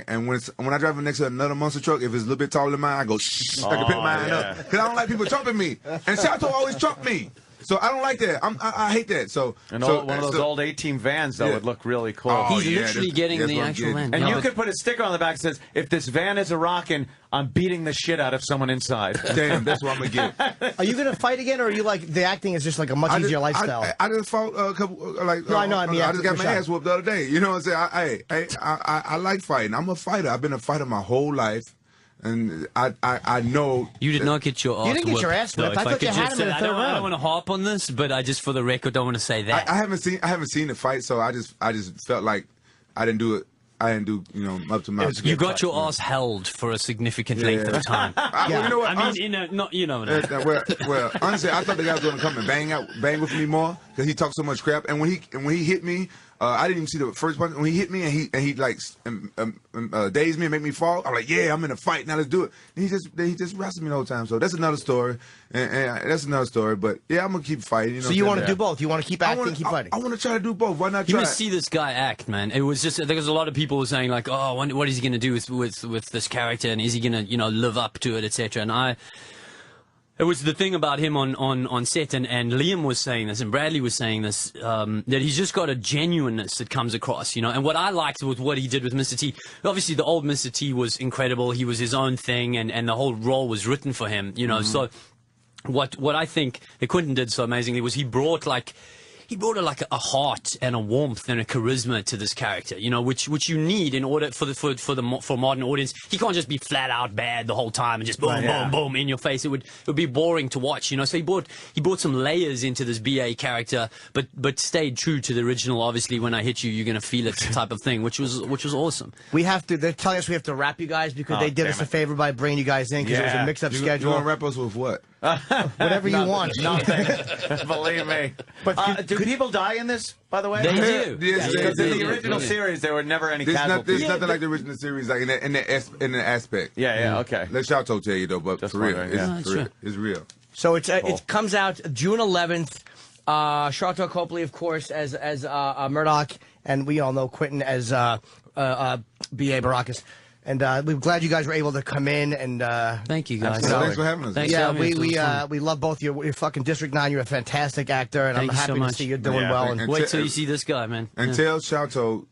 and when I drive next to another monster truck, if it's a little bit taller than mine, I go. I can pick mine up because I don't like people trumping me, and Chateau always trump me. So I don't like that. I hate that. So one of those old A-Team vans though would look really cool. Oh, he's literally getting the actual van. And you could put a sticker on the back that says, "If this van is a rockin', I'm beating the shit out of someone inside." Damn, that's what I'm gonna get. Are you gonna fight again, or are you like the acting is just like a much easier lifestyle? I just fought a couple No, I know. I mean, I just got my ass whooped the other day. You know what I'm saying? I like fighting. I'm a fighter. I've been a fighter my whole life. And I know you did not get your ass. You didn't get your ass whipped. I thought you had him in the third round. I don't want to harp on this, but I just, for the record, don't want to say that. I haven't seen the fight, so I just felt like I didn't do it. I didn't do up to my. You got your ass held for a significant length of time. Well, you know what? I mean, well, honestly, I thought the guy was going to come and bang with me more because he talked so much crap. And when he hit me. I didn't even see the first punch. When he hit me and he like dazed me and made me fall, I'm like, yeah, I'm in a fight now. Let's do it. And he just wrestled me the whole time. So that's another story, and that's another story. But yeah, I'm gonna keep fighting. You know so you want to do both? You want to keep acting, keep fighting? I want to try to do both. Why not? You must see this guy act, man. It was just there's a lot of people were saying like, oh, what is he gonna do with this character, and is he gonna live up to it, etc. And it was the thing about him on set, and Liam was saying this, and Bradley was saying this, that he's just got a genuineness that comes across, And what I liked with what he did with Mr. T, obviously the old Mr. T was incredible. He was his own thing, and the whole role was written for him, So what I think that Quentin did so amazingly was he brought a heart and a warmth and a charisma to this character, which you need in order for a modern audience. He can't just be flat out bad the whole time and just boom, boom, boom in your face. It would be boring to watch, So he brought some layers into this BA character, but stayed true to the original. Obviously, when I hit you, you're gonna feel it type of thing, which was awesome. They're telling us we have to wrap you guys because they did us a favor by bringing you guys in because it was a mixed up schedule. You want to wrap us with what? Whatever you want. Nothing. Believe me. But do people die in this, by the way? They do. Because in the original series, there were never any casualties. There's nothing like the original series, like in the aspect. Yeah, okay. Let Chateau tell you, though, but just for real. It's real. So it comes out June 11th. Chateau Copley, of course, as Murdoch, and we all know Quentin as B.A. Baracus. And we're glad you guys were able to come in and thank you guys. Thanks for having us. We love both you. You're fucking District 9. You're a fantastic actor, and Thank I'm happy so to see you're doing well. And wait till you see this guy, man. And tell Chateau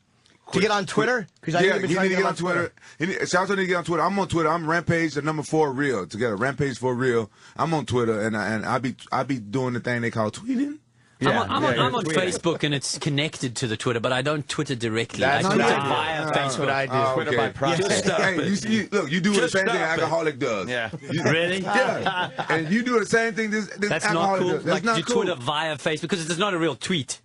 To get on Twitter? Because You need to get on Twitter. Shouto need to get on Twitter. I'm on Twitter. I'm Rampage, the number 4 real. Together, Rampage 4 real. I'm on Twitter, and I be doing the thing they call tweeting. Yeah. I'm on Facebook, and it's connected to the Twitter, but I don't Twitter directly. That's I what Twitter I do. via That's Facebook. what I do. Twitter by proxy. Hey, look, you do the same thing an alcoholic does. Yeah. Really? Yeah. And you do the same thing this That's not alcoholic cool. does. That's Like not you cool. Twitter via Facebook because it's not a real tweet.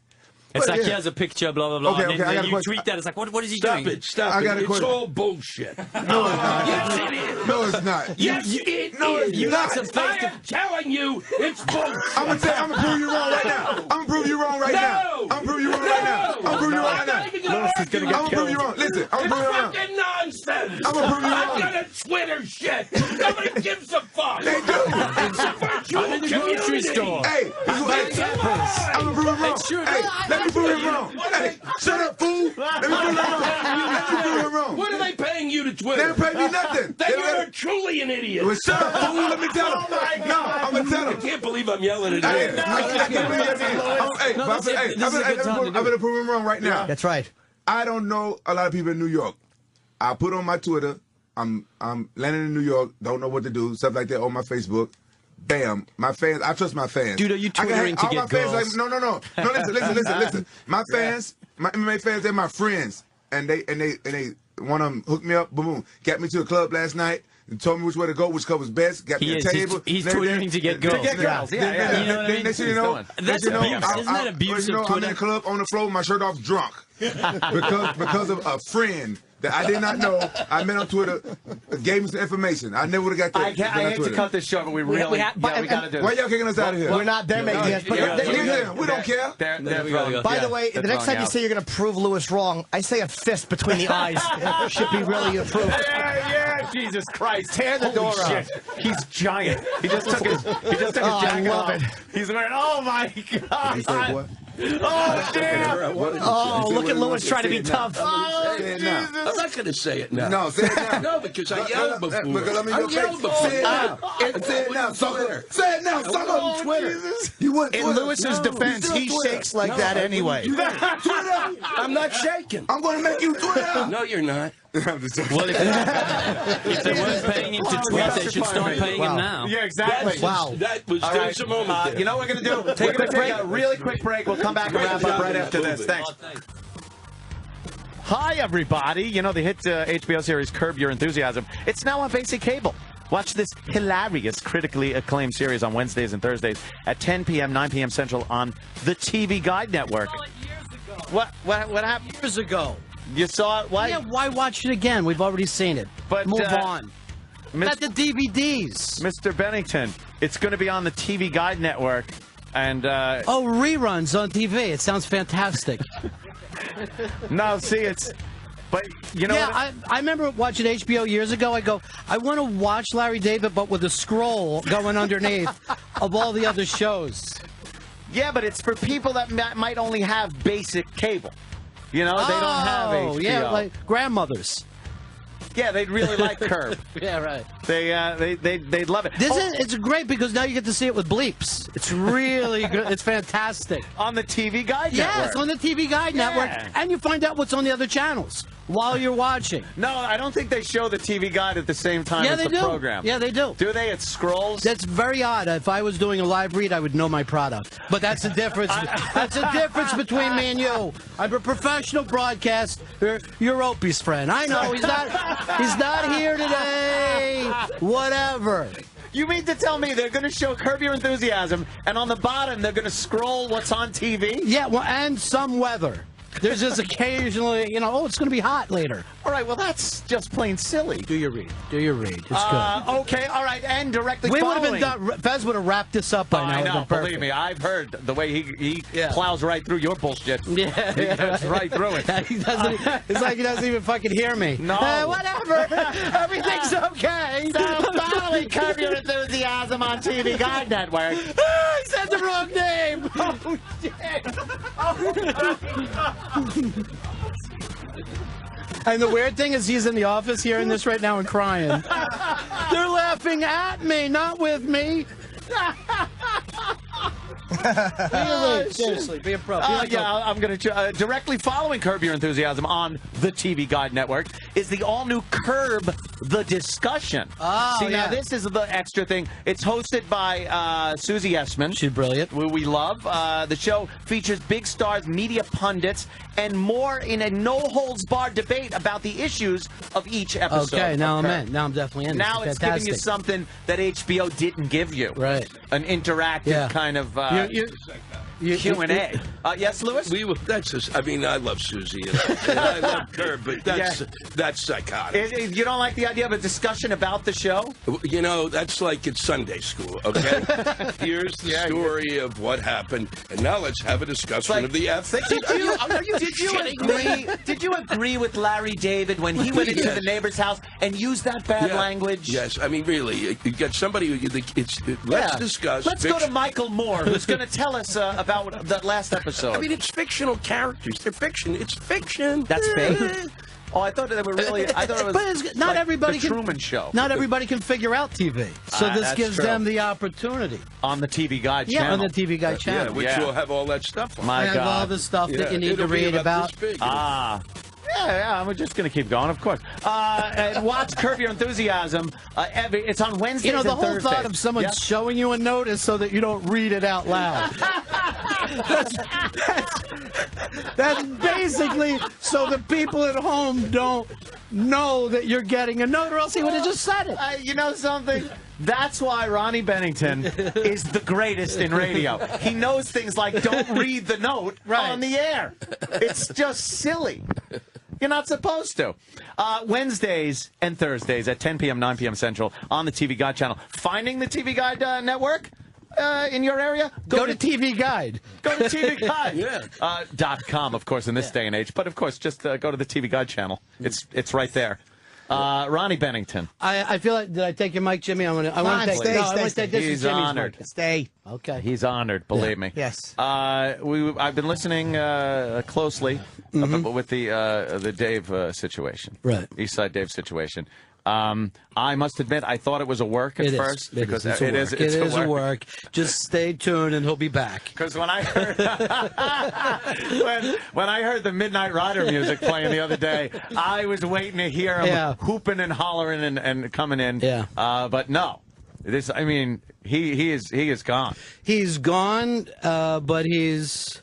It's But like, yeah. here's a picture, blah, blah, blah. Okay, and okay, I then got a you question. tweet that. It's like, what is he Stop doing? it. Stop I got it. a It's question. all bullshit. No, it's not. Yes, it is. No, it's not. Yes, it is. You like some I face am telling you, it's bullshit. I'm gonna prove you wrong right now. I'm gonna prove you wrong right now. I'm gonna prove you wrong right now. I'm gonna prove you wrong right now. I'm gonna prove you wrong. Listen, I'm gonna prove you wrong. Fucking nonsense. I'm gonna prove you wrong. I'm gonna Twitter shit. Nobody gives a fuck. They do. It's a virtual I'm in the grocery community. store. Hey, I'm gonna prove it wrong. Sure. Hey, let me prove it wrong. Hey, shut up, fool. Let me prove it wrong. Let me prove it wrong. What are they paying you to They Twitter? don't pay me nothing. Then you're truly an idiot. Well, shut up, fool. Let me tell him. No, I'm gonna tell I him. can't believe I'm yelling at Hey, you. I can't believe it. Hey, No, but this is a good time to do I'm gonna prove him wrong right now. That's right. I don't know a lot of people in New York. I put on my Twitter. I'm landing in New York. Don't know what to do. Stuff like that on my Facebook. Bam. My fans. I trust my fans. Dude, are you Twittering to all get my fans girls? like, no. Listen. My fans, my MMA fans, they're my friends, and they one of them hooked me up. Boom. Got me to a club last night. And told me which way to go, which club was best. Got me a table. He's Twittering to get girls. You know what I mean? That's abuse. Isn't that abuse of I'm in Twitter? the club on the floor with my shirt off drunk. because of a friend that I did not know. I met on Twitter, gave me some information. I never would have got that. I hate to cut this short, but we really got to do Why this. y'all kicking us out of here? We're not. They're making us. We don't care. They're throwing. By the way, the next time you say you're going to prove Lewis wrong, I say a fist between the eyes should be really approved. Yeah, Jesus Christ. Tear the door shit. He's giant. He just took his jacket off. He's wearing, oh my God. He said what? Oh, damn. Oh, look at Lewis trying to be tough. Oh, Say it now. I'm not going to say it now. No, say it now. No, because I yelled before. Because I'm in I your yelled face. before. Say it now. Say it now, sucker. Say it now, sucker. On Twitter. You wouldn't In Lewis's defense, he shakes like that anyway. Twitter. I'm not shaking. I'm going to make you Twitter. No, you're not. Well, if they weren't paying him to tweet, they should start paying him now. Yeah, exactly. That was just a moment there. You know what we're going to do? We're going to take a really quick break. We'll come back and wrap up right after this. Thanks. Hi, everybody. You know the hit HBO series Curb Your Enthusiasm. It's now on basic cable. Watch this hilarious, critically acclaimed series on Wednesdays and Thursdays at 10 p.m., 9 p.m. Central on the TV Guide Network. What happened? Years ago. You saw it? Why? Yeah, why watch it again? We've already seen it. But, Move on. Got the DVDs. Mr. Bennington, it's going to be on the TV Guide Network. And Oh, reruns on TV. It sounds fantastic. no, see, it's... But, you know Yeah, I remember watching HBO years ago. I want to watch Larry David, but with a scroll going underneath of all the other shows. Yeah, but it's for people that might only have basic cable. You know, they don't have HBO. Yeah, like grandmothers. Yeah, they'd really like Curb. Yeah, right. They'd love it. It's great because now you get to see it with bleeps. It's really good. It's fantastic. On the TV Guide Network. Yes, on the TV Guide Network. And you find out what's on the other channels while you're watching. No, I don't think they show the TV Guide at the same time as the program. Yeah, they do. Do they? It scrolls? That's very odd. If I was doing a live read, I would know my product. But that's the difference. That's the difference between me and you. I'm a professional broadcaster. You're Opie's friend. I know he's not here today. Whatever. You mean to tell me they're going to show Curb Your Enthusiasm, and on the bottom they're going to scroll what's on TV? Yeah, well, and some weather. There's just occasionally, it's going to be hot later. All right, well, that's just plain silly. Do your read. It's good. Okay, all right, and directly We would following. have been done. Fez would have wrapped this up by now. I It know, would've been believe me. I've heard the way he Yeah. plows right through your bullshit. Yeah. He gets right through it. It's like he doesn't even fucking hear me. No. Whatever. Everything's okay. So finally, Curb Your Enthusiasm on TV Guide Network. I said the wrong name. Oh, shit. And the weird thing is he's in the office hearing this right now and crying. They're laughing at me, not with me. Seriously, be a pro. I'm going to directly following Curb Your Enthusiasm on the TV Guide Network is the all-new Curb the Discussion. Oh, See, now this is the extra thing. It's hosted by Susie Essman. She's brilliant. Who we love. The show features big stars, media pundits, and more in a no-holds-barred debate about the issues of each episode. Okay, now I'm in. Now I'm definitely in. Now it's giving you something that HBO didn't give you. Right. An interactive kind of Q&A. Yes, Lewis? That's just, I mean, I love Susie and I love Curb, but that's psychotic. You don't like the idea of a discussion about the show? You know, that's like it's Sunday school, okay? Here's the story of what happened, and now let's have a discussion of the ethics. Did you agree with Larry David when he went into the neighbor's house and used that bad language? Yes, I mean, really, you got somebody who let's discuss. Let's go to Michael Moore, who's going to tell us about that last episode. I mean, it's fictional characters. They're fiction. It's fiction. That's fake? Oh, I thought they were really. I thought it was. But not everybody the Truman Show. Not everybody can figure out TV, so this gives them the opportunity on the TV Guide channel. on the TV Guide channel, which will have all that stuff on. My God, all the stuff that you need to read about. Yeah, we're just going to keep going, of course. And watch Curb Your Enthusiasm. It's on Wednesdays You know, the and whole Thursdays. thought of someone showing you a notice so that you don't read it out loud. That's basically so the people at home don't know that you're getting a note, or else he would have just said it. You know something? That's why Ronnie Bennington is the greatest in radio. He knows things like don't read the note on the air. It's just silly. You're not supposed to. Wednesdays and Thursdays at 10 p.m., 9 p.m. Central on the TV Guide channel. Finding the TV Guide network in your area? Go to TV Guide. Go to TV Guide. .com, of course, in this day and age. But, of course, just go to the TV Guide channel. It's right there. Ronnie Bennington. I feel like, did I take your mic, Jimmy? I want to take this. He's honored. Stay. Okay. He's honored, believe me. Yes. I've been listening closely with the Dave situation. Right. Eastside Dave situation. I must admit, I thought it was a work at first because it is a work. Just stay tuned, and he'll be back. Because when I heard when I heard the Midnight Rider music playing the other day, I was waiting to hear him hooping and hollering and coming in. Yeah. But no, I mean, he is gone. He's gone, but he's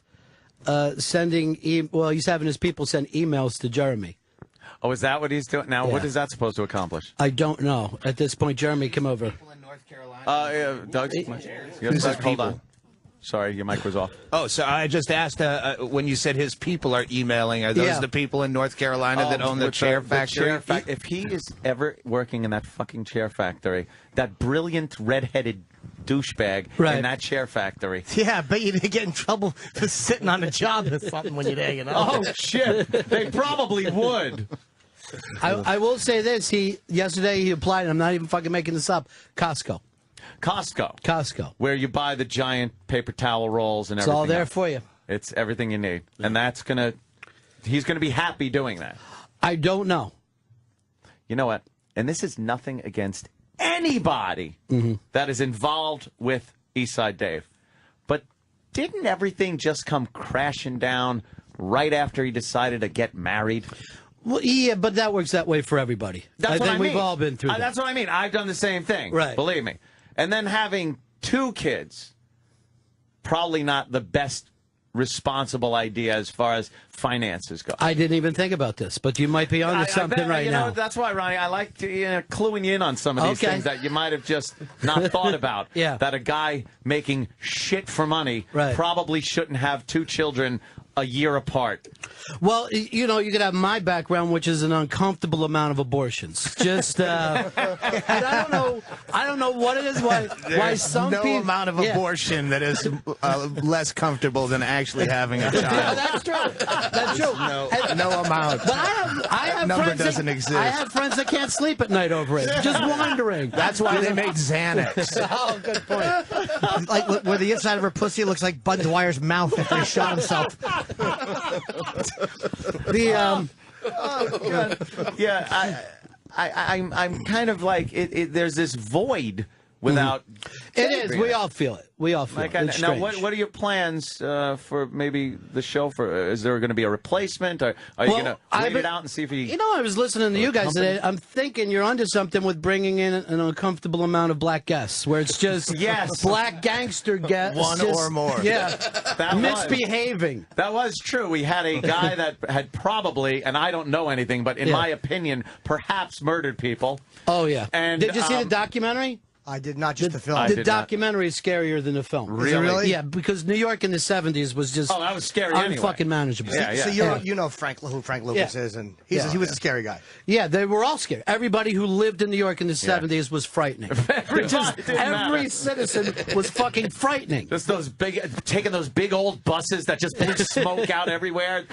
sending. He's having his people send emails to Jeremy. Oh, is that what he's doing? Now, what is that supposed to accomplish? I don't know. At this point, Jeremy, come over. Doug, hold on. Sorry, your mic was off. Oh, so I just asked when you said his people are emailing, are those the people in North Carolina that own the chair factory? If he is ever working in that fucking chair factory, that brilliant redheaded douchebag in that chair factory. Yeah, I bet you didn't get in trouble for sitting on a job or something when you're hanging out. Oh, shit. They probably would. I will say this. Yesterday he applied, and I'm not even fucking making this up, Costco. Where you buy the giant paper towel rolls and it's everything. It's all there else. For you. It's everything you need. And he's going to be happy doing that. I don't know. You know what? And this is nothing against anybody that is involved with Eastside Dave. But didn't everything just come crashing down right after he decided to get married? Well, yeah, but that works that way for everybody. That's what I mean. We've all been through that. That's what I mean. I've done the same thing. Right. Believe me. And then having 2 kids, probably not the best responsible idea as far as finances go. I didn't even think about this, but you might be onto something right now. That's why, Ronnie, I like to, cluing you in on some of these things that you might have just not thought about. Yeah. That a guy making shit for money probably shouldn't have 2 children a year apart. Well, you could have my background, which is an uncomfortable amount of abortions. Just, and I don't know what it is. Why some people amount of abortion that is less comfortable than actually having a child. That's true. That's true. No amount. But I have number friends doesn't exist. I have friends that can't sleep at night over it. Just wondering. That's why they make Xanax. Oh, good point. Like where the inside of her pussy looks like Bud Dwyer's mouth after he shot himself. I'm kind of like there's this void without. It is. We all feel it. We all feel Like, it. It's now, strange. what are your plans for maybe the show? Is there going to be a replacement? Or are you going to wait it out and see if you? You know, I was listening to you guys company? today. I'm thinking you're onto something with bringing in an uncomfortable amount of black guests, where it's just Yes. black gangster guests, One or more. Yeah, That misbehaving. That was true. We had a guy that had probably, and I don't know anything, but in my opinion, perhaps murdered people. Oh yeah. And did you see the documentary? I did not, just the film. The documentary is scarier than the film. Really? Is it really? Yeah, because New York in the 70s was just that was scary anyway. unfucking manageable. So you know who Frank Lucas is, and he was a scary guy. Yeah, they were all scared. Everybody who lived in New York in the 70s was frightening. Every citizen was fucking frightening. Just taking those big old buses that just blew smoke out everywhere.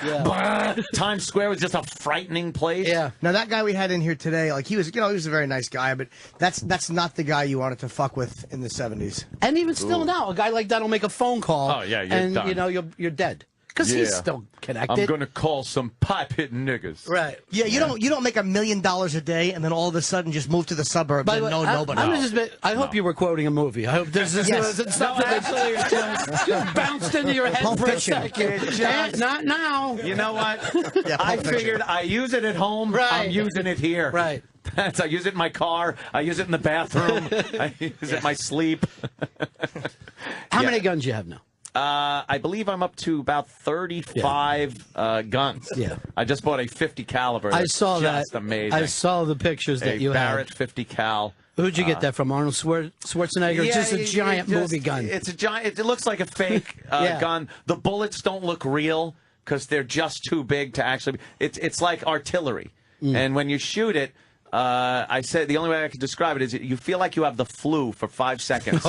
Times Square was just a frightening place. Yeah. Now that guy we had in here today, like he was a very nice guy, but that's not the guy you wanted to fuck with in the 70s. And even still now, a guy like that will make a phone call. Oh, yeah, you're and done. you know you're dead because he's still connected. I'm going to call some pipe-hitting niggas. Right. Yeah, you don't make $1 million a day and then all of a sudden just move to the suburbs By and the know way, nobody. I hope you were quoting a movie. I hope this is something that just bounced into your head Pulp for a Fiction. second. Not now. You know what? Yeah, I Pulp Fiction. figured I use it at home. Right. I'm using it here. Right. I use it in my car. I use it in the bathroom. I use it in my sleep. How many guns you have now? I believe I'm up to about 35 guns. Yeah. I just bought a 50 caliber. I That's saw that. just amazing. I saw the pictures that you Barrett had. 50 cal. Who'd you get that from? Arnold Schwarzenegger? It's just a giant movie gun. It's a giant. It looks like a fake gun. The bullets don't look real because they're just too big to actually. It's like artillery, and when you shoot it. I said the only way I could describe it is you feel like you have the flu for 5 seconds.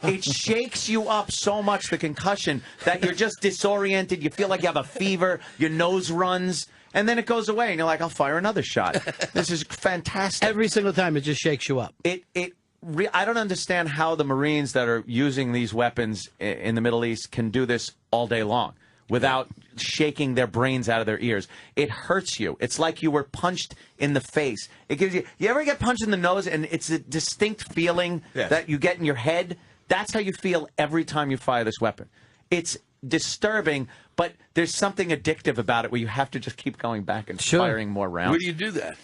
It shakes you up so much, the concussion, that you're just disoriented. You feel like you have a fever. Your nose runs. And then it goes away, and you're like, I'll fire another shot. This is fantastic. Every single time, it just shakes you up. I don't understand how the Marines that are using these weapons in the Middle East can do this all day long without shaking their brains out of their ears. It hurts you. It's like you were punched in the face. It gives you. You ever get punched in the nose and it's a distinct feeling that you get in your head? That's how you feel every time you fire this weapon. It's disturbing, but there's something addictive about it where you have to just keep going back and firing more rounds. Where do you do that?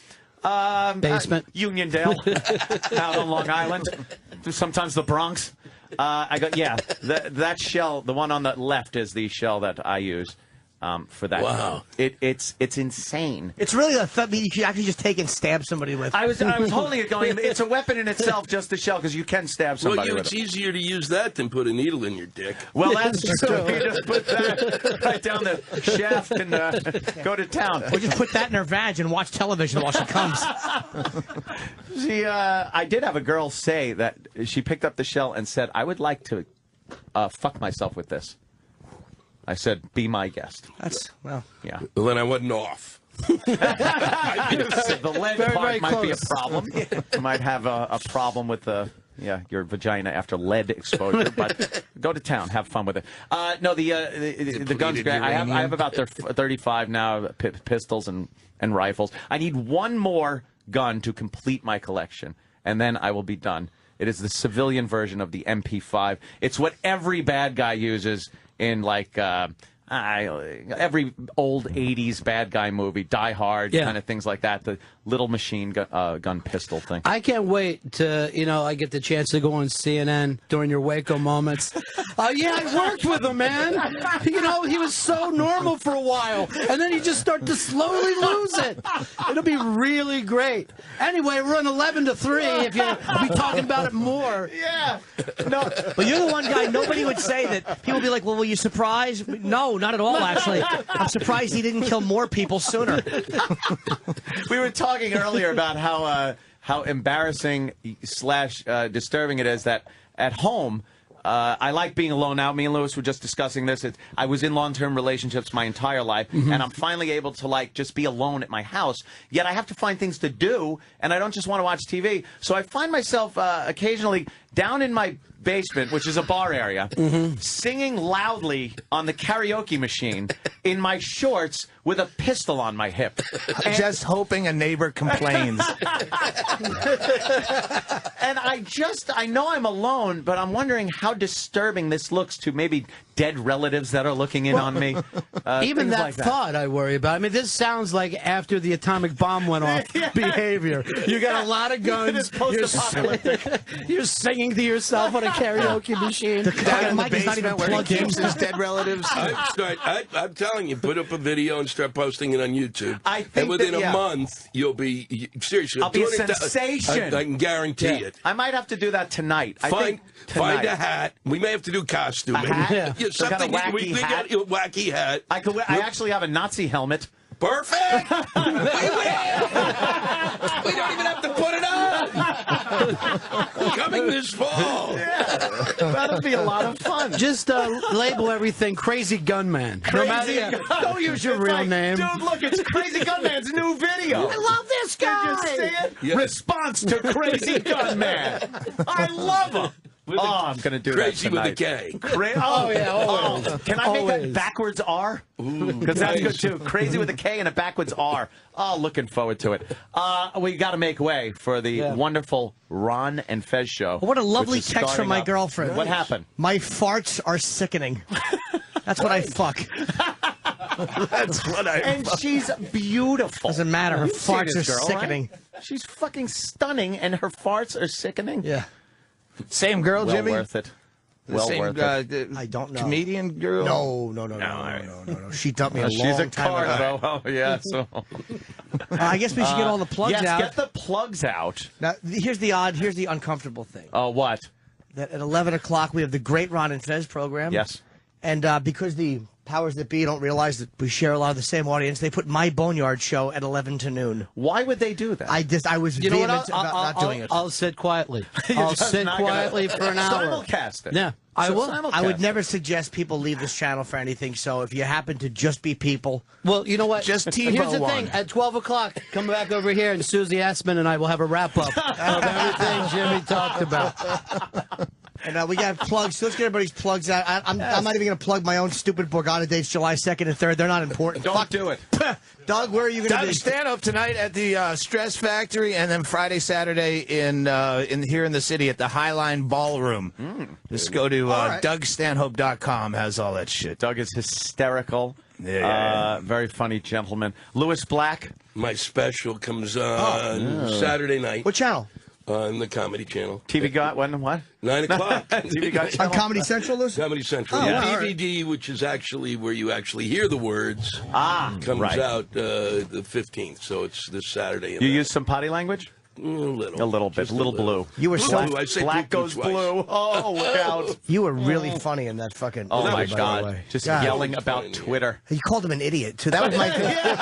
Basement. Uniondale, out on Long Island, sometimes the Bronx. That shell, the one on the left is the shell that I use for that. Wow. It's insane. It's really a you could actually just take and stab somebody with. I was holding it going, it's a weapon in itself, just the shell, because you can stab somebody with it's it. easier to use that than put a needle in your dick. Well, that's true. You just put that right down the shaft and go to town. Or just put that in her vag and watch television while she comes. I did have a girl say that she picked up the shell and said, I would like to fuck myself with this. I said, be my guest. Yeah. Well, then I wasn't off. The lead Very, part very might be a close. problem. You might have a problem with your vagina after lead exposure, but go to town, have fun with it. No, the guns are great. I have about 35 now, pistols and rifles. I need one more gun to complete my collection, and then I will be done. It is the civilian version of the MP5. It's what every bad guy uses in every old 80s bad guy movie, Die Hard, kind of things like that. The little machine gun pistol thing. I can't wait to, I get the chance to go on CNN during your Waco moments. I worked with him, man. He was so normal for a while, and then you just start to slowly lose it. It'll be really great. Anyway, we're on 11-3. If I'll be talking about it more. Yeah. No. But you're the one guy nobody would say that. People would be like, well, were you surprised? No, not at all, actually. I'm surprised he didn't kill more people sooner. We were talking earlier about how embarrassing / disturbing it is that at home, I like being alone now. Me and Lewis were just discussing this. I was in long-term relationships my entire life, and I'm finally able to just be alone at my house. Yet I have to find things to do, and I don't just want to watch TV. So I find myself occasionally down in my basement, which is a bar area, singing loudly on the karaoke machine in my shorts with a pistol on my hip. Just hoping a neighbor complains. And I know I'm alone, but I'm wondering how disturbing this looks to maybe dead relatives that are looking in on me. Even things that like thought I worry about. I mean, this sounds like after the atomic bomb went off behavior. You got a lot of guns. You're singing to yourself on a karaoke machine. Down in the Mic is not even basement where he plugged in. keeps his dead relatives. I'm telling you, put up a video and start posting it on YouTube. I think and within that, a month, you'll be seriously. I'll be a sensation. I can guarantee it. I might have to do that tonight. Find a hat. We may have to do costuming. A hat? Yeah, Some something kind of wacky hat? Got a wacky hat. I actually have a Nazi helmet. Perfect. We don't even have to put it on. Coming this fall. That'll be a lot of fun. Just label everything Crazy Gunman. Don't use your real name. Dude, look, it's Crazy Gunman's new video. I love this guy. Did you see it? Response to Crazy Gunman. I love him. I'm going to do Crazy that with tonight. a K. Can I make that backwards R? Because that's good, too. Crazy with a K and a backwards R. Oh, looking forward to it. We got to make way for the wonderful Ron and Fez show. What a lovely which is text from starting my up. girlfriend. What happened? My farts are sickening. That's what I fuck. That's what I And she's beautiful. Doesn't matter. Her You've seen farts this are girl, sickening. Right? She's fucking stunning, and her farts are sickening. Yeah. Same girl, Well Jimmy? worth it. The Well same, worth it. I don't know. Comedian girl? No. She dumped me a She's long a time card, ago. though. Oh, yeah. So. I guess we should get all the plugs yes, out. get the plugs out. Now, here's the uncomfortable thing. Oh, what? That at 11 o'clock we have the great Ron and Fez program. Yes. And because the powers that be don't realize that we share a lot of the same audience, they put my Boneyard show at 11 to noon. Why would they do that? I was You know what? vehement about not doing it. I'll sit quietly. I'll sit quietly for an hour. Simulcast it. Yeah, I will. I would never suggest people leave this channel for anything. So if you happen to just be people, Well, you know what? Just TiVo Here's the one. thing. At 12 o'clock, come back over here, and Susie Essman and I will have a wrap-up of everything Jimmy talked about. and we got plugs. So let's get everybody's plugs out. I'm not even going to plug my own stupid Borgata dates, July 2nd and 3rd. They're not important. Don't do it. Doug, where are you going to Doug be? Stanhope tonight at the Stress Factory, and then Friday, Saturday in here in the city at the Highline Ballroom. Just go to DougStanhope.com. Has all that shit. Doug is hysterical. Yeah. Very funny gentleman. Lewis Black. My special comes on Saturday night What channel? on the Comedy Channel. TV got when? What? 9 o'clock. TV got On Comedy Central, Liz? Comedy Central. Oh, Yeah. all right. DVD, which is actually where you actually hear the words, comes right. out the 15th. So it's this Saturday. You use some potty language? A little. A little bit. Just a little blue. You were so Blue, I say Black blue goes twice. blue. Oh, look out. you were really funny in that fucking. Oh, my by the God. way. Just God. yelling about Twitter. You called him an idiot too. That was my.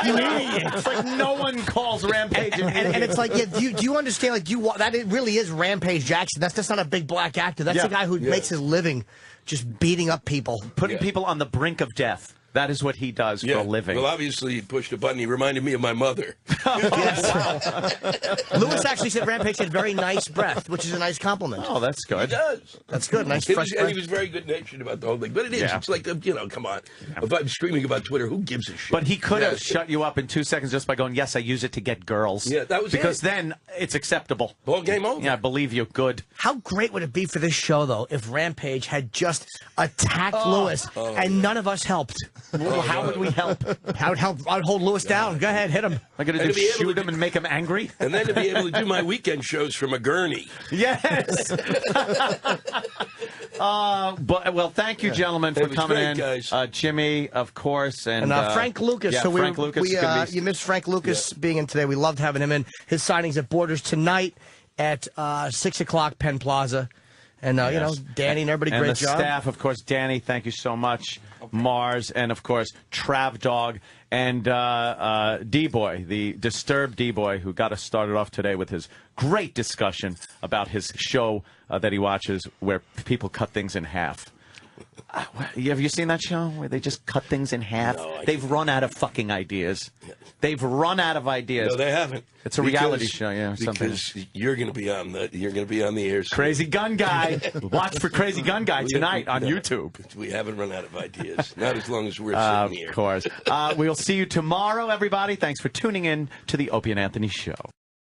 You idiot. It's like no one calls Rampage an idiot. And it's like, yeah, do you understand? Like, that it really is Rampage Jackson. That's not a big black actor. That's the guy who makes his living just beating up people, Putting people on the brink of death. That is what he does for a living. Well, obviously, he pushed a button. He reminded me of my mother. Lewis actually said Rampage had very nice breath, which is a nice compliment. Oh, that's He good. does. That's good. Nice He fresh was, breath. and he was very good-natured about the whole thing. But it is. Yeah. It's like, come on. If I'm screaming about Twitter, who gives a shit? But he could have Yeah. shut you up in 2 seconds just by going, yes, I use it to get girls. Yeah, that was because it. then it's acceptable. Ball game over. Yeah, I believe you. Good. How great would it be for this show, though, if Rampage had just attacked Lewis and none of us helped? Well, how would we help? I'd hold Lewis down. Go ahead, hit him. Am I going to And do to be able shoot to him and make him angry? And then to be able to do my weekend shows from a gurney. Yes. Well, thank you, gentlemen, for was coming great, in. guys. Jimmy, of course, and Frank Lucas. Yeah, so Frank Lucas. can be- you missed Frank Lucas being in today. We loved having him in. His signings at Borders tonight at 6 o'clock, Penn Plaza. And, you know, Danny and everybody, and great the job. staff, of course, Danny, thank you so much. Mars, and, of course, Trav Dog, and D-Boy, the disturbed D-Boy, who got us started off today with his great discussion about his show that he watches where people cut things in half. Have you seen that show where they just cut things in half? No, They've run out of fucking ideas. They've run out of ideas. No, they haven't. It's a reality show, yeah. Because you're going to be on the air. Soon. Crazy Gun Guy. Watch for Crazy Gun Guy tonight on YouTube. We haven't run out of ideas. Not as long as we're sitting here. Of course. We'll see you tomorrow, everybody. Thanks for tuning in to the Opie and Anthony Show.